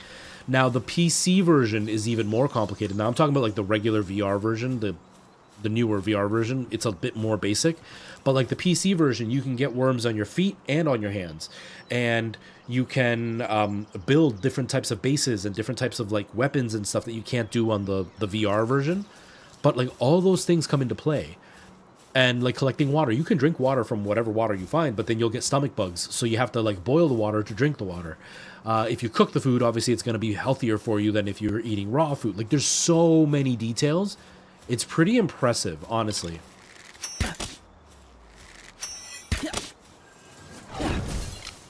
Now, the PC version is even more complicated. Now, I'm talking about like the regular VR version, the newer VR version. It's a bit more basic, but like the PC version, you can get worms on your feet and on your hands, and you can build different types of bases and different types of like weapons and stuff that you can't do on the VR version. But like all those things come into play. And like collecting water, you can drink water from whatever water you find, but then you'll get stomach bugs. So you have to like boil the water to drink the water. If you cook the food, obviously it's going to be healthier for you than if you're eating raw food. Like, there's so many details. It's pretty impressive, honestly.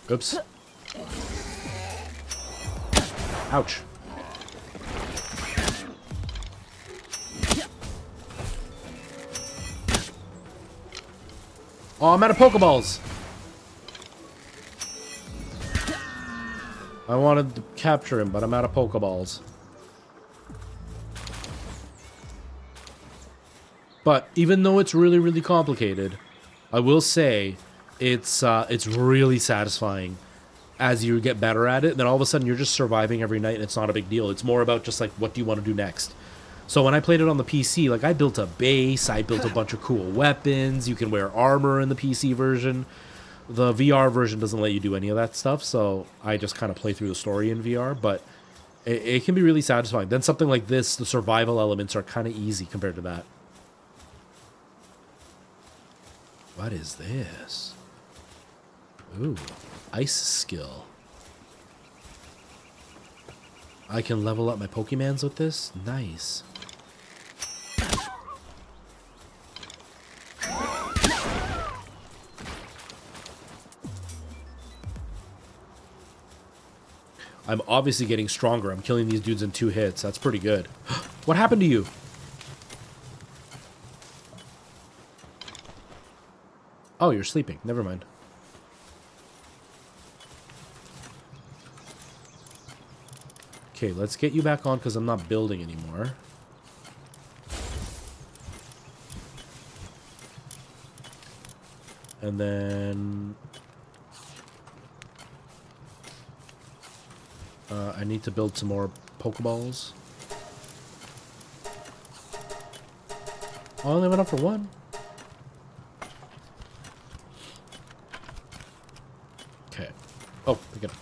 Oops. Ouch. Oh, I'm out of Pokeballs. I wanted to capture him, but I'm out of Pokeballs. But even though it's really, really complicated, I will say it's really satisfying as you get better at it. And then all of a sudden you're just surviving every night, and it's not a big deal. It's more about just like, what do you want to do next? So when I played it on the PC, like, I built a base, I built a bunch of cool weapons. You can wear armor in the PC version. The VR version doesn't let you do any of that stuff, so I just kind of play through the story in VR, but it can be really satisfying. Then something like this, the survival elements are kind of easy compared to that. What is this? Ooh, ice skill. I can level up my Pokemons with this? Nice. I'm obviously getting stronger. I'm killing these dudes in 2 hits. That's pretty good. What happened to you? Oh, you're sleeping. Never mind. Okay, let's get you back on because I'm not building anymore. And then... I need to build some more Pokeballs. I only went up for 1. Okay. Oh, pick it up.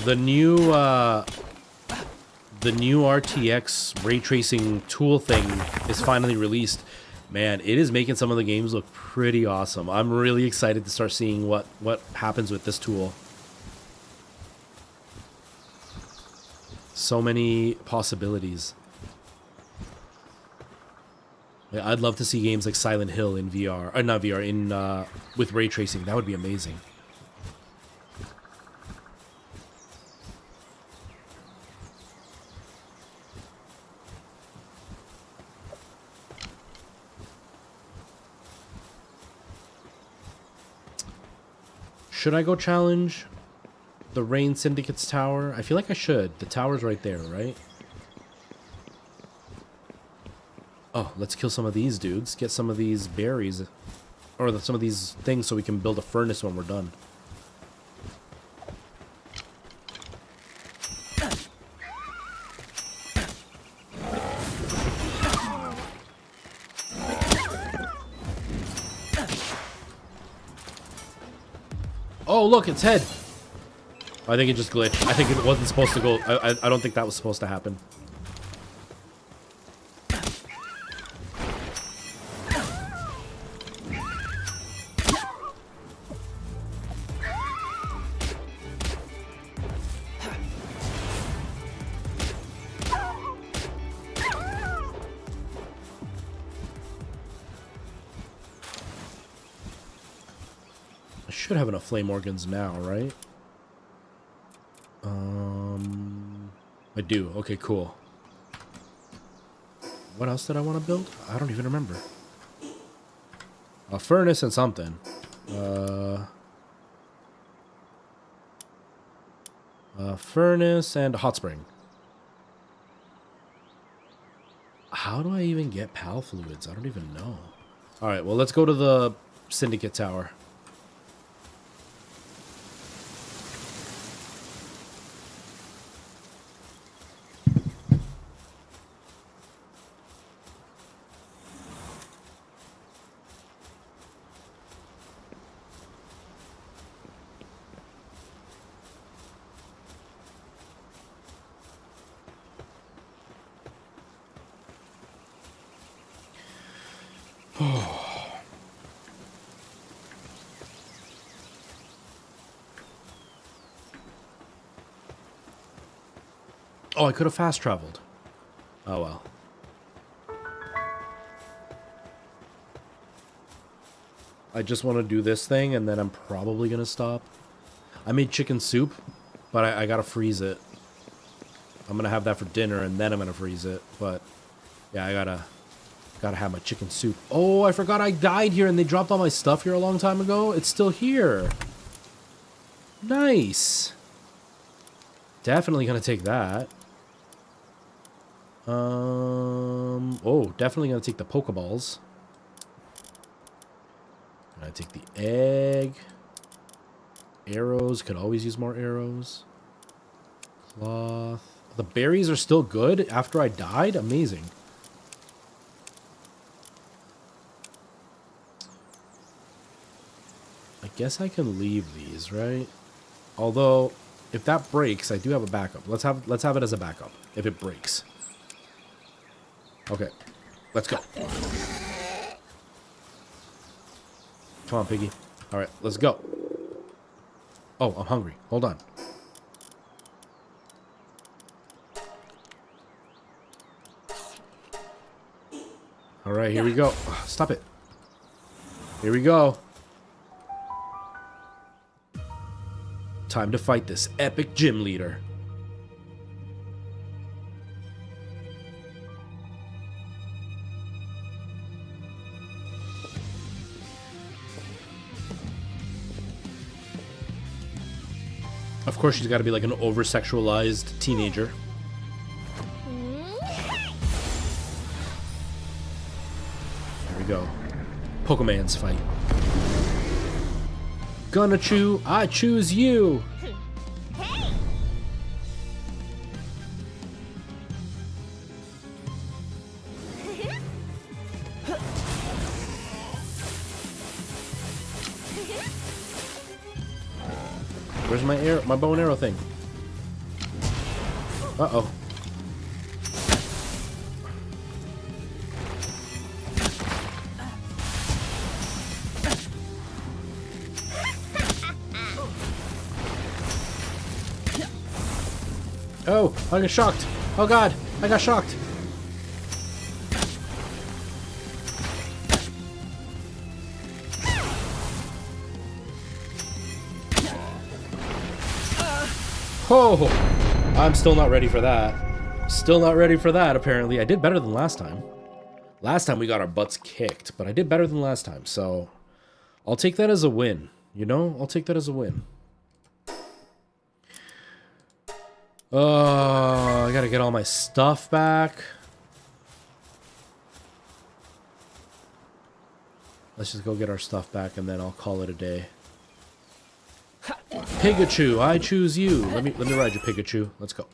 The new RTX ray tracing tool thing is finally released. Man, it is making some of the games look pretty awesome. I'm really excited to start seeing what happens with this tool. So many possibilities. Yeah, I'd love to see games like Silent Hill in VR, or not VR, in with ray tracing. That would be amazing. Should I go challenge the Rain Syndicate's tower? I feel like I should. The tower's right there, right? Oh, let's kill some of these dudes. Get some of these berries. Or some of these things so we can build a furnace when we're done. Oh, look, it's head. I think it just glitched. I think it wasn't supposed to go. I don't think that was supposed to happen. Should have enough flame organs now, right? I do. Okay, cool. What else did I want to build? I don't even remember. A furnace and something. A furnace and a hot spring. How do I even get PAL fluids? I don't even know. All right, well, let's go to the Syndicate Tower. Oh, I could have fast traveled. Oh well. I just want to do this thing and then I'm probably gonna stop. I made chicken soup, but I gotta freeze it. I'm gonna have that for dinner and then I'm gonna freeze it. But yeah, I gotta have my chicken soup. Oh, I forgot I died here and they dropped all my stuff here a long time ago. It's still here. Nice. Definitely gonna take that. Oh, definitely gonna take the Pokeballs. Gonna take the egg. Arrows, could always use more arrows. Cloth. The berries are still good after I died? Amazing. I guess I can leave these, right? Although, if that breaks, I do have a backup. Let's have it as a backup, if it breaks. Okay, let's go. Come on, piggy. All right, let's go. Oh, I'm hungry. Hold on. All right, here we go. Stop it. Here we go. Time to fight this epic gym leader. Of course, she's got to be like an over-sexualized teenager. There we go. Pokemon's fight. Gunichu, I choose you! Where's my bow and arrow thing? Uh-oh. Oh, I got shocked. Oh god, I got shocked. Oh, I'm still not ready for that. Still not ready for that, apparently. I did better than last time. Last time we got our butts kicked, but I did better than last time, so I'll take that as a win. You know, I'll take that as a win. Oh, I gotta get all my stuff back. Let's just go get our stuff back and then I'll call it a day. Pikachu, I choose you. Let me ride you, Pikachu. Let's go.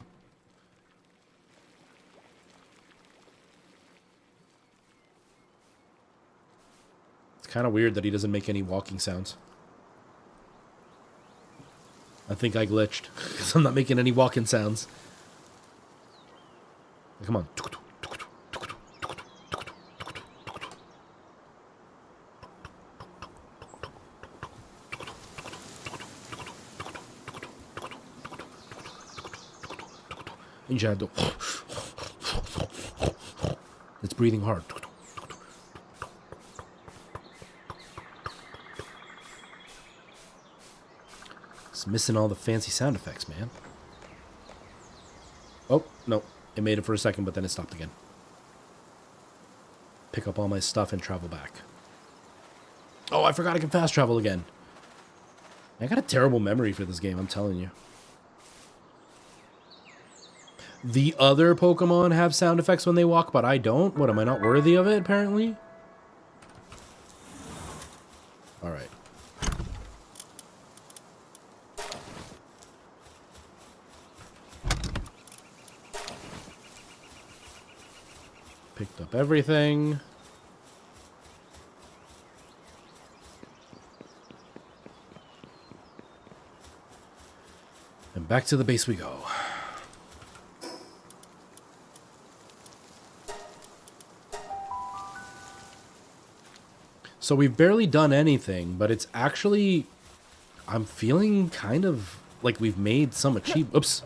It's kind of weird that he doesn't make any walking sounds. I think I glitched because I'm not making any walking sounds. Come on. It's breathing hard. It's missing all the fancy sound effects, man. Oh, no. It made it for a second, but then it stopped again. Pick up all my stuff and travel back. Oh, I forgot I can fast travel again. I got a terrible memory for this game, I'm telling you. The other Pokemon have sound effects when they walk, but I don't? What, am I not worthy of it, apparently? Alright. Picked up everything. And back to the base we go. So we've barely done anything, but it's actually... I'm feeling kind of like we've made some achievements. Oops.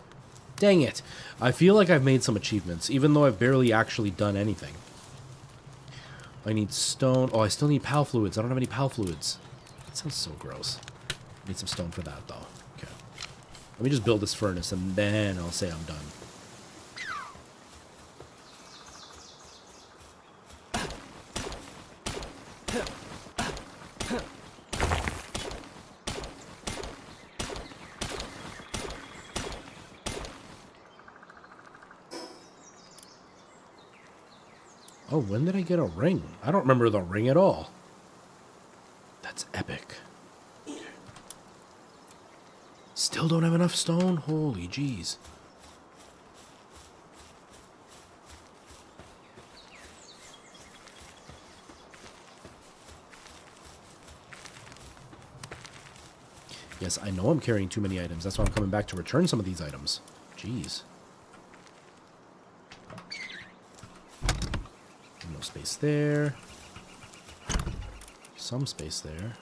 Dang it. I feel like I've made some achievements, even though I've barely actually done anything. I need stone. Oh, I still need pal fluids. I don't have any pal fluids. That sounds so gross. I need some stone for that, though. Okay. Let me just build this furnace, and then I'll say I'm done. Oh, when did I get a ring? I don't remember the ring at all. That's epic. Still don't have enough stone? Holy jeez. Yes, I know I'm carrying too many items. That's why I'm coming back to return some of these items. Jeez. No space there. Some space there.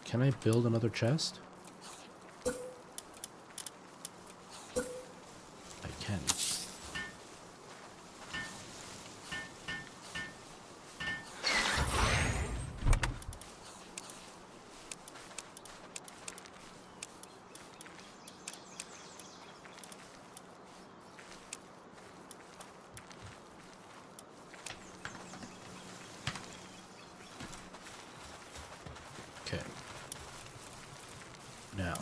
Can I build another chest? I can. Okay. Now,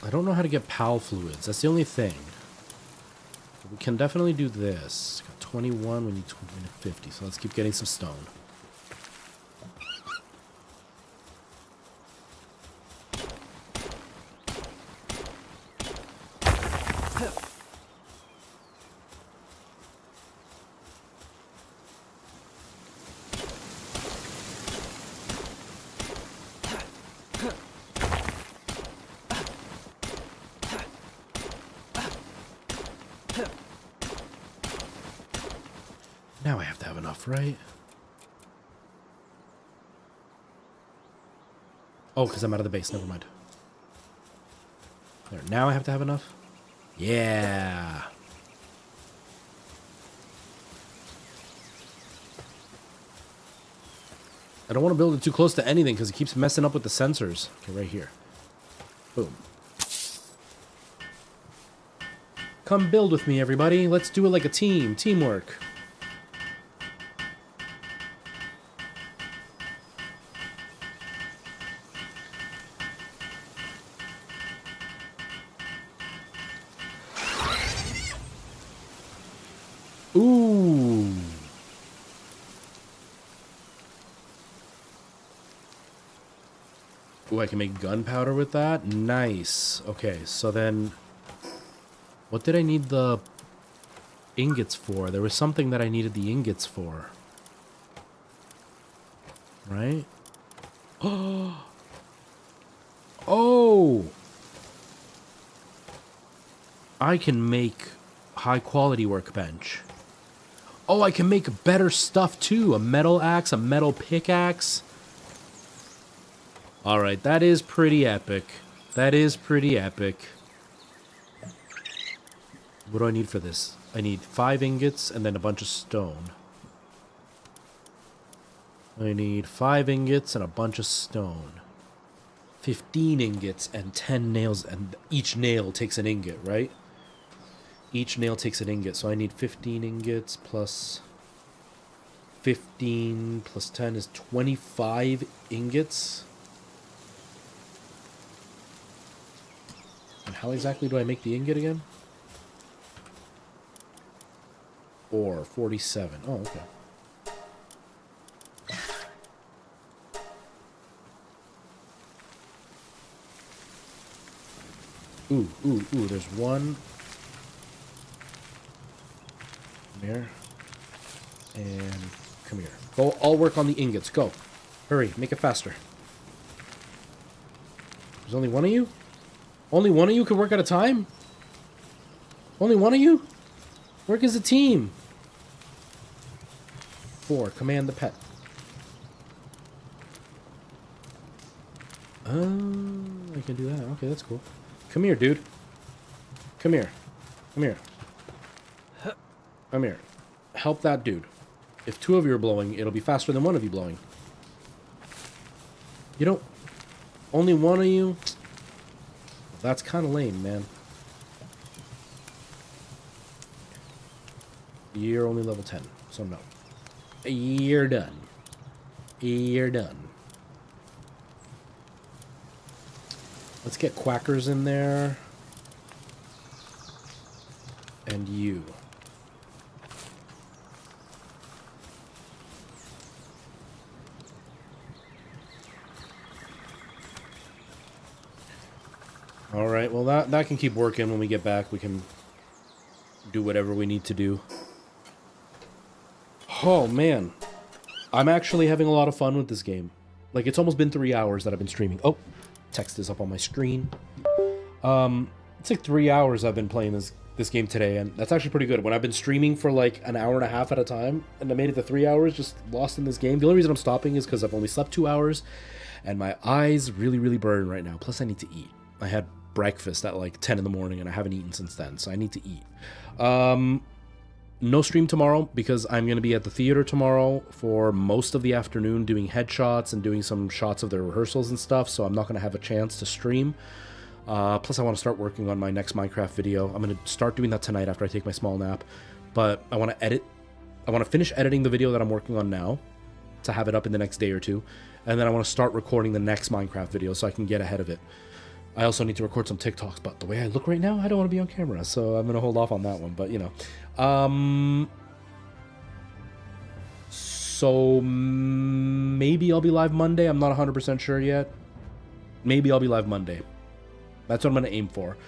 I don't know how to get PAL fluids. That's the only thing. We can definitely do this. Got 21, we need 50, so let's keep getting some stone. I have to have enough, right? Oh, because I'm out of the base. Never mind. There. Now I have to have enough? Yeah. I don't want to build it too close to anything because it keeps messing up with the sensors. Okay, right here. Boom. Come build with me, everybody. Let's do it like a team. Teamwork. Ooh. Ooh, I can make gunpowder with that? Nice. Okay, so then... What did I need the ingots for? There was something that I needed the ingots for. Right? Oh! I can make high-quality workbench. Oh, I can make better stuff, too. A metal axe, a metal pickaxe. Alright, that is pretty epic. That is pretty epic. What do I need for this? I need 5 ingots and then a bunch of stone. I need 5 ingots and a bunch of stone. 15 ingots and 10 nails, and each nail takes an ingot, right? Each nail takes an ingot, so I need 15 ingots plus 15 plus 10 is 25 ingots. And how exactly do I make the ingot again? Or 47. Oh, okay. Ooh, there's one. Come here. And come here. Go, I'll work on the ingots. Go. Hurry, make it faster. There's only one of you? Only one of you can work at a time? Only one of you? Work as a team. 4. Command the pet. I can do that. Okay, that's cool. Come here, dude. Come here. Come here. Come here. Help that dude. If 2 of you are blowing, it'll be faster than 1 of you blowing. You don't... Only 1 of you? That's kind of lame, man. You're only level 10, so no. You're done. You're done. Let's get quackers in there. And you. Alright, well that can keep working. When we get back, we can do whatever we need to do. Oh, man. I'm actually having a lot of fun with this game. Like, it's almost been 3 hours that I've been streaming. Oh, text is up on my screen. It's like 3 hours I've been playing this game today, and that's actually pretty good. When I've been streaming for like an hour and a half at a time, and I made it to 3 hours just lost in this game. The only reason I'm stopping is because I've only slept 2 hours, and my eyes really, really burn right now. Plus, I need to eat. I had breakfast at like 10 in the morning, and I haven't eaten since then, so I need to eat. No stream tomorrow because I'm going to be at the theater tomorrow for most of the afternoon doing headshots and doing some shots of the rehearsals and stuff, so I'm not going to have a chance to stream. Plus, I want to start working on my next Minecraft video. I'm going to start doing that tonight after I take my small nap, but I want to edit. I want to finish editing the video that I'm working on now to have it up in the next day or two, and then I want to start recording the next Minecraft video so I can get ahead of it. I also need to record some TikToks, but the way I look right now, I don't want to be on camera, so I'm going to hold off on that one, but, you know. So, maybe I'll be live Monday. I'm not 100% sure yet. Maybe I'll be live Monday. That's what I'm going to aim for.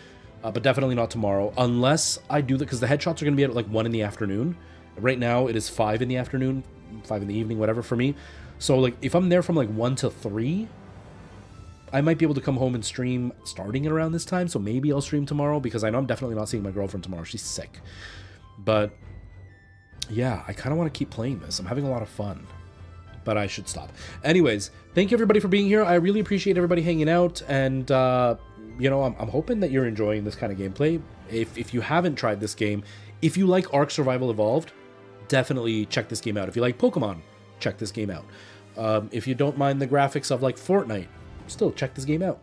But definitely not tomorrow, unless I do that, because the headshots are going to be at like 1 in the afternoon. Right now, it is 5 in the afternoon, 5 in the evening, whatever for me. So, like, if I'm there from like 1 to 3... I might be able to come home and stream starting at around this time, so maybe I'll stream tomorrow, because I know I'm definitely not seeing my girlfriend tomorrow. She's sick. But yeah, I kind of want to keep playing this. I'm having a lot of fun, but I should stop. Anyways, thank you everybody for being here. I really appreciate everybody hanging out, and you know, I'm hoping that you're enjoying this kind of gameplay. If you haven't tried this game, if you like Ark Survival Evolved, definitely check this game out. If you like Pokemon, check this game out. If you don't mind the graphics of like Fortnite, still check this game out.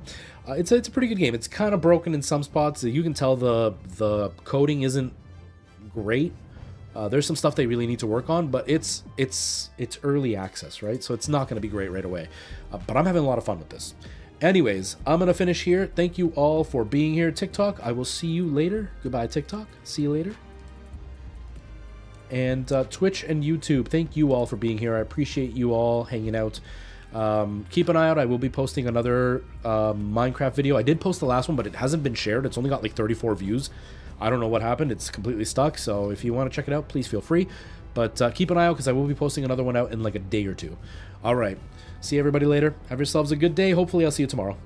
It's a pretty good game. It's kind of broken in some spots. You can tell the coding isn't great. There's some stuff they really need to work on, but it's early access, right? So it's not going to be great right away. But I'm having a lot of fun with this. Anyways, I'm going to finish here. Thank you all for being here. TikTok, I will see you later. Goodbye, TikTok. See you later. And Twitch and YouTube, thank you all for being here. I appreciate you all hanging out. Keep an eye out. I will be posting another Minecraft video. I did post the last one, but it hasn't been shared. It's only got like 34 views. I don't know what happened. It's completely stuck. So if you want to check it out, please feel free. But keep an eye out because I will be posting another one out in like a day or two. All right. See everybody later. Have yourselves a good day. Hopefully I'll see you tomorrow.